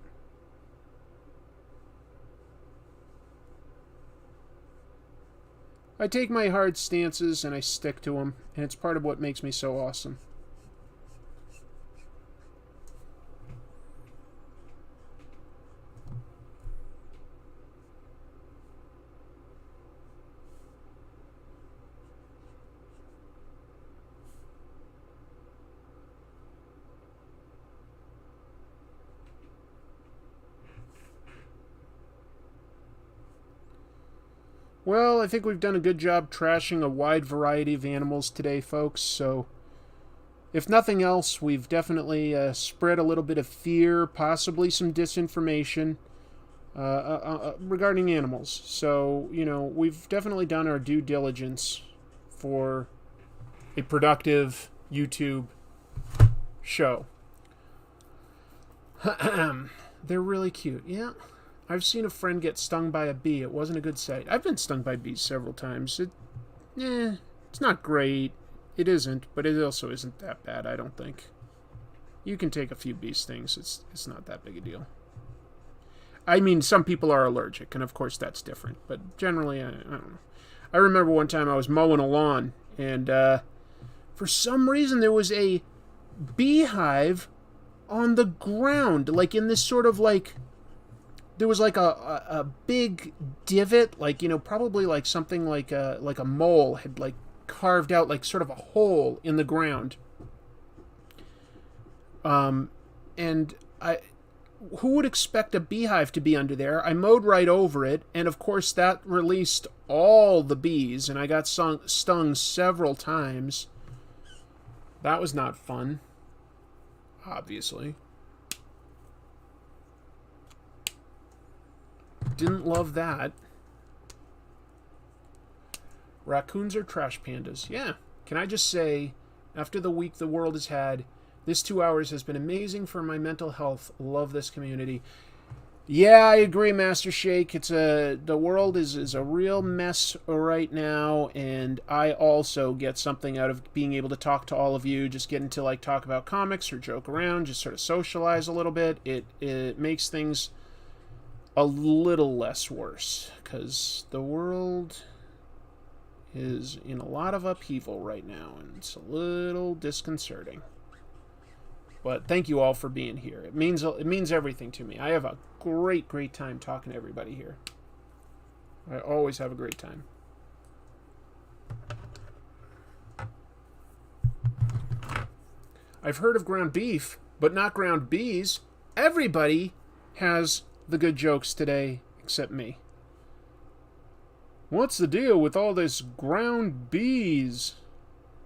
I take my hard stances and I stick to them, and it's part of what makes me so awesome. Well, I think we've done a good job trashing a wide variety of animals today, folks, so if nothing else, we've definitely spread a little bit of fear, possibly some disinformation regarding animals. So, you know, we've definitely done our due diligence for a productive YouTube show. They're really cute, yeah. I've seen a friend get stung by a bee. It wasn't a good sight. I've been stung by bees several times. It's not great. It isn't, but it also isn't that bad, I don't think. You can take a few bee stings. It's not that big a deal. I mean, some people are allergic, and of course that's different. But generally, I don't know. I remember one time I was mowing a lawn, and for some reason there was a beehive on the ground, like in this sort of like... There was like a big divot, like, you know, probably like something like a mole had like carved out like sort of a hole in the ground. And who would expect a beehive to be under there? I mowed right over it, and of course that released all the bees, and I got stung several times. That was not fun, obviously. Didn't love that. Raccoons are trash pandas. Yeah. Can I just say, after the week the world has had, this 2 hours has been amazing for my mental health. Love this community. Yeah, I agree, Master Shake. The world is a real mess right now, and I also get something out of being able to talk to all of you, just getting to like talk about comics or joke around, just sort of socialize a little bit. It makes things a little less worse, because the world is in a lot of upheaval right now, and it's a little disconcerting. But thank you all for being here. It means everything to me. I have a great time talking to everybody here. I always have a great time. I've heard of ground beef, but not ground bees. Everybody has the good jokes today, except me. What's the deal with all this ground bees?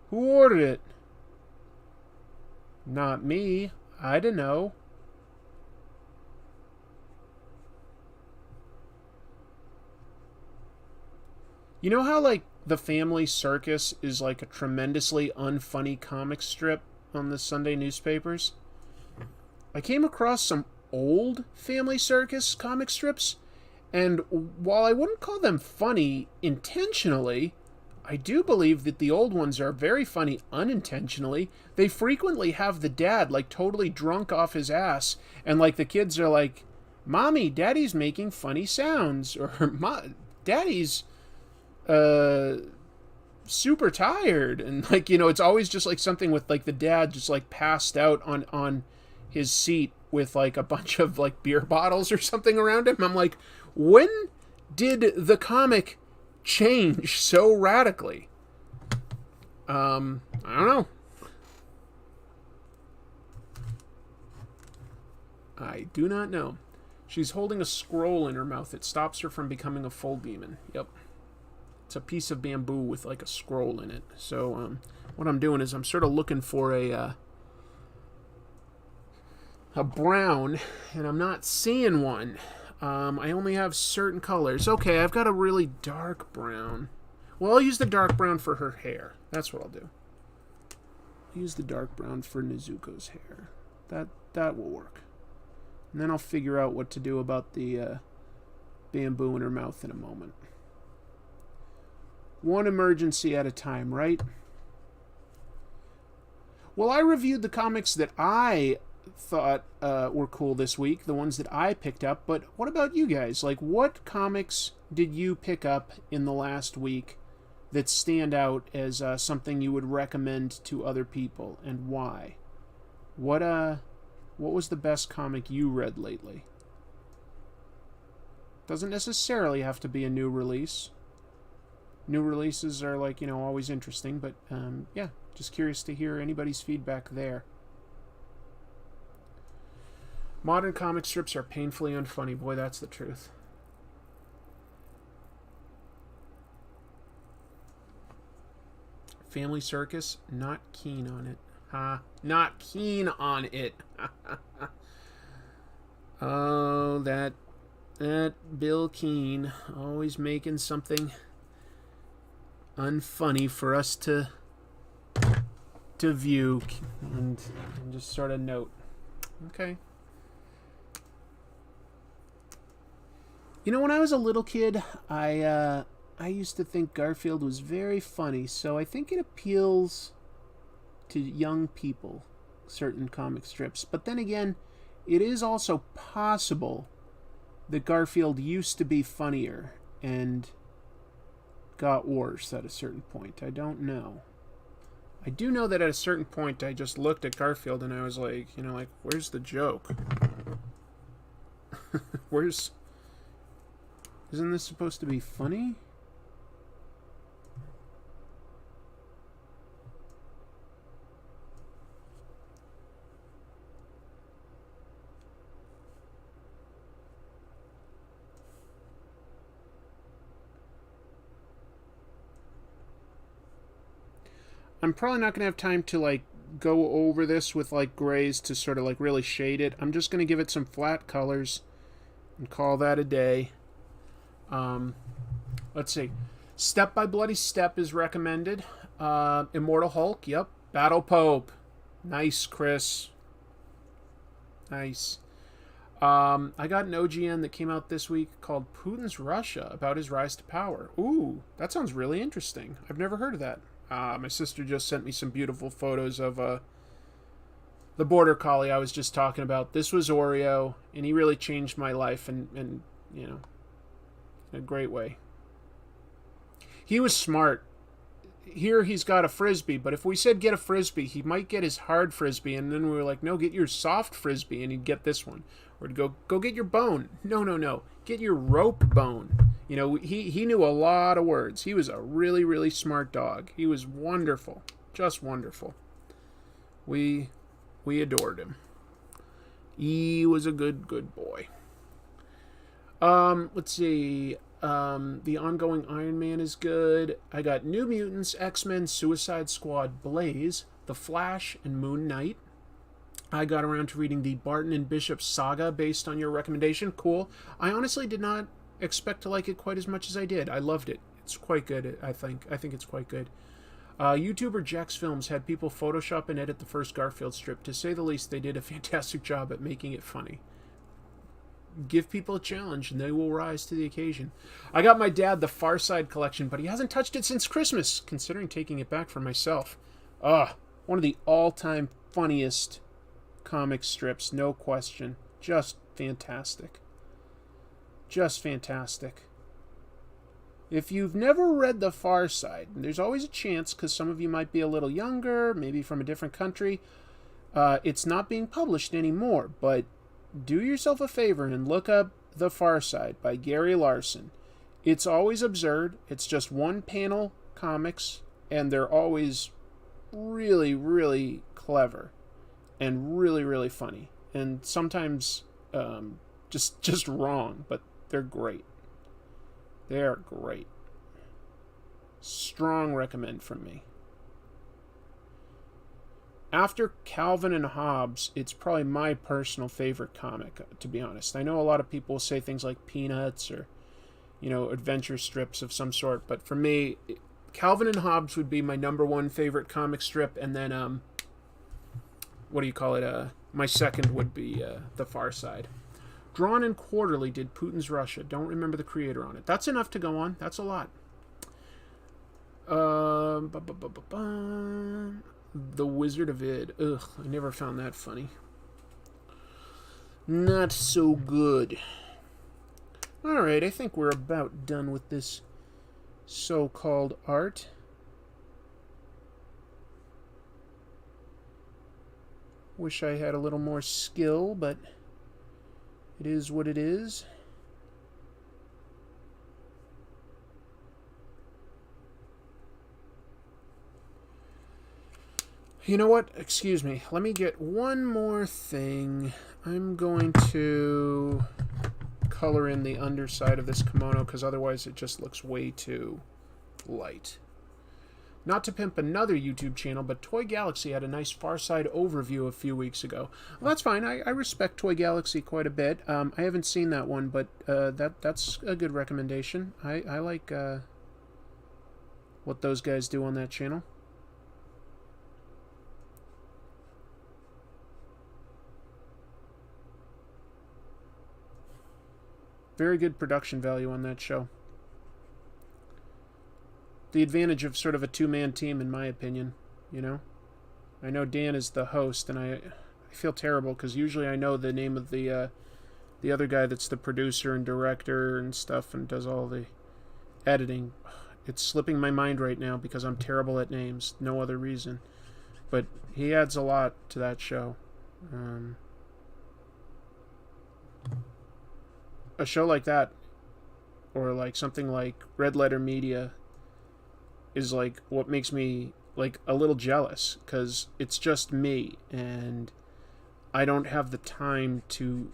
Who ordered it? Not me. I don't know. You know how, like, the Family Circus is, like, a tremendously unfunny comic strip on the Sunday newspapers? I came across some old Family Circus comic strips, and while I wouldn't call them funny intentionally, I do believe that the old ones are very funny unintentionally. They frequently have the dad, like, totally drunk off his ass, and, like, the kids are like, Mommy, Daddy's making funny sounds, or Daddy's super tired, and, like, you know, it's always just, like, something with, like, the dad just, like, passed out on his seat with, like, a bunch of, like, beer bottles or something around him. I'm like, when did the comic change so radically? I don't know. I do not know. She's holding a scroll in her mouth. It stops her from becoming a full demon. Yep. It's a piece of bamboo with, like, a scroll in it. So, what I'm doing is I'm sort of looking for a brown, and I'm not seeing one. I only have certain colors. Okay, I've got a really dark brown. Well, I'll use the dark brown for her hair. That's what I'll do. I'll use the dark brown for Nezuko's hair. That will work. And then I'll figure out what to do about the bamboo in her mouth in a moment. One emergency at a time, right? Well, I reviewed the comics that I thought were cool this week, the ones that I picked up. But what about you guys? Like, what comics did you pick up in the last week that stand out as something you would recommend to other people, and why? What was the best comic you read lately? Doesn't necessarily have to be a new release. New releases are, like, always interesting, but yeah, just curious to hear anybody's feedback there. Modern comic strips are painfully unfunny. Boy, that's the truth. Family Circus, not keen on it. Not keen on it. Oh, that Bill Keane, always making something unfunny for us to view and just sort of note. Okay. When I was a little kid, I used to think Garfield was very funny, so I think it appeals to young people, certain comic strips. But then again, it is also possible that Garfield used to be funnier and got worse at a certain point. I don't know. I do know that at a certain point I just looked at Garfield and I was like, where's the joke? Isn't this supposed to be funny? I'm probably not going to have time to, go over this with, grays to sort of, really shade it. I'm just going to give it some flat colors and call that a day. Let's see. Step by Bloody Step is recommended. Immortal Hulk, yep. Battle Pope. Nice, Chris. Nice. I got an OGN that came out this week called Putin's Russia, about his rise to power. Ooh, that sounds really interesting. I've never heard of that. My sister just sent me some beautiful photos of the border collie I was just talking about. This was Oreo, and he really changed my life, and in a great way. He was smart. Here he's got a Frisbee, but if we said get a Frisbee, he might get his hard Frisbee, and then we were like, no, get your soft Frisbee, and he'd get this one. Or to go get your bone. No. Get your rope bone. He knew a lot of words. He was a really, really smart dog. He was wonderful. Just wonderful. We adored him. He was a good boy. Let's see. The ongoing Iron Man is good. I got New Mutants, X-Men, Suicide Squad, Blaze, The Flash, and Moon Knight. I got around to reading the Barton and Bishop Saga based on your recommendation. Cool. I honestly did not expect to like it quite as much as I did. I loved it. It's quite good, I think. I think it's quite good. YouTuber Jax Films had people Photoshop and edit the first Garfield strip. To say the least, they did a fantastic job at making it funny. Give people a challenge and they will rise to the occasion. I got my dad the Far Side collection, but he hasn't touched it since Christmas, considering taking it back for myself. One of the all-time funniest comic strips, no question. Just fantastic. Just fantastic. If you've never read The Far Side, there's always a chance, because some of you might be a little younger, maybe from a different country. It's not being published anymore, but do yourself a favor and look up The Far Side by Gary Larson. It's always absurd. It's just one-panel comics, and they're always really, really clever and really, really funny. And sometimes just wrong, but they're great. They're great. Strong recommend from me. After Calvin and Hobbes, it's probably my personal favorite comic, to be honest. I know a lot of people say things like Peanuts or, adventure strips of some sort, but for me, Calvin and Hobbes would be my number one favorite comic strip, and then, my second would be The Far Side. Drawn and Quarterly did Putin's Russia. Don't remember the creator on it. That's enough to go on. That's a lot. The Wizard of Id. Ugh, I never found that funny. not so good. Alright, I think we're about done with this so-called art. Wish I had a little more skill, but it is what it is. You know what? Excuse me. Let me get one more thing. I'm going to color in the underside of this kimono because otherwise it just looks way too light. Not to pimp another YouTube channel, but Toy Galaxy had a nice Far Side overview a few weeks ago. Well, that's fine. I respect Toy Galaxy quite a bit. I haven't seen that one, but that's a good recommendation. I like what those guys do on that channel. Very good production value on that show. The advantage of sort of a two-man team, in my opinion, you know? I know Dan is the host, and I feel terrible because usually I know the name of the other guy that's the producer and director and stuff and does all the editing. It's slipping my mind right now because I'm terrible at names. No other reason. But he adds a lot to that show. A show like that, or like something like Red Letter Media, is like what makes me like a little jealous because it's just me and I don't have the time to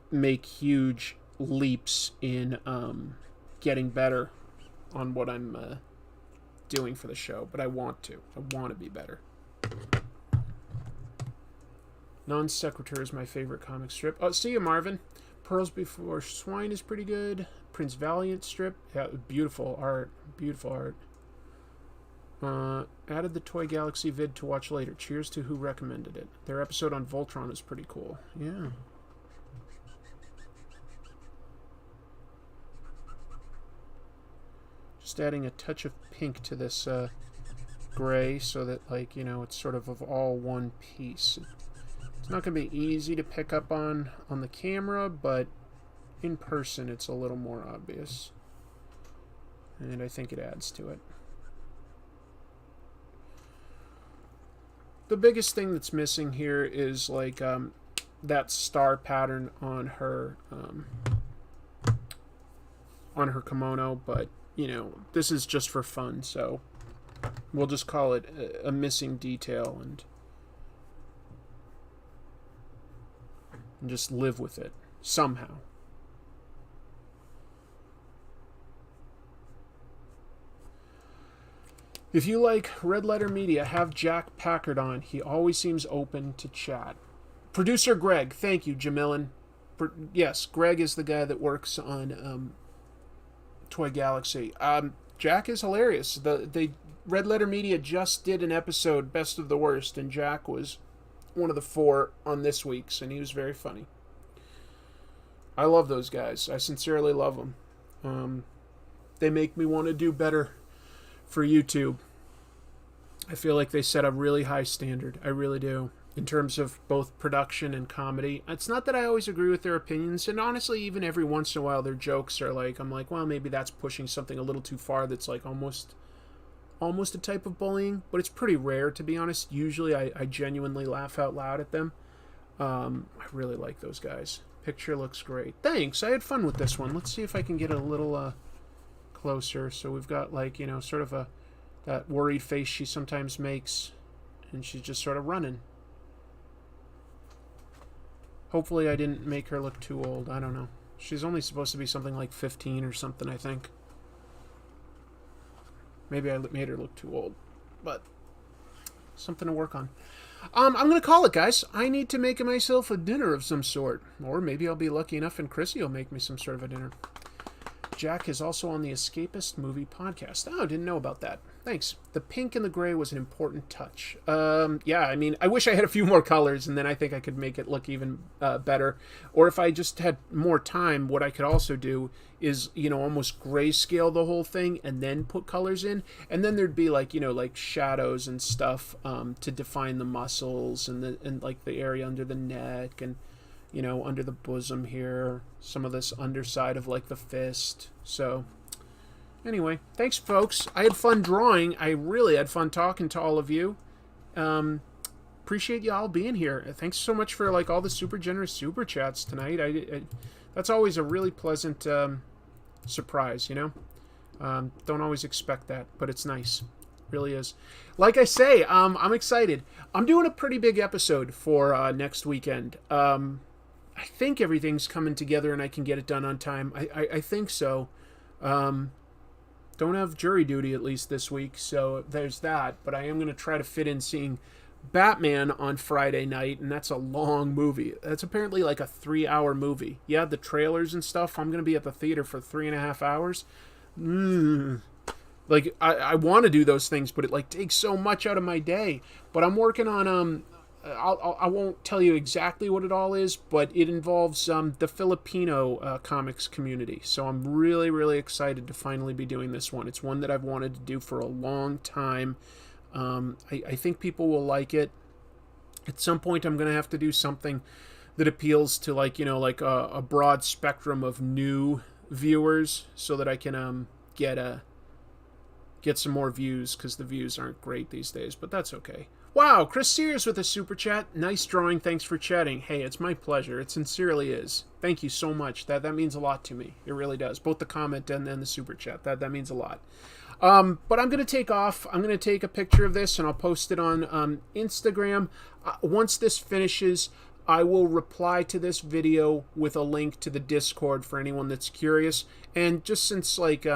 make huge leaps in getting better on what I'm doing for the show, but I want to be better. Non-Secretary is my favorite comic strip. Oh, see you, Marvin. Pearls Before Swine is pretty good. Prince Valiant strip, yeah, beautiful art, beautiful art. Added the Toy Galaxy vid to watch later. Cheers to who recommended it. Their episode on Voltron is pretty cool. Yeah. Just adding a touch of pink to this gray so that, like, you know, it's sort of all one piece. It's not going to be easy to pick up on the camera, but in person it's a little more obvious. And I think it adds to it. The biggest thing that's missing here is like that star pattern on her kimono, but you know, this is just for fun, so we'll just call it a missing detail and just live with it somehow. If you like Red Letter Media, have Jack Packard on. He always seems open to chat. Producer Greg, thank you, Jamilin. Yes, Greg is the guy that works on Toy Galaxy. Jack is hilarious. The Red Letter Media just did an episode, Best of the Worst, and Jack was one of the 4 on this week's, and he was very funny. I love those guys. I sincerely love them. They make me want to do better for YouTube. I feel like they set a really high standard. I really do. In terms of both production and comedy. It's not that I always agree with their opinions, and honestly, even every once in a while, their jokes are like, I'm like, well, maybe that's pushing something a little too far that's like almost a type of bullying, but it's pretty rare, to be honest. Usually I genuinely laugh out loud at them. I really like those guys. Picture looks great. Thanks, I had fun with this one. Let's see if I can get a little closer. So we've got, like, you know, sort of that worried face she sometimes makes, and she's just sort of running. Hopefully I didn't make her look too old. I don't know. She's only supposed to be something like 15 or something, I think. Maybe I made her look too old, but something to work on. I'm going to call it, guys. I need to make myself a dinner of some sort, or maybe I'll be lucky enough and Chrissy will make me some sort of a dinner. Jack is also on the Escapist Movie Podcast. Oh, didn't know about that. Thanks. The pink and the gray was an important touch. Yeah, I mean, I wish I had a few more colors, and then I think I could make it look even better. Or if I just had more time, what I could also do is, you know, almost grayscale the whole thing and then put colors in. And then there'd be, like, you know, like shadows and stuff to define the muscles and like the area under the neck and you know, under the bosom here, some of this underside of like the fist. So anyway, thanks folks. I had fun drawing. I really had fun talking to all of you. Appreciate y'all being here. Thanks so much for like all the super generous super chats tonight. That's always a really pleasant surprise, you know. Don't always expect that, but it's nice. Really is. Like I say, I'm excited. I'm doing a pretty big episode for next weekend. I think everything's coming together and I can get it done on time. I think so. Don't have jury duty at least this week, so there's that. But I am going to try to fit in seeing Batman on Friday night, and that's a long movie. That's apparently like a 3-hour movie. Yeah, the trailers and stuff. I'm going to be at the theater for 3.5 hours. Like, I want to do those things, but it like takes so much out of my day. But I'm working on I won't tell you exactly what it all is, but it involves the Filipino comics community. So I'm really, really excited to finally be doing this one. It's one that I've wanted to do for a long time. I think people will like it. At some point, I'm going to have to do something that appeals to like, you know, like a broad spectrum of new viewers, so that I can get some more views, because the views aren't great these days, but that's okay. Wow, Chris Sears with a super chat. Nice drawing. Thanks for chatting. Hey, it's my pleasure. It sincerely is. Thank you so much. That means a lot to me. It really does. Both the comment and then the super chat. That means a lot. But I'm going to take off. I'm going to take a picture of this and I'll post it on Instagram. Once this finishes, I will reply to this video with a link to the Discord for anyone that's curious. And just since like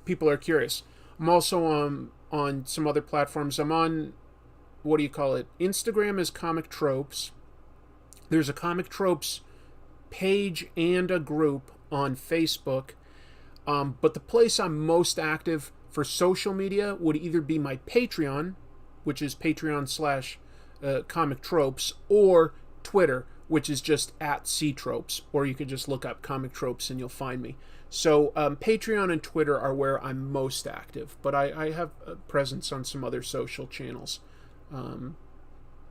people are curious, I'm also on some other platforms. I'm on, what do you call it? Instagram is Comic Tropes. There's a Comic Tropes page and a group on Facebook. But the place I'm most active for social media would either be my Patreon, which is Patreon/Comic Tropes, or Twitter, which is just @CTropes, or you can just look up Comic Tropes and you'll find me. So Patreon and Twitter are where I'm most active, but I have a presence on some other social channels.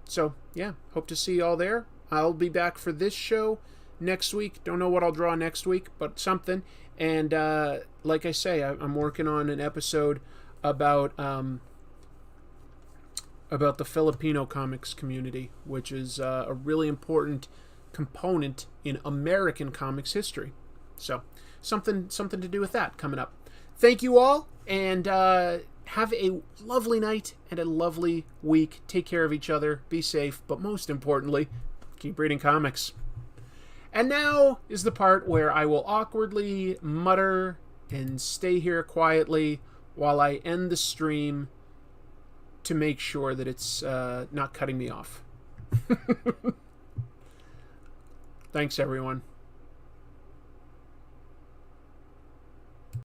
So yeah, hope to see y'all there. I'll be back for this show next week. Don't know what I'll draw next week, but something. And like I say, I'm working on an episode about the Filipino comics community, which is a really important component in American comics history. So something to do with that coming up. Thank you all, and have a lovely night and a lovely week. Take care of each other, be safe, but most importantly, keep reading comics. And now is the part where I will awkwardly mutter and stay here quietly while I end the stream to make sure that it's not cutting me off. Thanks, everyone.